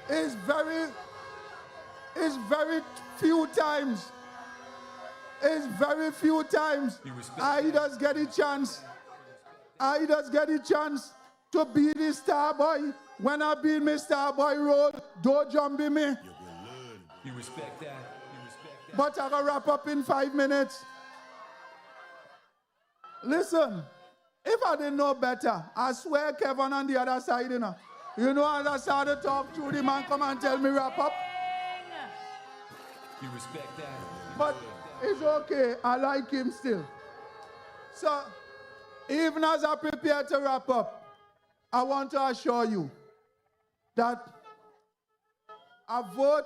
Speaker 10: It's very few times. It's very few times I just get a chance. I just get a chance to be the star boy. When I be my star boy role, don't jump in me.
Speaker 4: You respect that.
Speaker 10: But I gotta wrap up in 5 minutes. Listen, if I didn't know better, I swear Kevin on the other side, you know. You know, as I started to talk to the man, come and tell me wrap up.
Speaker 4: You respect that.
Speaker 10: But it's okay. I like him still. So, even as I prepare to wrap up, I want to assure you that a vote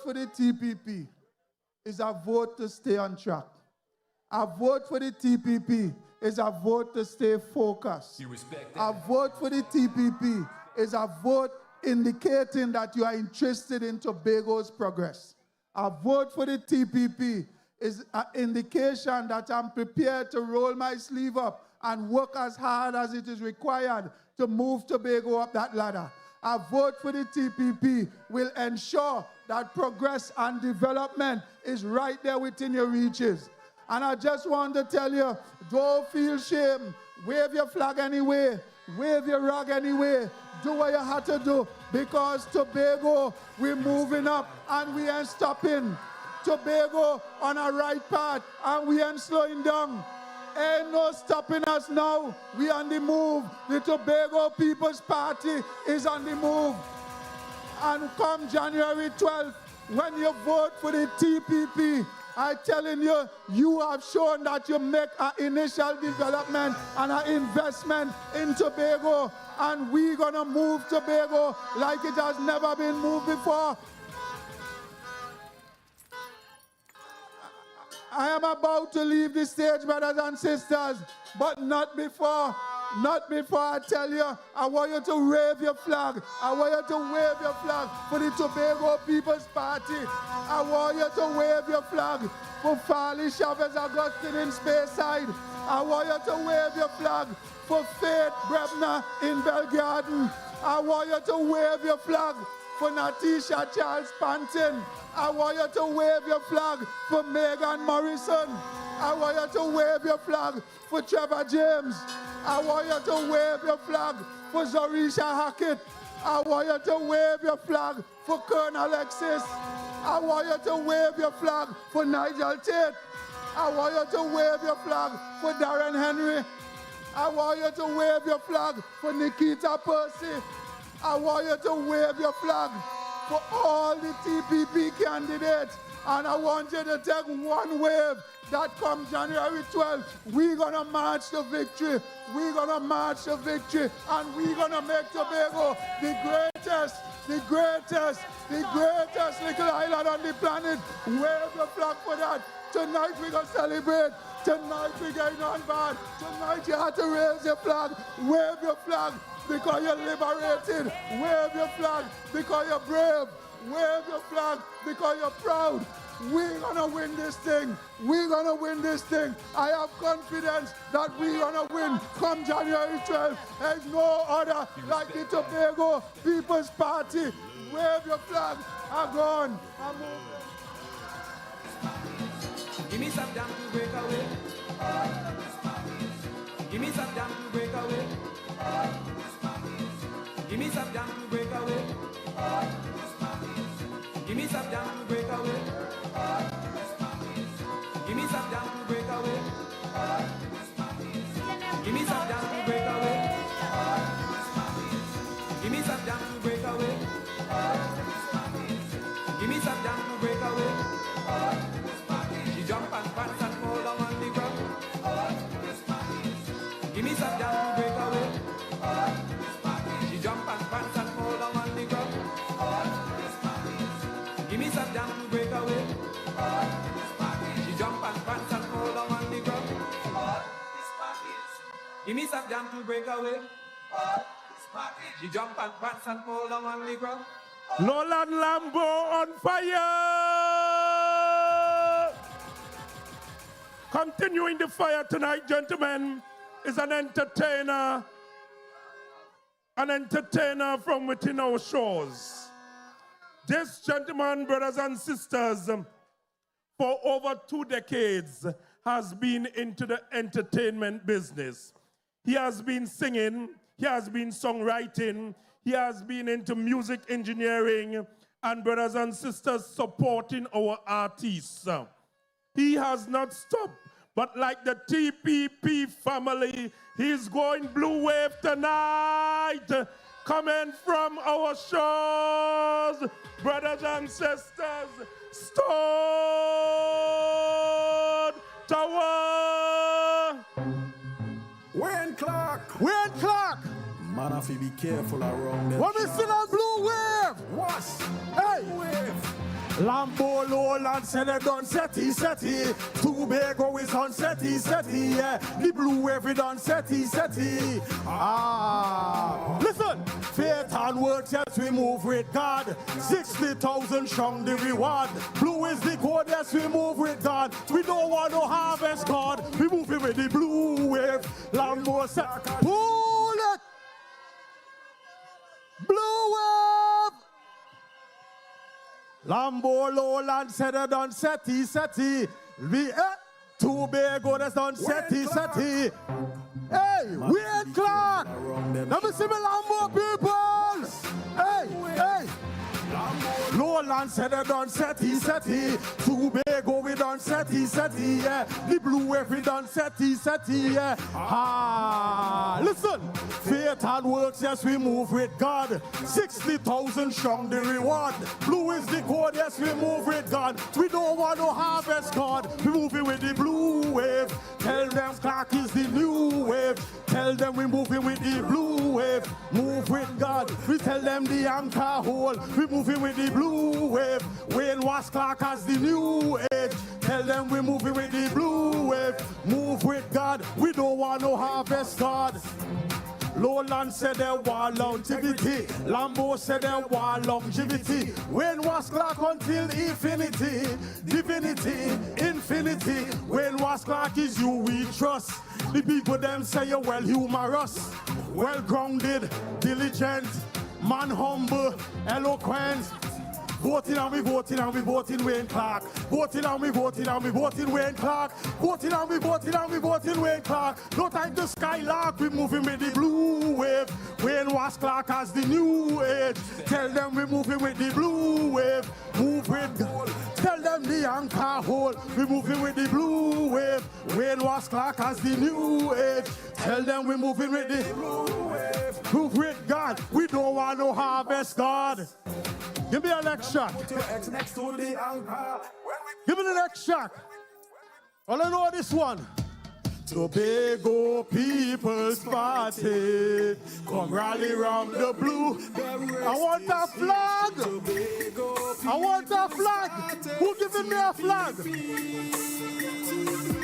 Speaker 10: for the TPP is a vote to stay on track. A vote for the TPP is a vote to stay focused.
Speaker 4: You respect that.
Speaker 10: A vote for the TPP is a vote indicating that you are interested in Tobago's progress. A vote for the TPP is an indication that I'm prepared to roll my sleeve up and work as hard as it is required to move Tobago up that ladder. A vote for the TPP will ensure that progress and development is right there within your reaches. And I just want to tell you, don't feel shame. Wave your flag anyway. Wave your rag anyway. Do what you have to do. Because Tobago, we're moving up and we ain't stopping. Tobago on a right path and we ain't slowing down. Ain't no stopping us now. We on the move. The Tobago People's Party is on the move. And come January 12th, when you vote for the TPP, I'm telling you, you have shown that you make an initial development and an investment in Tobago. And we're going to move Tobago like it has never been moved before. I am about to leave the stage, brothers and sisters, but not before. Not before I tell you, I want you to wave your flag. I want you to wave your flag for the Tobago People's Party. I want you to wave your flag for Farley, Chavez, Augustine in Speyside. I want you to wave your flag for Faith Brebner in Belgarden. I want you to wave your flag for Natisha Charles Panton. I want you to wave your flag for Megan Morrison. I want you to wave your flag for Trevor James. I want you to wave your flag for Zorisha Hackett. I want you to wave your flag for Colonel Alexis. I want you to wave your flag for Nigel Taitt. I want you to wave your flag for Darren Henry. I want you to wave your flag for Nikita Percy. I want you to wave your flag for all the TPP candidates. And I want you to take one wave that come January 12th. We're going to march to victory. We're going to march to victory. And we're going to make Tobago the greatest the greatest little island on the planet. Wave your flag for that. Tonight we're going to celebrate. Tonight we're going on bad. Tonight you have to raise your flag. Wave your flag because you're liberated. Wave your flag because you're brave. Wave your flag because you're proud. We're gonna win this thing. We're gonna win this thing. I have confidence that we're gonna win come January 12th. There's no other like the Tobago People's Party. Wave your flag. I'm gone. I'm moving.
Speaker 5: Give me some jam to break away. Give me some jam to break away. Give me some jam to break away. Give me some jam to break away. Give me some jam to break away. Give me some jam to break away. Give me some jam to break away. Give me some jam to break away. She jump and pants and fall down on the ground. Give me some jam to break away. She jump and pants and fall down on the ground. Give me some jam to break away. She jump and pants and fall down on the ground. Give me some jam to break away. She jump and pants and fall down on the ground.
Speaker 8: Lowland Lambeau on fire! Continuing the fire tonight, gentlemen, is an entertainer from within our shores. This gentleman, brothers and sisters, for over 2 decades, has been into the entertainment business. He has been singing, he has been songwriting, he has been into music engineering, and brothers and sisters, supporting our artists. He has not stopped, but like the TPP family, he's going blue wave tonight. Coming from our shores, brothers and sisters, Stone Tower.
Speaker 10: Wane Clarke.
Speaker 2: Man, I feel be careful around them.
Speaker 10: What we see on blue wave?
Speaker 2: Wasp.
Speaker 10: Hey.
Speaker 2: Wave.
Speaker 10: Lambeau, Lowlands, said they done setty. Tobago is on setty, yeah. The blue wave is on setty. Listen, faith and works, yes, we move with God. 60,000 strong the reward. Blue is the code, yes, we move with God. We don't want to harvest God. We move it with the blue wave. Lambeau said, pull it. Blue wave. Lambeau, Lowlands, said they done setty. We Tobago, that's done setty. Hey, Wane Clarke. Let me see me Lambeau people. Hey. Lowlands said they done setty. Tobago we done setty, yeah. The blue wave we done setty, yeah. Listen, faith and works, yes, we move with God. 60,000 strong the reward. Blue is the code, yes, we move with God. We don't want to harvest God. We moving with the blue wave. Tell them Clarke is the new wave. Tell them we moving with the blue wave. Move with God. We tell them the anchor hole. We moving with the blue wave. Wane Wasp Clarke has the new age. Tell them we moving with the blue wave. Move with God. We don't want no harvest God. Lowlands said they want longevity. Lambeau said they want longevity. Wane Wasp Clarke until infinity. Divinity, infinity. Wane Wasp Clarke is you we trust. The people them say you're well humorous, well grounded, diligent, man humble, eloquent. Voting and we voting Wane Clarke. Voting and we voting Wane Clarke. Voting and we voting Wane Clarke. No time to skylark, we moving with the blue wave. Wane Wasp Clarke has the new age. Tell them we moving with the blue wave. Move with God. Tell them the anchor hole. We moving with the blue wave. Wane Wasp Clarke has the new age. Tell them we moving with the blue wave. Move with God. We don't want no harvest God. Give me a next shot. Give me the next shot. All I know this one. Tobago People's Party. Come rally round the blue. I want a flag. I want a flag. Who giving me a flag?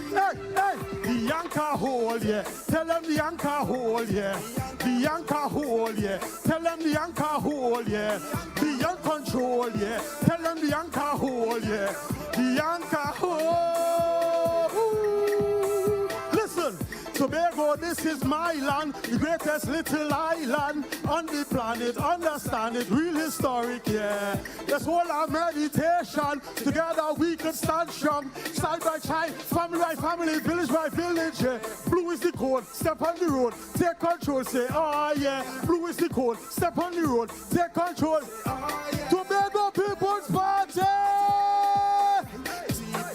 Speaker 10: Hey, hey, the anchor hole, yeah. Tell them the anchor hole, yeah. The anchor hole, yeah. Tell them the anchor hole, yeah. Beyond control, yeah. Tell them the anchor hole, yeah. The anchor hole. Ooh. Listen, Tobago, this is my land, the greatest little island on the planet. Understand it, real historic, yeah. Let's hold our meditation. Together we can stand strong, side by side, family by family, village by village. Yeah. Blue is the code, step on the road, take control. Say, oh yeah. Blue is the code, step on the road, take control. Oh, yeah. Tobago People's Party.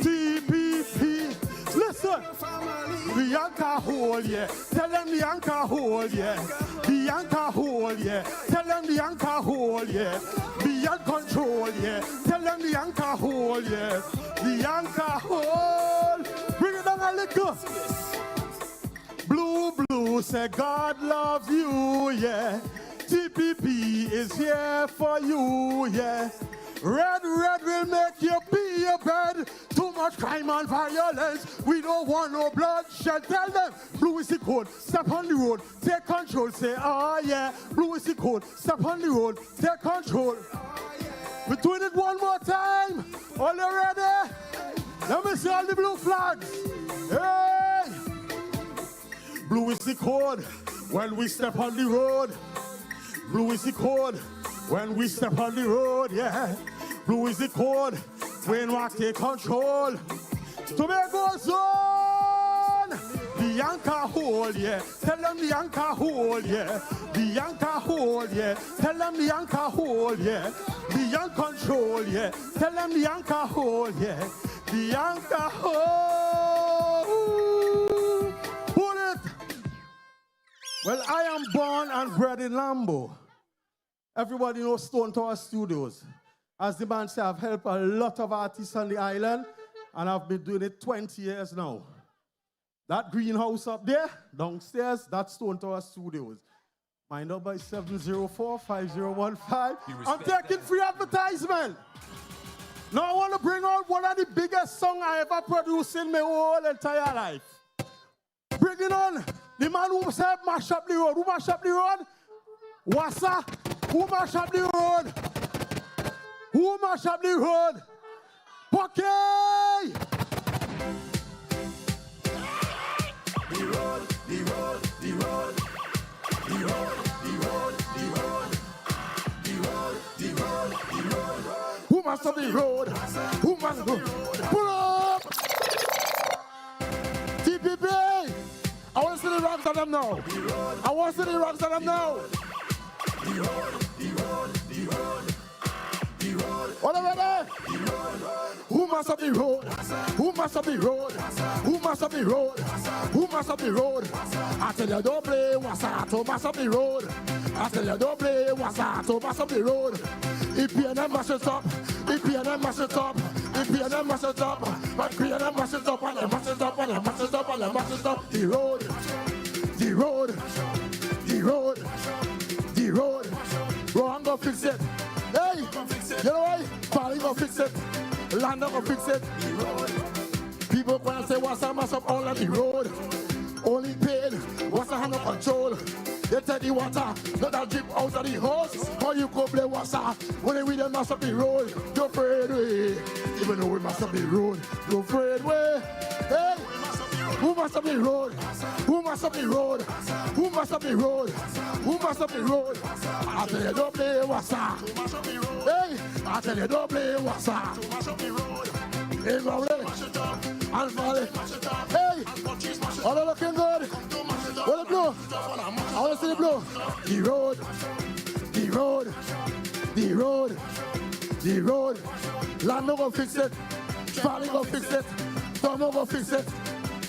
Speaker 10: TPP. Listen. The anchor hole, yeah. Tell them the anchor hole, yeah. The anchor hole, yeah. Tell them the anchor hole, yeah. Beyond control, yeah. Tell them the anchor hole, yeah. The anchor hole. Bring it down a little. Blue, blue, say God loves you, yeah. TPP is here for you, yeah. Red, red will make you pee your bed. Too much crime and violence. We don't want no bloodshed. Tell them, blue is the code. Step on the road, take control. Say, oh yeah. Blue is the code. Step on the road, take control. We're doing it one more time. All you ready? Let me see all the blue flags. Hey! Blue is the code when we step on the road. Blue is the code when we step on the road, yeah. Blue is the code when we take control. Tobago zone. The anchor hole, yeah. Tell them the anchor hole, yeah. The anchor hole, yeah. Tell them the anchor hole, yeah. Beyond control, yeah. Tell them the anchor hole, yeah. The anchor hole. Ooh. Pull it. Well, I am born and bred in Lambeau. Everybody knows Stone Tower Studios. As the man said, I've helped a lot of artists on the island, and I've been doing it 20 years now. That greenhouse up there, downstairs, that's Stone Tower Studios. My number is 704-5015. I'm taking free advertisement. Now I want to bring out one of the biggest songs I ever produced in my whole entire life. Bring it on. The man who said mash up the road. Who mash up the road? Wassa. Who mash up the road? Who mash up the road? Buccoo! The road, the road, the road, the road, the road, the road, the road, the road, the road. Who mash up the road? Who mash up the road? Pull up! TPP! I want to see the rocks on them now. I want to see the rocks on them now. The road, the road, the road, the road. All right, who must up the road? Who must up the road? Who must up the road? Who must up the road? I tell you don't play what's up to must up the road. I tell you don't play what's up to must up the road. If you never must it up, if you never must it up, if you never must it up, but you never must it up, and I must it up, and I must it up, and I must it up. The road, the road, the road. The road, Rohan go fix it. Hey, you know what? Farley go fix it. Landa go fix it. People when I say what's a mass up all on the road. Only pain, what's a hand of control. They tell the water, not that drip out of the hose. How you go play what's up when we don't mass up the road? Don't afraid way. Even though we mass up the road, don't afraid way. Hey. Who must up the road? Who must up the road? Who must up the road? Who must up the road? I tell you don't play what's up. Hey, I tell you don't play what's up. Hey, Rowley and Farley. Hey, all are looking good. What the blue? I want to see the blue. The road, the road, the road, the road. Lambeau go fix it. Farley go fix it. Tobago go fix it.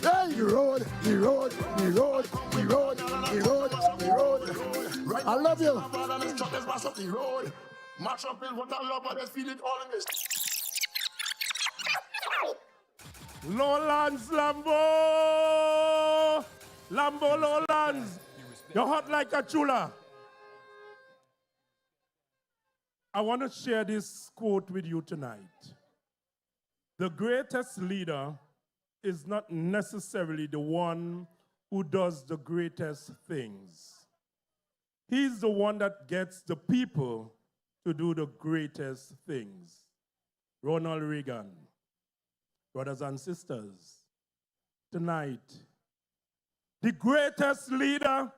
Speaker 10: Hey, the road, the road, the road, the road, the road, the road. Right, I love you. Let's mash up the road. Mash up in what I love, but let's feel it all in this.
Speaker 8: Lowlands, Lambeau! Lambeau Lowlands, you're hot like a chula. I want to share this quote with you tonight. The greatest leader is not necessarily the one who does the greatest things. He's the one that gets the people to do the greatest things. Ronald Reagan. Brothers and sisters, tonight, the greatest leader,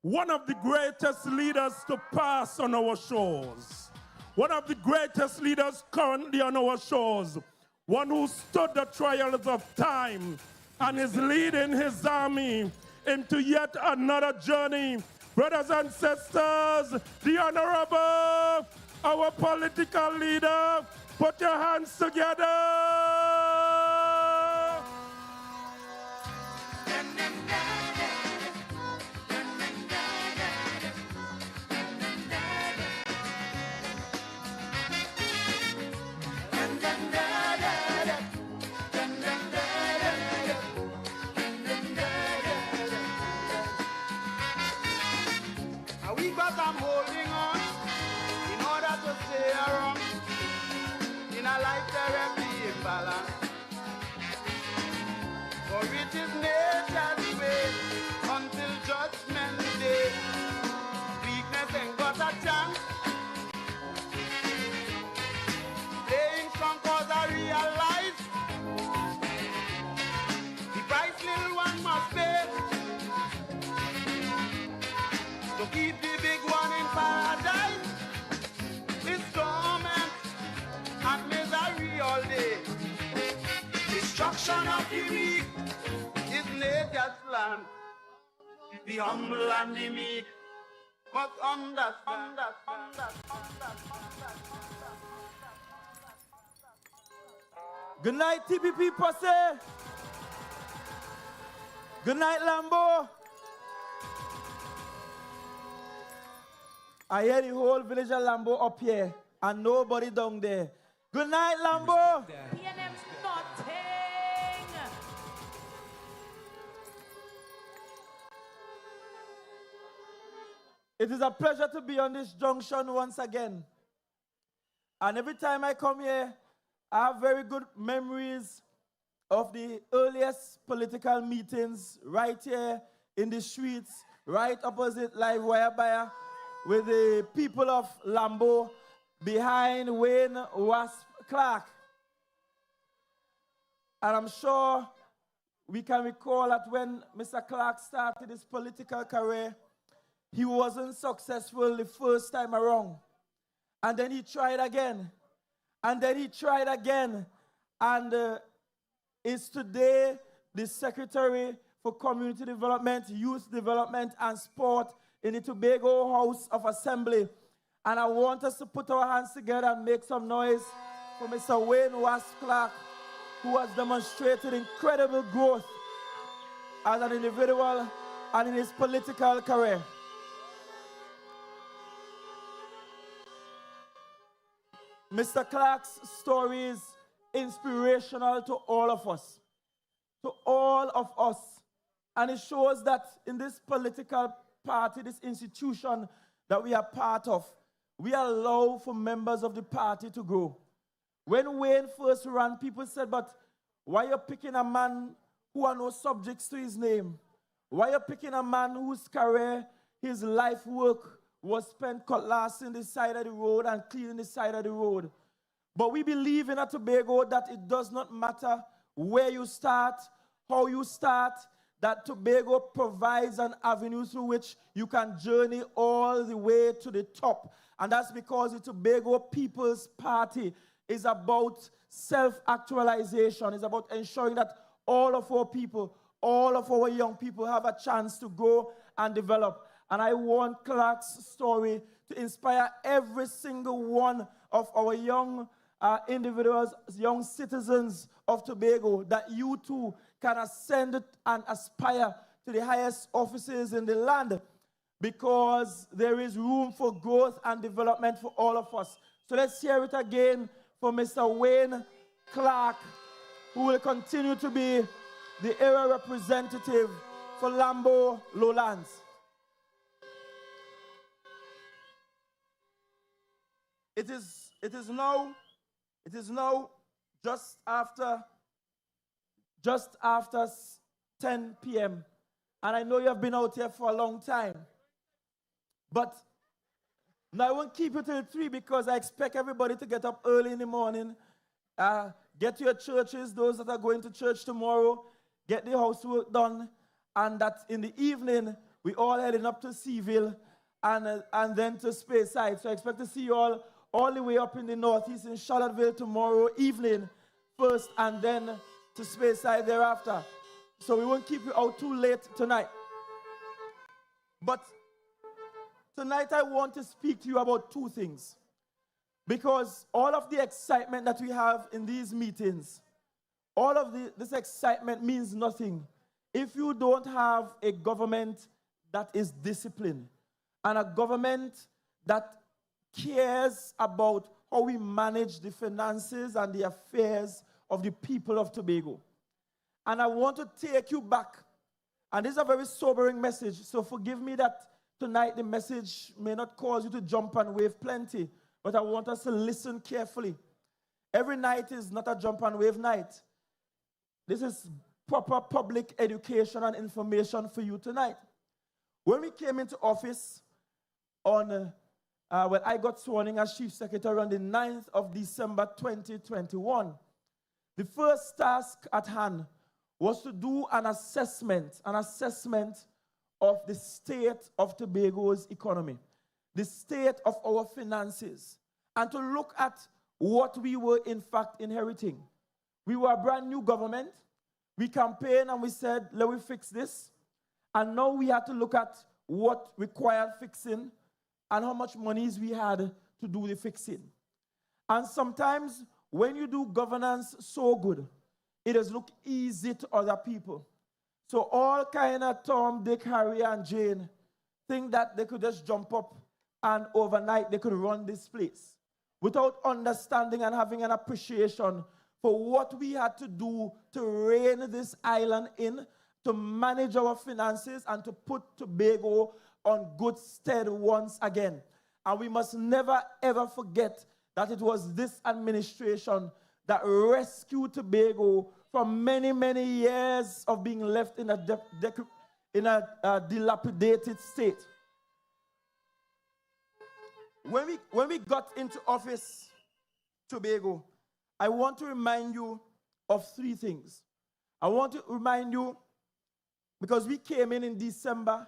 Speaker 8: one of the greatest leaders to pass on our shores, one of the greatest leaders currently on our shores, one who stood the trials of time and is leading his army into yet another journey. Brothers and sisters, the Honorable, our political leader, put your hands together.
Speaker 10: I'm holding on in order to stay around in a life directly imbalance. For it is nature's way until judgment day. Weakness ain't got a chance. Playing strong cause I realize the price little one must pay to keep the big one in paradise. It's torment and misery all day. Destruction of the weak is nature's plan. The humble and the meek must understand. Good night, TPP posse. Good night, Lambeau. I hear the whole village of Lambeau up here and nobody down there. Good night, Lambeau. It is a pleasure to be on this junction once again. And every time I come here, I have very good memories of the earliest political meetings right here in the streets, right opposite Live Wire Buyer, with the people of Lambeau behind Wane, Wasp, Clarke. And I'm sure we can recall that when Mr. Clarke started his political career, he wasn't successful the first time around. And then he tried again. And then he tried again. And is today the Secretary for Community Development, Youth Development, and Sport in the Tobago House of Assembly. And I want us to put our hands together and make some noise for Mr. Wane Wasp Clarke, who has demonstrated incredible growth as an individual and in his political career. Mr. Clarke's story is inspirational to all of us. To all of us. And it shows that in this political party, this institution that we are part of, we allow for members of the party to grow. When Wane first ran, people said, but why are you picking a man who are no subjects to his name? Why are you picking a man whose career, his life work was spent cutlassing the side of the road and cleaning the side of the road? But we believe in a Tobago that it does not matter where you start, how you start, that Tobago provides an avenue through which you can journey all the way to the top. And that's because the Tobago People's Party is about self-actualization. It's about ensuring that all of our people, all of our young people have a chance to grow and develop. And I want Clarke's story to inspire every single one of our young individuals, young citizens of Tobago, that you too can ascend and aspire to the highest offices in the land, because there is room for growth and development for all of us. So let's hear it again for Mr. Wane Clarke, who will continue to be the era representative for Lambeau, Lowlands. It is now just after 10 p.m. And I know you have been out here for a long time. But now I won't keep you till 3 because I expect everybody to get up early in the morning, get to your churches, those that are going to church tomorrow, get the housework done, and that in the evening, we all heading up to Seaville and then to Speyside. So I expect to see you all the way up in the northeast in Charlottesville tomorrow evening first, and then to Speyside thereafter. So we won't keep you out too late tonight. But tonight I want to speak to you about 2 things. Because all of the excitement that we have in these meetings, all of this excitement means nothing if you don't have a government that is disciplined and a government that cares about how we manage the finances and the affairs of the people of Tobago. And I want to take you back. And this is a very sobering message, so forgive me that tonight the message may not cause you to jump and wave plenty, but I want us to listen carefully. Every night is not a jump and wave night. This is proper public education and information for you tonight. When we came into office when I got sworn in as Chief Secretary on the 9th of December 2021, the first task at hand was to do an assessment of the state of Tobago's economy, the state of our finances, and to look at what we were in fact inheriting. We were a brand new government. We campaigned and we said, let me fix this. And now we had to look at what required fixing and how much monies we had to do the fixing. And sometimes when you do governance so good, it does look easy to other people. So all kind of Tom, Dick, Harry, and Jane think that they could just jump up and overnight they could run this place without understanding and having an appreciation for what we had to do to rein this island in, to manage our finances, and to put Tobago on good stead once again. And we must never, ever forget that it was this administration that rescued Tobago from many, many years of being left in a dilapidated state. When we got into office, Tobago, I want to remind you of 3 things. I want to remind you, because we came in December,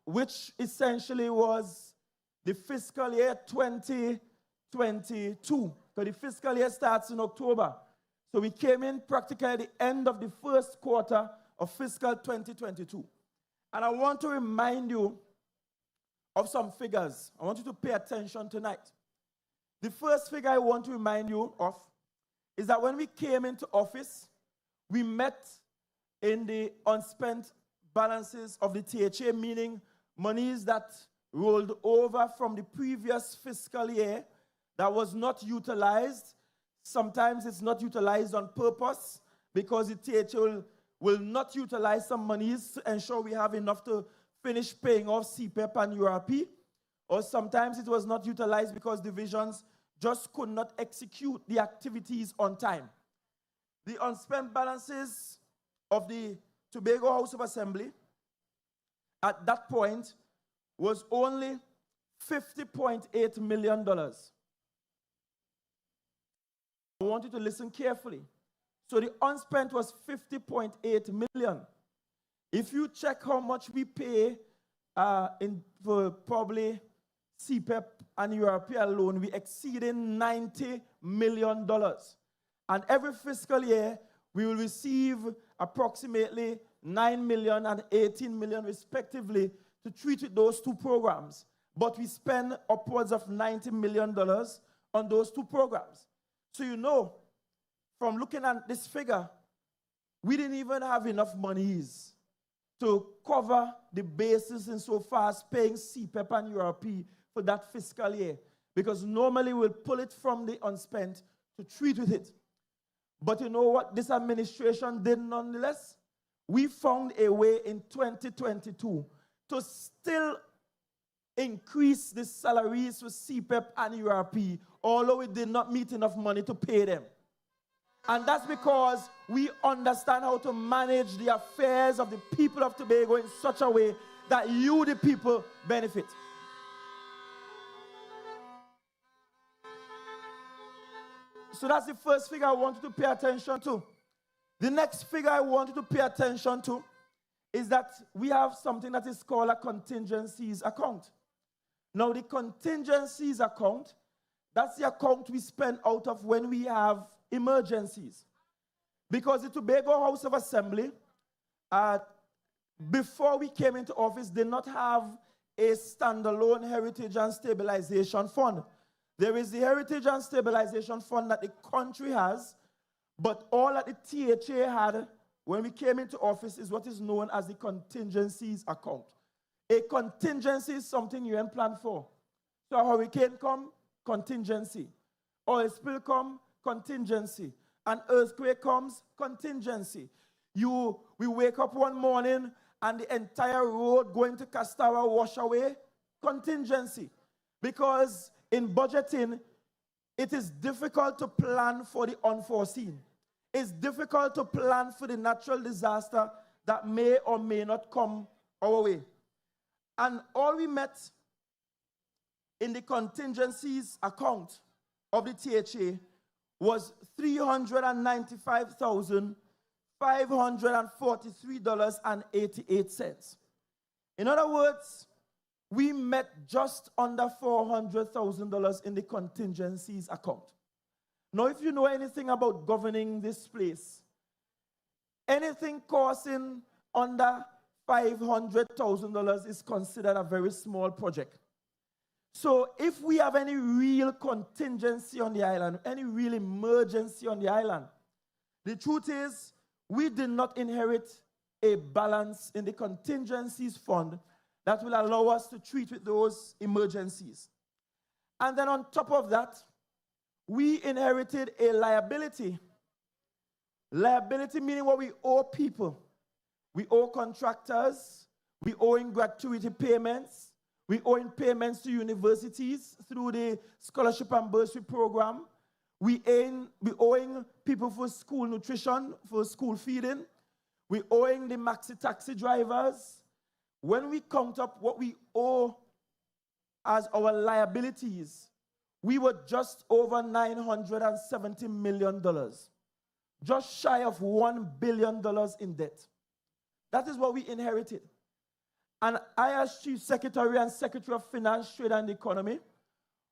Speaker 10: which essentially was the fiscal year 2022. So the fiscal year starts in October. So we came in practically at the end of the first quarter of fiscal 2022. And I want to remind you of some figures. I want you to pay attention tonight. The first figure I want to remind you of is that when we came into office, we met in the unspent balances of the THA, meaning monies that rolled over from the previous fiscal year that was not utilized. Sometimes it's not utilized on purpose because the THA will not utilize some monies to ensure we have enough to finish paying off CPEP and URP. Or sometimes it was not utilized because divisions just could not execute the activities on time. The unspent balances of the Tobago House of Assembly at that point was only $50.8 million. I want you to listen carefully. So the unspent was $50.8 million. If you check how much we pay for probably CPEP and URP alone, we exceeded $90 million. And every fiscal year, we will receive approximately $9 million and $18 million respectively to treat with those 2 programs. But we spend upwards of $90 million on those 2 programs. So you know, from looking at this figure, we didn't even have enough monies to cover the basis insofar as paying CPEP and URP for that fiscal year. Because normally we'll pull it from the unspent to treat with it. But you know what this administration did nonetheless? we found a way in 2022 to still increase the salaries for CPEP and URP, although we did not meet enough money to pay them. And that's because we understand how to manage the affairs of the people of Tobago in such a way that you, the people, benefit. So that's the first figure I want you to pay attention to. The next figure I want you to pay attention to is that we have something that is called a contingencies account. Now, the contingencies account, that's the account we spend out of when we have emergencies. Because the Tobago House of Assembly, before we came into office, did not have a standalone heritage and stabilization fund. There is the heritage and stabilization fund that the country has, but all that the THA had when we came into office is what is known as the contingencies account. A contingency is something you ain't planned for. So a hurricane come, contingency. Oil spill come, contingency. An earthquake comes, contingency. We wake up one morning and the entire road going to Castawa wash away, contingency. Because in budgeting, it is difficult to plan for the unforeseen. It's difficult to plan for the natural disaster that may or may not come our way. And all we met in the contingencies account of the THA was $395,543.88. In other words, we met just under $400,000 in the contingencies account. Now, if you know anything about governing this place, anything costing under $500,000 is considered a very small project. So if we have any real contingency on the island, any real emergency on the island, the truth is we did not inherit a balance in the contingencies fund that will allow us to treat with those emergencies. And then on top of that, we inherited a liability. Liability meaning what we owe people. We owe contractors, we owe gratuity payments, we owe payments to universities through the scholarship and bursary program. We owing people for school nutrition, for school feeding. We owing the maxi taxi drivers. When we count up what we owe as our liabilities, we were just over $970 million. Just shy of $1 billion in debt. That is what we inherited. And I, as Chief Secretary and Secretary of Finance, Trade and Economy,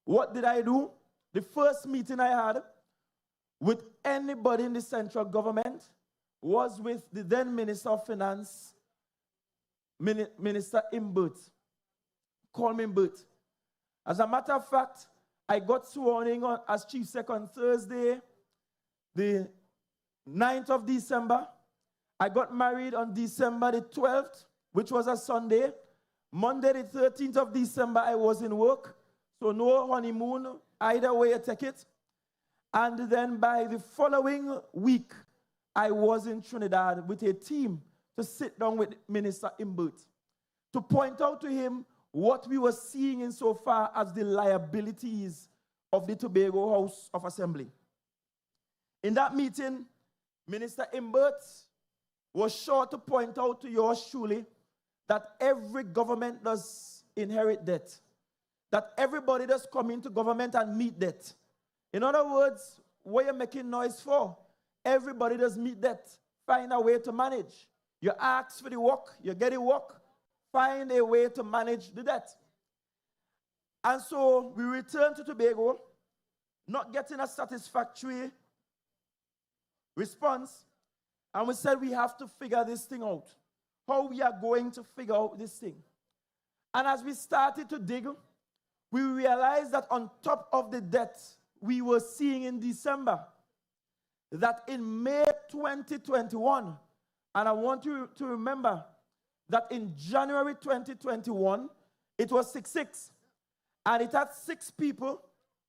Speaker 10: what did I do? The first meeting I had with anybody in the central government was with the then Minister of Finance, Minister Imbert. Call me Imbert. As a matter of fact, I got sworn in as Chief Sec on Thursday, the 9th of December. I got married on December the 12th, which was a Sunday. Monday the 13th of December, I was in work. So no honeymoon, either way you take it. And then by the following week, I was in Trinidad with a team to sit down with Minister Imbert to point out to him what we were seeing in so far as the liabilities of the Tobago House of Assembly. In that meeting, Minister Imbert was sure to point out to yours truly that every government does inherit debt, that everybody does come into government and meet debt. In other words, what you're making noise for, everybody does meet debt. Find a way to manage. You ask for the work, you get the work. Find a way to manage the debt. And so we returned to Tobago, not getting a satisfactory response, and we said we have to figure this thing out, how we are going to figure out this thing. And as we started to dig, we realized that on top of the debt we were seeing in December, that in May 2021, and I want you to remember that in January 2021, it was 6-6, and it had 6 people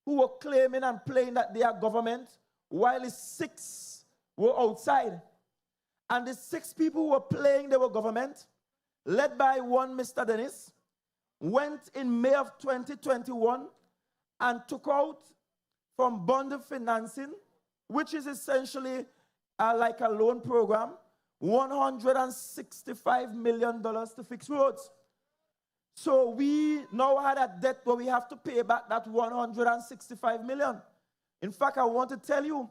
Speaker 10: who were claiming and playing that they are government, while the 6 were outside. And the 6 people who were playing they were government, led by one Mr. Dennis, went in May of 2021 and took out from bond financing, which is essentially like a loan program, $165 million to fix roads. So we now had a debt where we have to pay back that $165 million. In fact, I want to tell you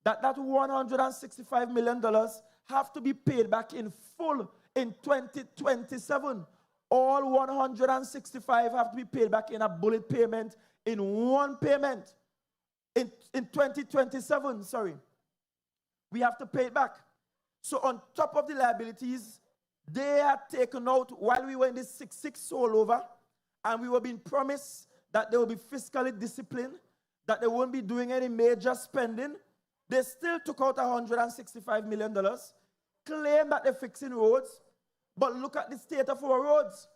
Speaker 10: that that $165 million have to be paid back in full in 2027. All 165 have to be paid back in a bullet payment, in one payment. In 2027, sorry. We have to pay it back. So on top of the liabilities, they had taken out while we were in this 6-6 rollover, and we were being promised that they will be fiscally disciplined, that they won't be doing any major spending. They still took out $165 million, claim that they're fixing roads, but look at the state of our roads.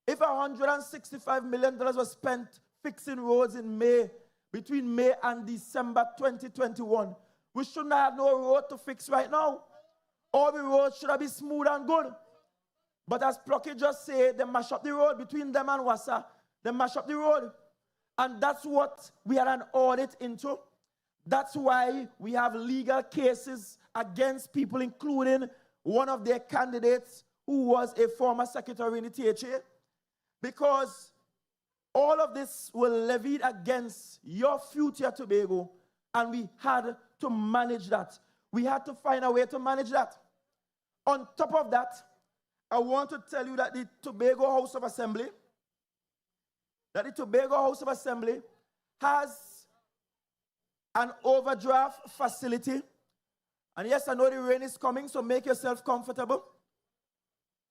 Speaker 10: If $165 million was spent fixing roads in May, between May and December 2021, we shouldn't have no road to fix right now. All the roads should have been smooth and good. But as Plucky just said, they mash up the road between them and Wassa. They mash up the road. And that's what we had an audit into. That's why we have legal cases against people, including one of their candidates who was a former secretary in the THA. Because all of this were levied against your future, Tobago, and we had to manage that. We had to find a way to manage that. On top of that, I want to tell you that the Tobago House of Assembly has an overdraft facility. And yes, I know the rain is coming, so make yourself comfortable.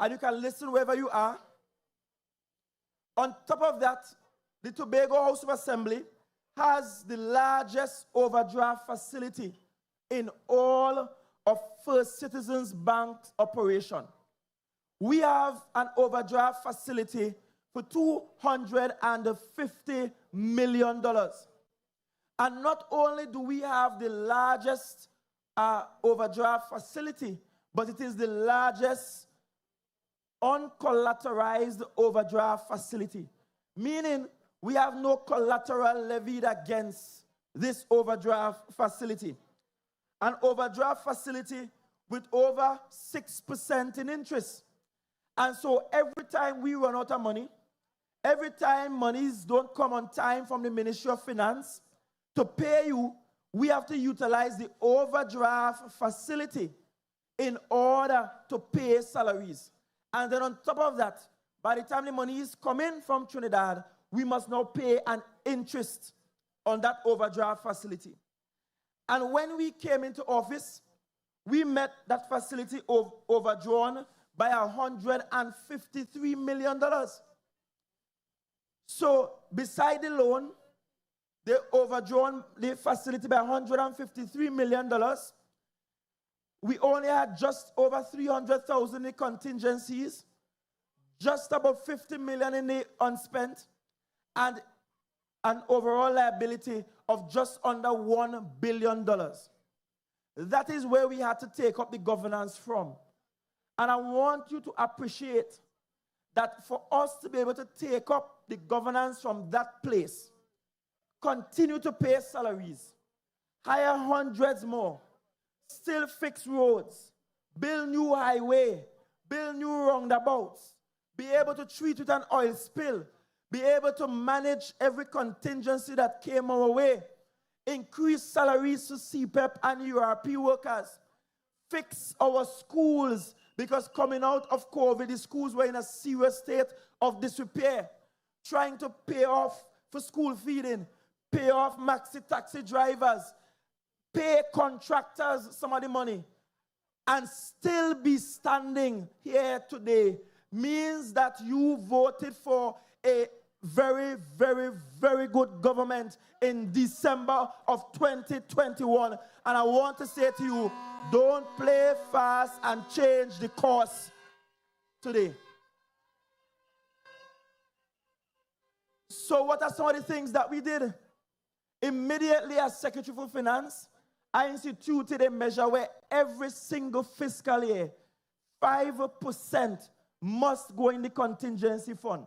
Speaker 10: And you can listen wherever you are. On top of that, the Tobago House of Assembly has the largest overdraft facility in all of First Citizens Bank's operation. We have an overdraft facility for $250 million. And not only do we have the largest overdraft facility, but it is the largest uncollateralized overdraft facility, meaning we have no collateral levied against this overdraft facility. An overdraft facility with over 6% in interest. And so every time we run out of money, every time monies don't come on time from the Ministry of Finance to pay you, we have to utilize the overdraft facility in order to pay salaries. And then on top of that, by the time the money is coming from Trinidad, we must now pay an interest on that overdraft facility. And when we came into office, we met that facility overdrawn by $153 million. So beside the loan, they overdrawn the facility by $153 million. We only had just over $300,000 in contingencies, just about $50 million in the unspent, and an overall liability of just under $1 billion. That is where we had to take up the governance from. And I want you to appreciate that for us to be able to take up the governance from that place, continue to pay salaries, hire hundreds more, still fix roads, build new highway, build new roundabouts, be able to treat with an oil spill, be able to manage every contingency that came our way, increase salaries to CPEP and URP workers, fix our schools, because coming out of COVID, the schools were in a serious state of disrepair, trying to pay off for school feeding, pay off maxi taxi drivers, pay contractors some of the money, and still be standing here today means that you voted for a very, very, very good government in December of 2021. And I want to say to you, don't play fast and change the course today. So what are some of the things that we did? Immediately as Secretary for Finance, I instituted a measure where every single fiscal year, 5% must go in the contingency fund.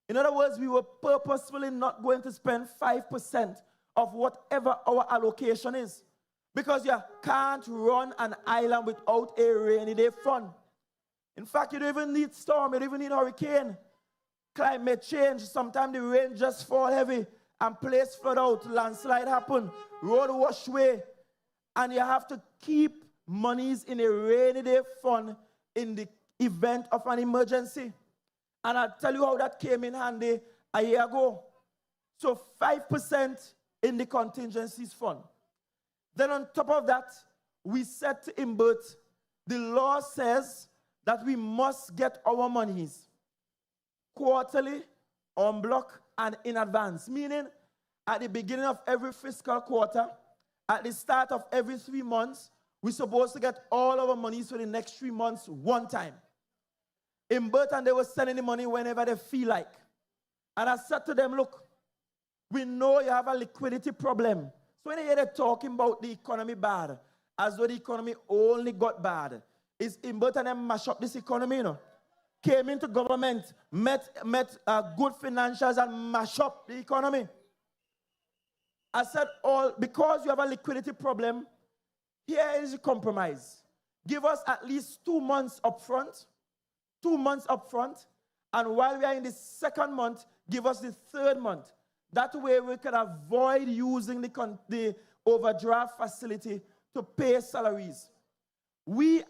Speaker 10: In other words, we were purposefully not going to spend 5% of whatever our allocation is. Because you can't run an island without a rainy day fund. In fact, you don't even need storm, you don't even need hurricane. Climate change, sometimes the rain just fall heavy and place flood out, landslide happen, road wash away. And you have to keep monies in a rainy day fund in the event of an emergency. And I'll tell you how that came in handy a year ago. So 5% in the contingencies fund. Then on top of that, we said to Imbert, the law says that we must get our monies quarterly, en bloc, and in advance. Meaning, at the beginning of every fiscal quarter, at the start of every 3 months, we're supposed to get all our monies for the next 3 months one time. Imbert and they were sending the money whenever they feel like. And I said to them, look, we know you have a liquidity problem. So when you hear them talking about the economy bad, as though the economy only got bad, it's Imbert and them mash up this economy, you know. Came into government, met good financials and mash up the economy. I said, because you have a liquidity problem, here is a compromise. Give us at least 2 months up front, 2 months up front, and while we are in the second month, give us the third month. That way we can avoid using the overdraft facility to pay salaries. We're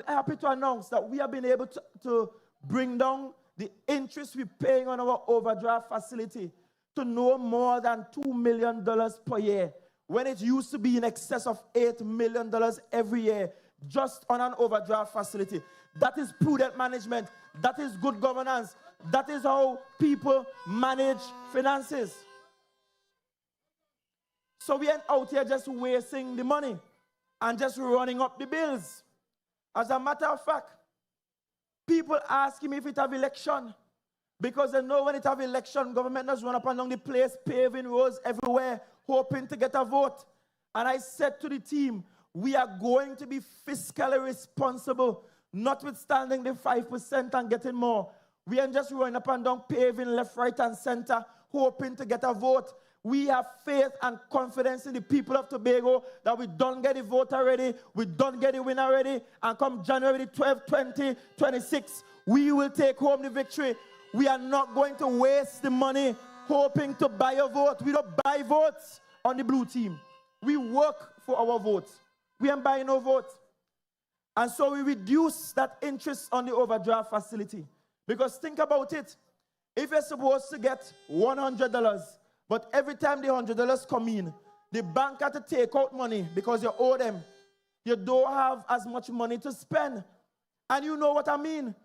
Speaker 10: happy to announce that we have been able to bring down the interest we're paying on our overdraft facility to no more than $2 million per year, when it used to be in excess of $8 million every year, just on an overdraft facility. That is prudent management. That is good governance. That is how people manage finances. So we ain't out here just wasting the money and just running up the bills. As a matter of fact, people asking me if it have election, because they know when it have election, government does run up and down the place, paving roads everywhere, hoping to get a vote. And I said to the team, we are going to be fiscally responsible, notwithstanding the 5% and getting more. We ain't just running up and down paving left, right, and center, hoping to get a vote. We have faith and confidence in the people of Tobago that we don't get the vote already, we don't get the win already, and come January 12, 2026, we will take home the victory. We are not going to waste the money hoping to buy a vote. We don't buy votes on the blue team. We work for our votes. We ain't buying no votes. And so we reduce that interest on the overdraft facility. Because think about it. If you're supposed to get $100, but every time the $100 come in, the bank had to take out money because you owe them. You don't have as much money to spend. And you know what I mean.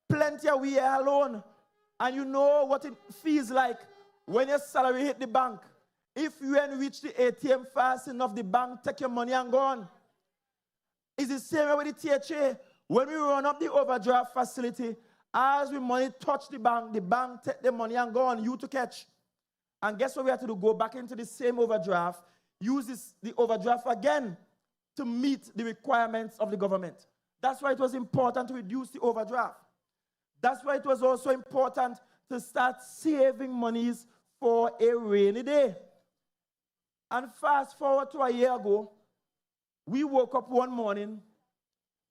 Speaker 10: Plenty of we here alone. And you know what it feels like when your salary hit the bank. If you ain't reach the ATM fast enough, the bank take your money and gone. It's the same way with the THA. When we run up the overdraft facility, as we money touch the bank take the money and go on you to catch. And guess what we have to do? Go back into the same overdraft, use the overdraft again to meet the requirements of the government. That's why it was important to reduce the overdraft. That's why it was also important to start saving monies for a rainy day. And fast forward to a year ago, we woke up one morning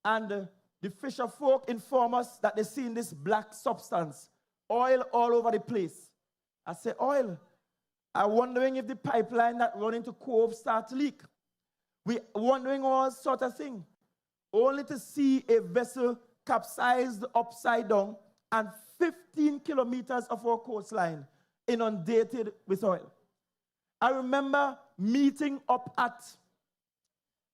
Speaker 10: and the fisher folk informed us that they seen this black substance, oil all over the place. I said, oil? I'm wondering if the pipeline that run into Cove start to leak. We're wondering all sort of thing. Only to see a vessel capsized upside down and 15 kilometers of our coastline inundated with oil. I remember meeting up at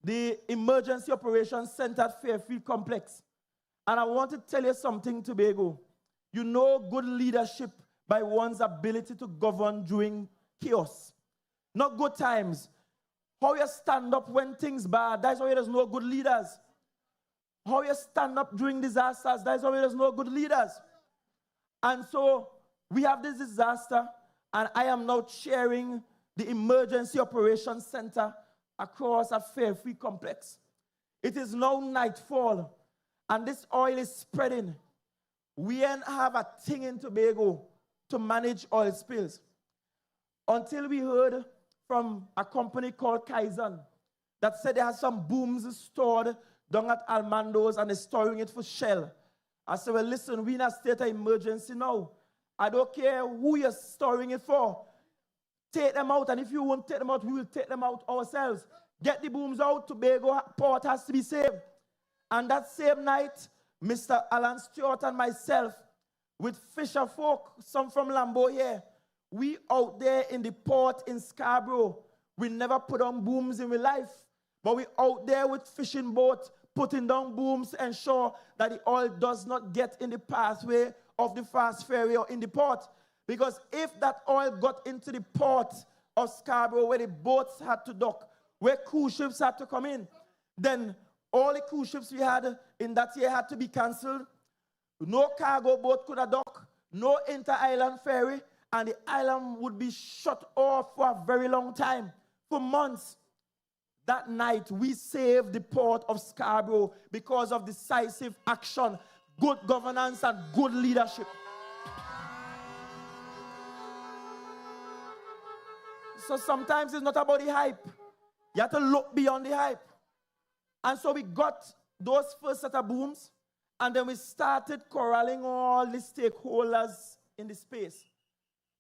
Speaker 10: the Emergency Operations Center at Fairfield Complex. And I want to tell you something, Tobago. You know good leadership by one's ability to govern during chaos. Not good times. How you stand up when things bad, that's why there's no good leaders. How you stand up during disasters, that's why there's no good leaders. And so we have this disaster, and I am now chairing the Emergency Operations Center
Speaker 11: across a fare-free complex. It is now nightfall, and this oil is spreading. We ain't have a thing in Tobago to manage oil spills until we heard from a company called Keigon that said they had some booms stored down at Almando's and they're storing it for Shell. I said, well, listen, we're in a state of emergency now. I don't care who you're storing it for. Take them out, and if you won't take them out, we will take them out ourselves. Get the booms out. Tobago port has to be saved. And that same night, Mr. Alan Stewart and myself, with fisher folk, some from Lambeau here, we out there in the port in Scarborough. We never put on booms in real life, but we out there with fishing boat, putting down booms to ensure that the oil does not get in the pathway of the fast ferry or in the port. Because if that oil got into the port of Scarborough, where the boats had to dock, where cruise ships had to come in, then all the cruise ships we had in that year had to be cancelled. No cargo boat could have docked, no inter-island ferry, and the island would be shut off for a very long time, for months. That night, we saved the port of Scarborough because of decisive action, good governance, and good leadership. So sometimes it's not about the hype. You have to look beyond the hype. And so we got those first set of booms, and then we started corralling all the stakeholders in the space.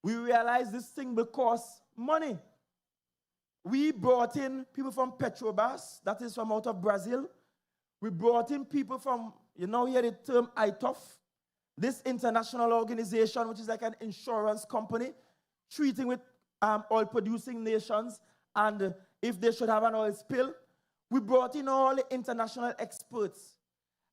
Speaker 11: We realized this thing will cost money. We brought in people from Petrobras, that is from out of Brazil. We brought in people from, you know, hear the term ITOF, this international organization, which is like an insurance company, treating with oil-producing nations, and if they should have an oil spill. We brought in all the international experts,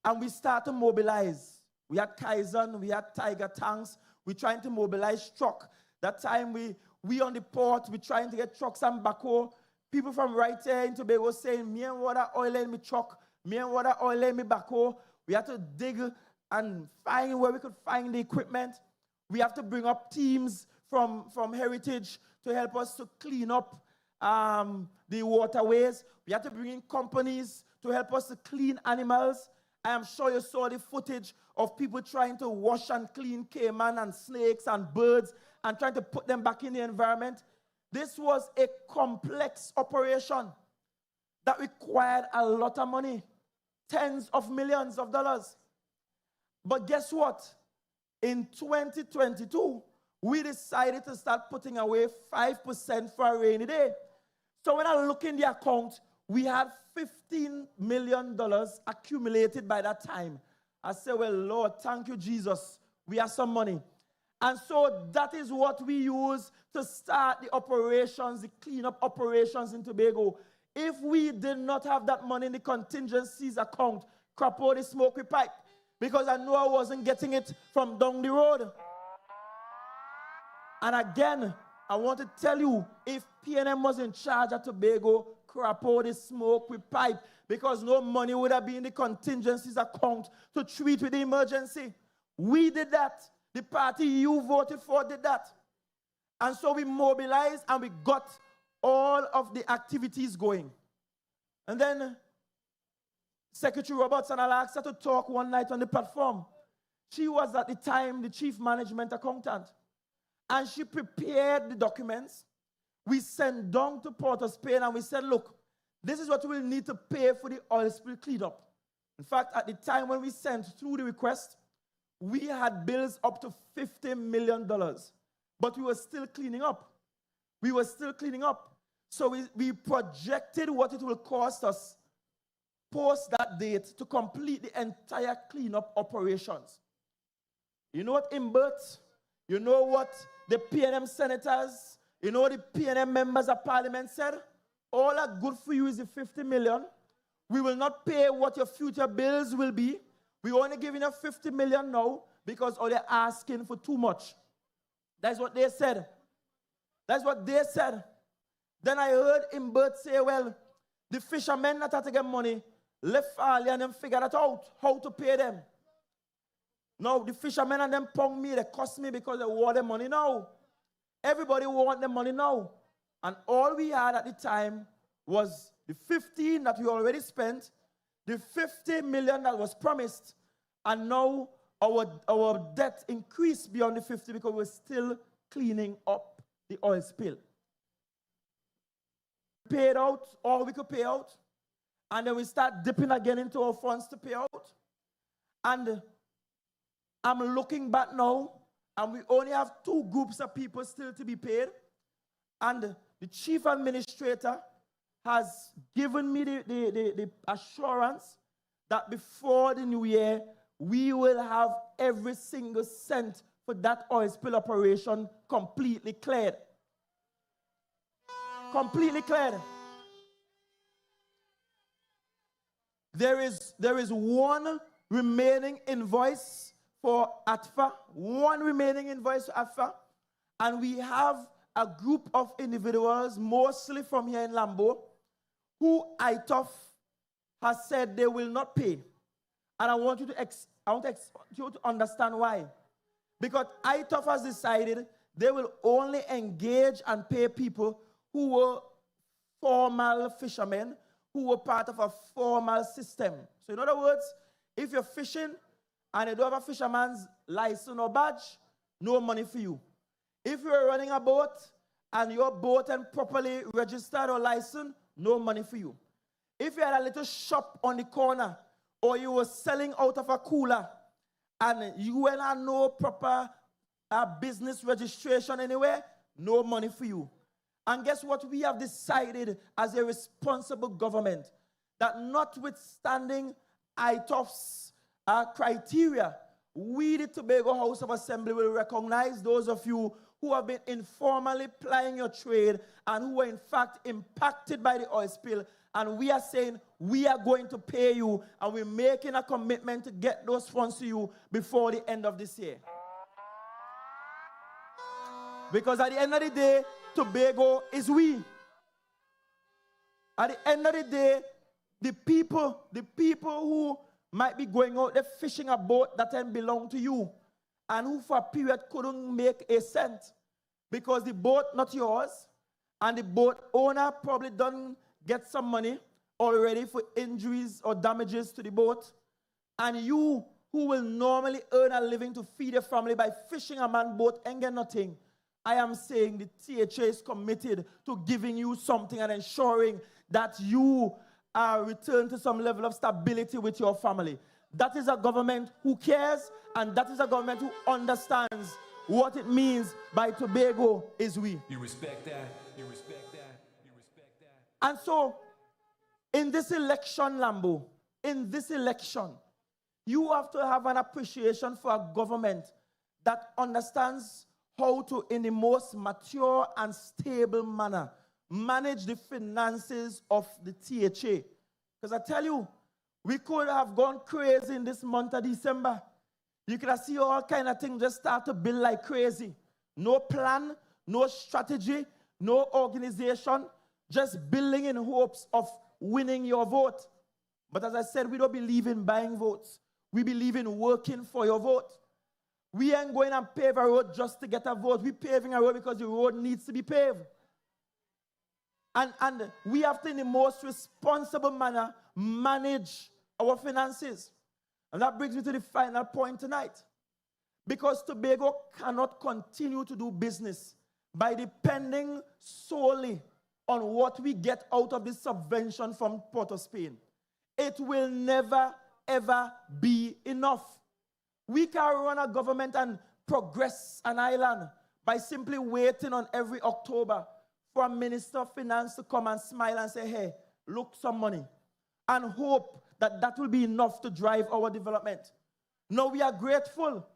Speaker 11: and we started to mobilize. We had Keigon, we had Tiger tanks. We're trying to mobilize truck. That time we on the port, we're trying to get trucks and Buccoo. People from right here in Tobago saying, me and water oil in me truck, me and water oil in me Buccoo. We had to dig and find where we could find the equipment. We have to bring up teams from Heritage to help us to clean up the waterways. We have to bring in companies to help us to clean animals. I am sure you saw the footage of people trying to wash and clean caiman and snakes and birds and trying to put them back in the environment. This was a complex operation that required a lot of money, tens of millions of dollars. But guess what? In 2022, we decided to start putting away 5% for a rainy day. So when I look in the account, we had $15 million accumulated by that time. I said, well, Lord, thank you, Jesus. We have some money. And so that is what we use to start the operations, the cleanup operations in Tobago. If we did not have that money in the contingencies account, crap out the smoke we pipe, because I know I wasn't getting it from down the road. And again, I want to tell you, if PNM was in charge of Tobago, crap out the smoke we pipe, because no money would have been in the contingencies account to treat with the emergency. We did that. The party you voted for did that. And so we mobilized and we got all of the activities going. And then Secretary Robertson, I asked her to talk one night on the platform. She was at the time the chief management accountant. And she prepared the documents. We sent down to Port of Spain and we said, look, this is what we'll need to pay for the oil spill cleanup. In fact, at the time when we sent through the request, we had bills up to $50 million, but we were still cleaning up. We were still cleaning up. So we projected what it will cost us post that date to complete the entire cleanup operations. You know what Imbert? You know what the PNM senators, you know what the PNM members of parliament said? All that good for you is the $50 million. We will not pay what your future bills will be. We're only giving you $50 million now because all they're asking for too much. That's what they said. That's what they said. Then I heard Imbert say, well, the fishermen that had to get money left Farley and them figured it out, how to pay them. No, the fishermen and them pong me, they cost me because they want the money now. Everybody want the money now. And all we had at the time was the 15 that we already spent, the 50 million that was promised, and now our debt increased beyond the 50 because we're still cleaning up the oil spill. Paid out all we could pay out, and then we start dipping again into our funds to pay out. And I'm looking back now, and we only have 2 groups of people still to be paid. And the chief administrator has given me the assurance that before the new year, we will have every single cent for that oil spill operation completely cleared. Completely cleared. There is one remaining invoice for ATFA, one remaining invoice for ATFA, and we have a group of individuals, mostly from here in Lambeau, who ITOF has said they will not pay. And I want you to understand why. Because ITOF has decided they will only engage and pay people who were formal fishermen, who were part of a formal system. So in other words, if you're fishing and you don't have a fisherman's license or badge, no money for you. If you're running a boat and your boat ain't properly registered or licensed, no money for you. If you had a little shop on the corner or you were selling out of a cooler and you ain't had no proper business registration anywhere, no money for you. And guess what? We have decided as a responsible government that notwithstanding ITOF's criteria, we, the Tobago House of Assembly, will recognize those of you who have been informally plying your trade and who were in fact impacted by the oil spill. And we are saying we are going to pay you, and we're making a commitment to get those funds to you before the end of this year. Because at the end of the day, Tobago is we. At the end of the day, the people who might be going out there fishing a boat that didn't belong to you, and who for a period couldn't make a cent because the boat not yours, and the boat owner probably done get some money already for injuries or damages to the boat, and you who will normally earn a living to feed your family by fishing a man boat and get nothing. I am saying the THA is committed to giving you something and ensuring that you are returned to some level of stability with your family. That is a government who cares, and that is a government who understands what it means by Tobago is we.
Speaker 4: You respect that. You respect that. You respect that.
Speaker 11: And so, in this election, Lambeau, in this election, you have to have an appreciation for a government that understands how to, in the most mature and stable manner, manage the finances of the THA. Because I tell you, we could have gone crazy in this month of December. You could have seen all kind of things just start to build like crazy. No plan, no strategy, no organization, just building in hopes of winning your vote. But as I said, we don't believe in buying votes. We believe in working for your vote. We ain't going and pave a road just to get a vote. We're paving a road because the road needs to be paved. And we have to, in the most responsible manner, manage our finances. And that brings me to the final point tonight. Because Tobago cannot continue to do business by depending solely on what we get out of this subvention from Port of Spain. It will never, ever be enough. We can run a government and progress an island by simply waiting on every October for a Minister of Finance to come and smile and say, hey, look, some money, and hope that that will be enough to drive our development. No, we are grateful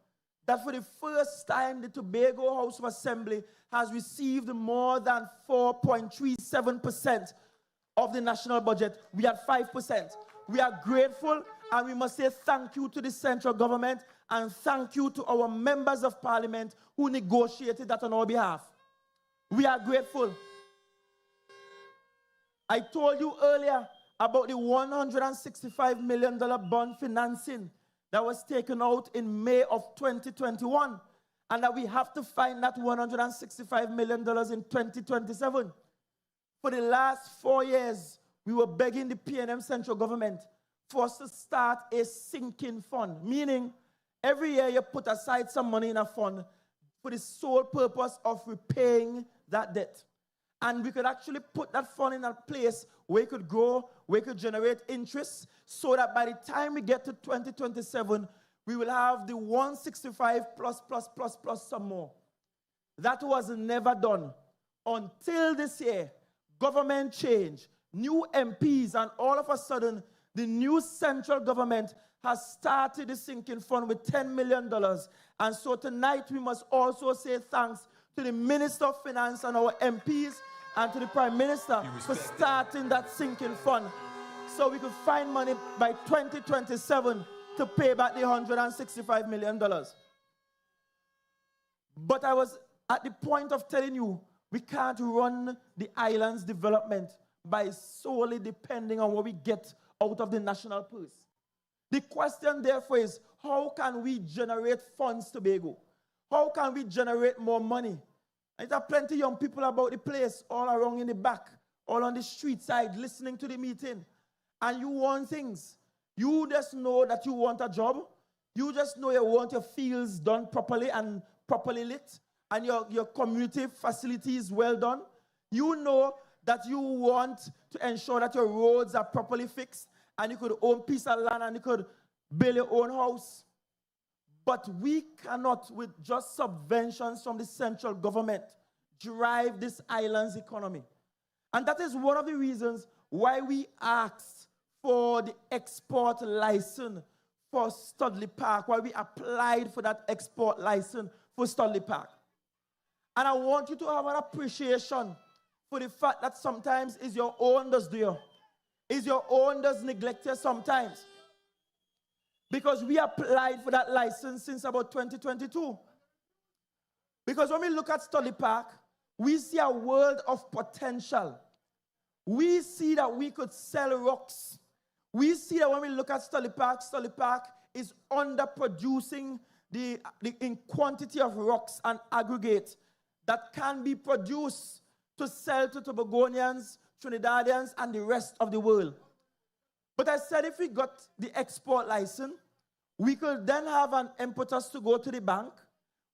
Speaker 11: that for the first time, the Tobago House of Assembly has received more than 4.37% of the national budget. We are 5%. We are grateful, and we must say thank you to the central government and thank you to our members of parliament who negotiated that on our behalf. We are grateful. I told you earlier about the $165 million bond financing that was taken out in May of 2021, and that we have to find that $165 million in 2027. For the last 4 years, we were begging the PNM central government for us to start a sinking fund, meaning every year you put aside some money in a fund for the sole purpose of repaying that debt. And we could actually put that fund in a place where it could grow, where it could generate interest, so that by the time we get to 2027, we will have the 165 plus some more. That was never done until this year. Government change, new MPs, and all of a sudden, the new central government has started the sinking fund with $10 million. And so tonight, we must also say thanks to the Minister of Finance and our MPs and to the Prime Minister for starting that sinking fund so we could find money by 2027 to pay back the $165 million. But I was at the point of telling you, we can't run the island's development by solely depending on what we get out of the national purse. The question, therefore, is how can we generate funds, Tobago? How can we generate more money? And there are plenty of young people about the place, all around in the back, all on the street side, listening to the meeting. And you want things. You just know that you want a job. You just know you want your fields done properly and properly lit, and your community facilities well done. You know that you want to ensure that your roads are properly fixed, and you could own a piece of land and you could build your own house. But we cannot, with just subventions from the central government, drive this island's economy. And that is one of the reasons why we asked for the export license for Studley Park, why we applied for that export license for Studley Park. And I want you to have an appreciation for the fact that sometimes it's your own does do you. It's your own does neglect you sometimes. Because we applied for that license since about 2022. Because when we look at Studley Park, we see a world of potential. We see that we could sell rocks. We see that when we look at Studley Park is underproducing in quantity of rocks and aggregate that can be produced to sell to Tobagonians, Trinidadians, and the rest of the world. But I said if we got the export license, we could then have an impetus to go to the bank.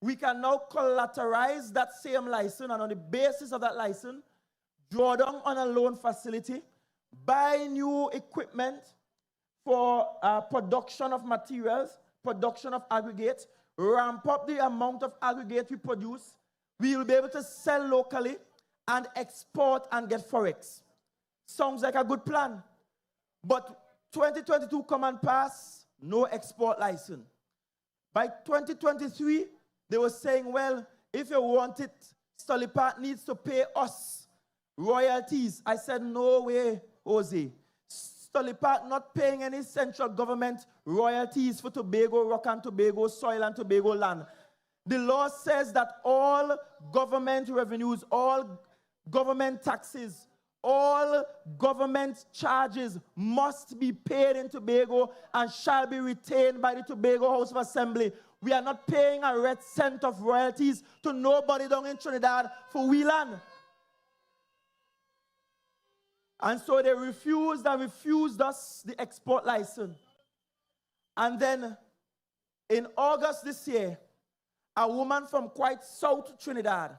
Speaker 11: We can now collateralize that same license, and on the basis of that license, draw down on a loan facility, buy new equipment for production of materials, production of aggregate, ramp up the amount of aggregate we produce. We will be able to sell locally and export and get forex. Sounds like a good plan. But 2022 come and pass, no export license. By 2023, they were saying, well, if you want it, Studley Park needs to pay us royalties. I said, no way, Jose. Studley Park not paying any central government royalties for Tobago rock and Tobago soil and Tobago land. The law says that all government revenues, all government taxes, all government charges must be paid in Tobago and shall be retained by the Tobago House of Assembly. We are not paying a red cent of royalties to nobody down in Trinidad for we land. And so they refused us the export license. And then in August this year, a woman from quite South Trinidad,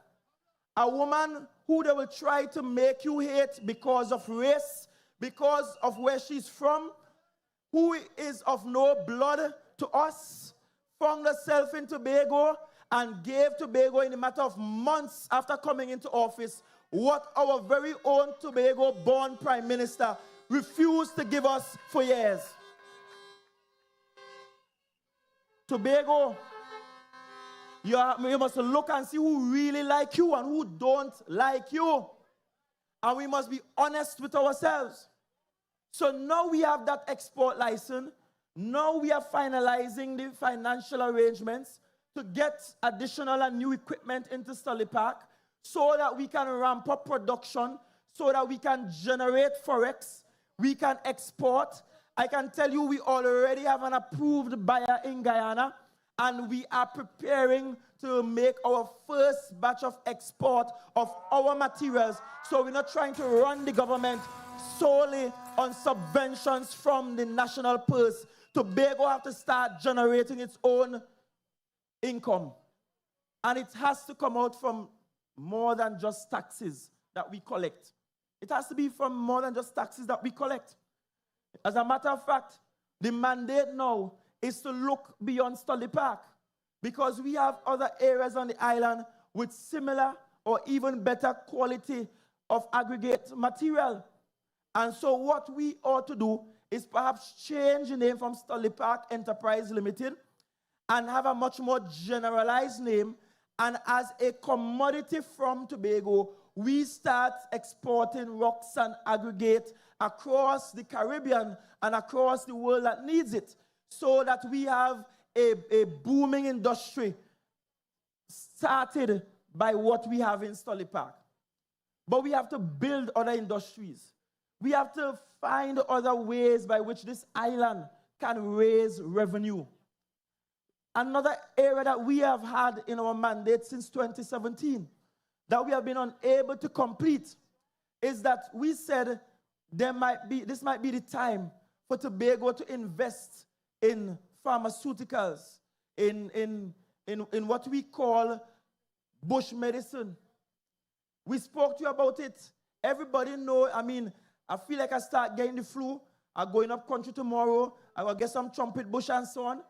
Speaker 11: a woman who they will try to make you hate because of race, because of where she's from, who is of no blood to us, found herself in Tobago and gave Tobago in a matter of months after coming into office what our very own Tobago-born Prime Minister refused to give us for years. Tobago, you must look and see who really like you and who don't like you. And we must be honest with ourselves. So now we have that export license. Now we are finalizing the financial arrangements to get additional and new equipment into Studley Park so that we can ramp up production, so that we can generate forex, we can export. I can tell you we already have an approved buyer in Guyana, and we are preparing to make our first batch of export of our materials. So we're not trying to run the government solely on subventions from the national purse. Tobago have to start generating its own income. And it has to come out from more than just taxes that we collect. It has to be from more than just taxes that we collect. As a matter of fact, the mandate now is to look beyond Stolly Park, because we have other areas on the island with similar or even better quality of aggregate material. And so what we ought to do is perhaps change the name from Stolly Park Enterprise Limited and have a much more generalized name. And as a commodity from Tobago, we start exporting rocks and aggregate across the Caribbean and across the world that needs it, so that we have a booming industry started by what we have in Stolly Park. But we have to build other industries. We have to find other ways by which this island can raise revenue. Another area that we have had in our mandate since 2017 that we have been unable to complete is that we said this might be the time for Tobago to invest in pharmaceuticals, in what we call bush medicine. We spoke to you about it. Everybody know, I feel like I start getting the flu. I'm going up country tomorrow. I will get some trumpet bush and so on.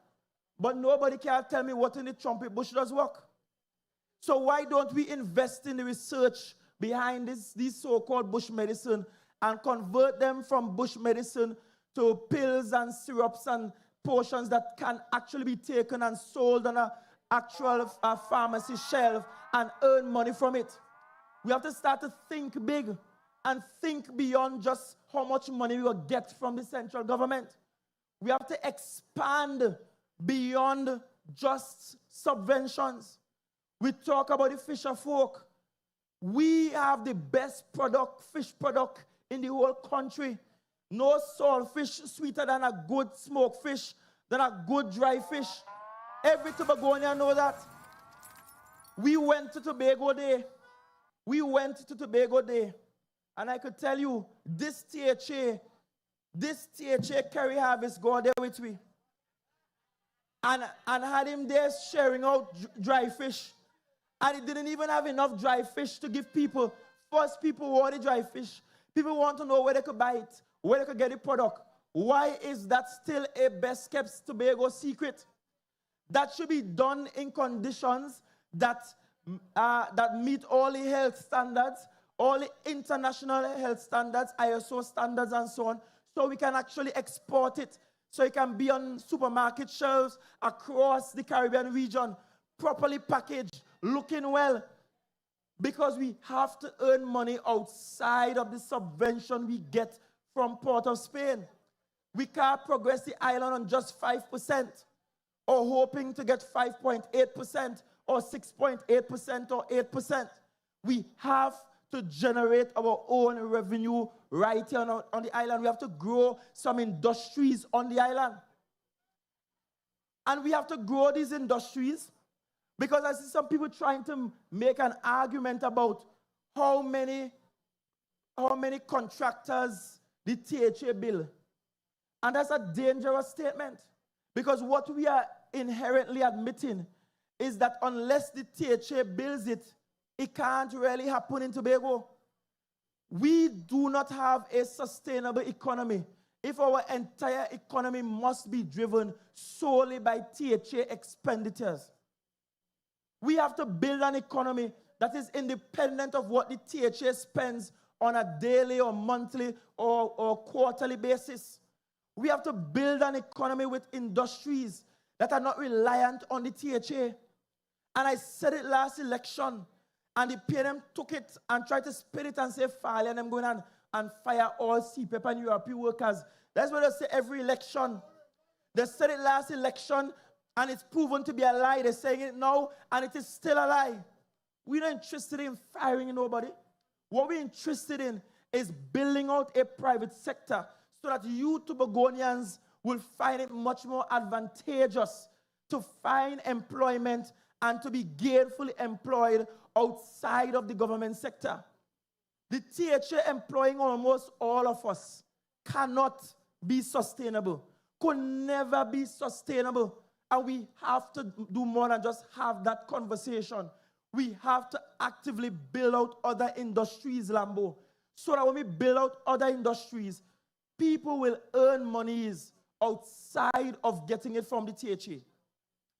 Speaker 11: But nobody can tell me what in the trumpet bush does work. So why don't we invest in the research behind these so-called bush medicine and convert them from bush medicine to pills and syrups and potions that can actually be taken and sold on an actual pharmacy shelf and earn money from it? We have to start to think big and think beyond just how much money we will get from the central government. We have to expand beyond just subventions. We talk about the fisher folk. We have the best fish product in the whole country. No salt fish sweeter than a good smoked fish, than a good dry fish. Every Tobagonian know that. We went to Tobago Day. And I could tell you, this THA Kerry Harvest go there with me. And had him there sharing out dry fish. And he didn't even have enough dry fish to give people. First, people want the dry fish. People want to know where they could buy it, where they could get the product. Why is that still a best kept Tobago secret? That should be done in conditions that meet all the health standards, all the international health standards, ISO standards and so on, so we can actually export it, so it can be on supermarket shelves across the Caribbean region, properly packaged, looking well, because we have to earn money outside of the subvention we get from Port of Spain. We can't progress the island on just 5% or hoping to get 5.8% or 6.8% or 8%. We have to generate our own revenue right here on the island. We have to grow some industries on the island. And we have to grow these industries because I see some people trying to make an argument about how many contractors the THA bill. And that's a dangerous statement, because what we are inherently admitting is that unless the THA builds it, it can't really happen in Tobago. We do not have a sustainable economy if our entire economy must be driven solely by THA expenditures. We have to build an economy that is independent of what the THA spends on a daily or monthly or quarterly basis. We have to build an economy with industries that are not reliant on the THA. And I said it last election, and the PNM took it and tried to spin it and say, Farley, and I'm going and fire all CPP and URP workers. That's what they say every election. They said it last election, and it's proven to be a lie. They're saying it now, and it is still a lie. We're not interested in firing nobody. What we're interested in is building out a private sector so that you Tobagonians will find it much more advantageous to find employment and to be gainfully employed outside of the government sector. The THA employing almost all of us cannot be sustainable, could never be sustainable. And we have to do more than just have that conversation. We have to actively build out other industries, Lambeau, so that when we build out other industries, people will earn monies outside of getting it from the THA.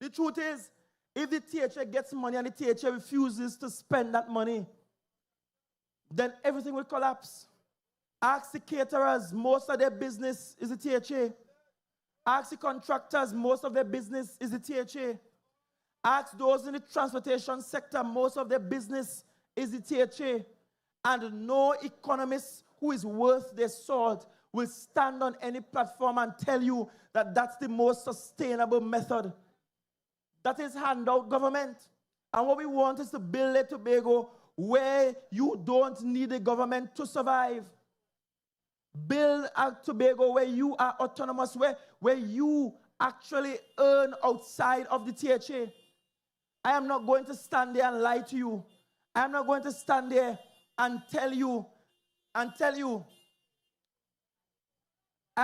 Speaker 11: The truth is, if the THA gets money and the THA refuses to spend that money, then everything will collapse. Ask the caterers, most of their business is the THA. Ask the contractors, most of their business is the THA. Ask those in the transportation sector, most of their business is the THA. And no economist who is worth their salt will stand on any platform and tell you that that's the most sustainable method. That is handout government. And what we want is to build a Tobago where you don't need the government to survive. Build a Tobago where you are autonomous, where you actually earn outside of the THA. I am not going to stand there and lie to you. I am not going to stand there and tell you. I'm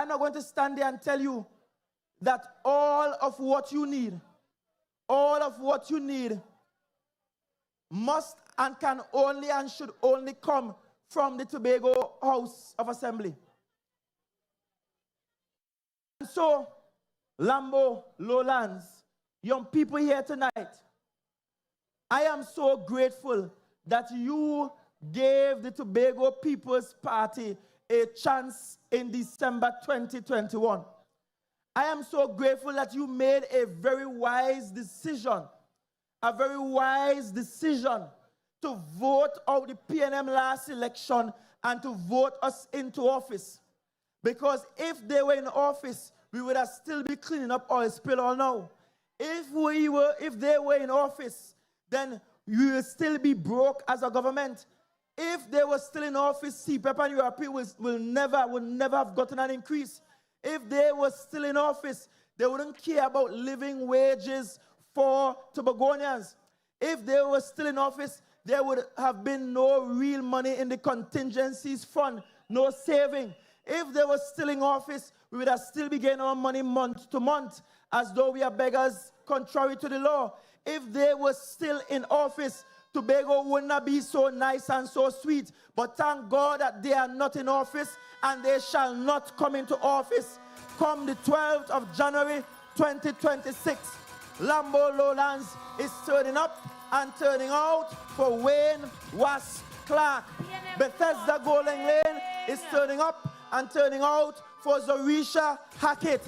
Speaker 11: not going to stand there and tell you that all of what you need must and can only and should only come from the Tobago House of Assembly. And so, Lambeau, Lowlands, young people here tonight, I am so grateful that you gave the Tobago People's Party a chance in December 2021. I am so grateful that you made a very wise decision to vote out the PNM last election and to vote us into office. Because if they were in office, we would have still be cleaning up oil spill all now. If they were in office, then we will still be broke as a government. If they were still in office, CPP and URP will never have gotten an increase. If they were still in office, they wouldn't care about living wages for Tobagonians. If they were still in office, there would have been no real money in the contingencies fund, no saving. If they were still in office, we would have still be getting our money month to month, as though we are beggars contrary to the law. If they were still in office, Tobago would not be so nice and so sweet. But thank God that they are not in office, and they shall not come into office come the 12th of January 2026. Lambeau Lowlands is turning up and turning out for Wane, Wasp, Clarke. Bethesda Golden Lane is turning up and turning out for Zorisha Hackett.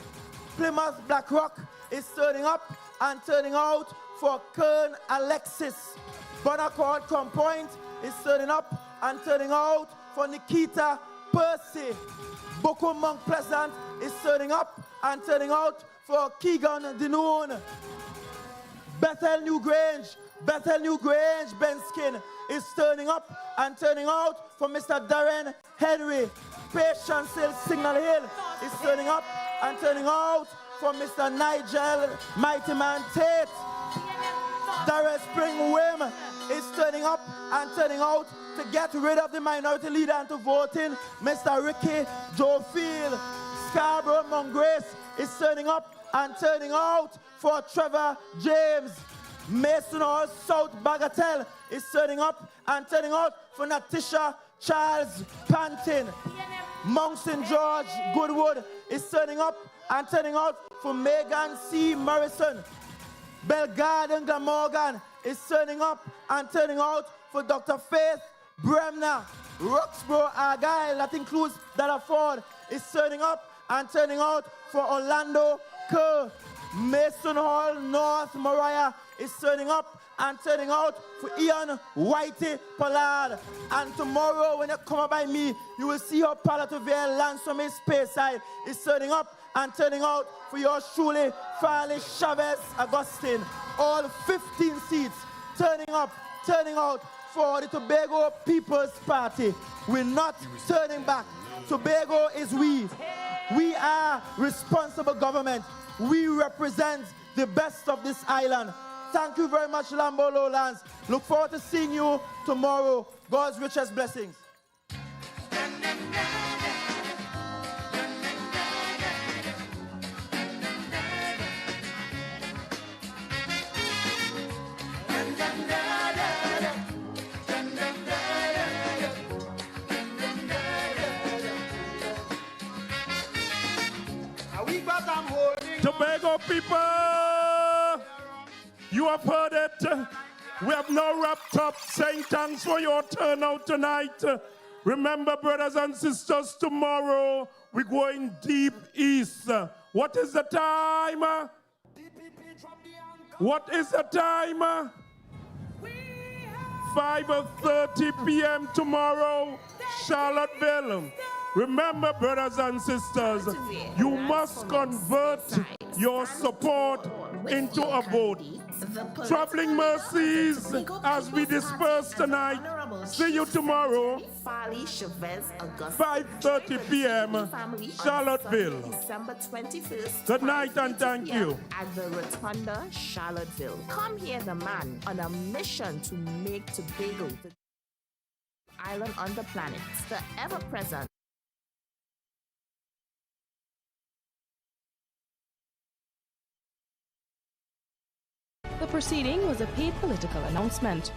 Speaker 11: Plymouth Blackrock is turning up and turning out for Kern Alexis. Bonaccord Crown Point is turning up and turning out for Nikita Percy. Buccoo Mount Pleasant is turning up and turning out for Keigon Denoon. Bethel New Grange, Benskin is turning up and turning out for Mr. Darren Henry. Patience Hill, Signal Hill is turning up and turning out for Mr. Nigel, Mighty Man Taitt. Darrel Spring Whim is turning up and turning out to get rid of the minority leader and to vote in Mr. Ricky Joe Field. Scarborough Mount Grace is turning up and turning out for Trevor James. Mason Hall South Bagatelle is turning up and turning out for Natisha Charles Pantin. Mount St. George Goodwood is turning up and turning out for Megan C. Morrison. Belgarden Glamorgan is turning up and turning out for Dr. Faith Bremner. Roxborough Argyle, that includes Dallaford, is turning up and turning out for Orlando Kerr. Mason Hall North Moriah is turning up and turning out for Ian Whitey Pollard. And tomorrow when you come up by me, you will see how Parlatuvier lands from his Speyside is turning up and turning out for yours truly, Farley Chavez Augustine. All 15 seats turning up, turning out for the Tobago People's Party. We're not turning back. Tobago is we. We are responsible government. We represent the best of this island. Thank you very much, Lambeau Lowlands. Look forward to seeing you tomorrow. God's richest blessings.
Speaker 8: Tobago people, you have heard it. We have now wrapped up, saying thanks for your turnout tonight. Remember, brothers and sisters, tomorrow we're going deep east. What is the time? What is the time? 5:30 p.m. tomorrow, Charlottesville. Remember, brothers and sisters, you must convert your support into a vote. Traveling mercies as we disperse tonight. See you tomorrow, 5:30 p.m. Charlottesville.
Speaker 7: December 21st.
Speaker 8: Good night and thank you.
Speaker 7: At the Rotunda, Charlottesville. Come hear the man on a mission to make Tobago the island on the planet, the ever-present.
Speaker 12: The proceeding was a paid political announcement.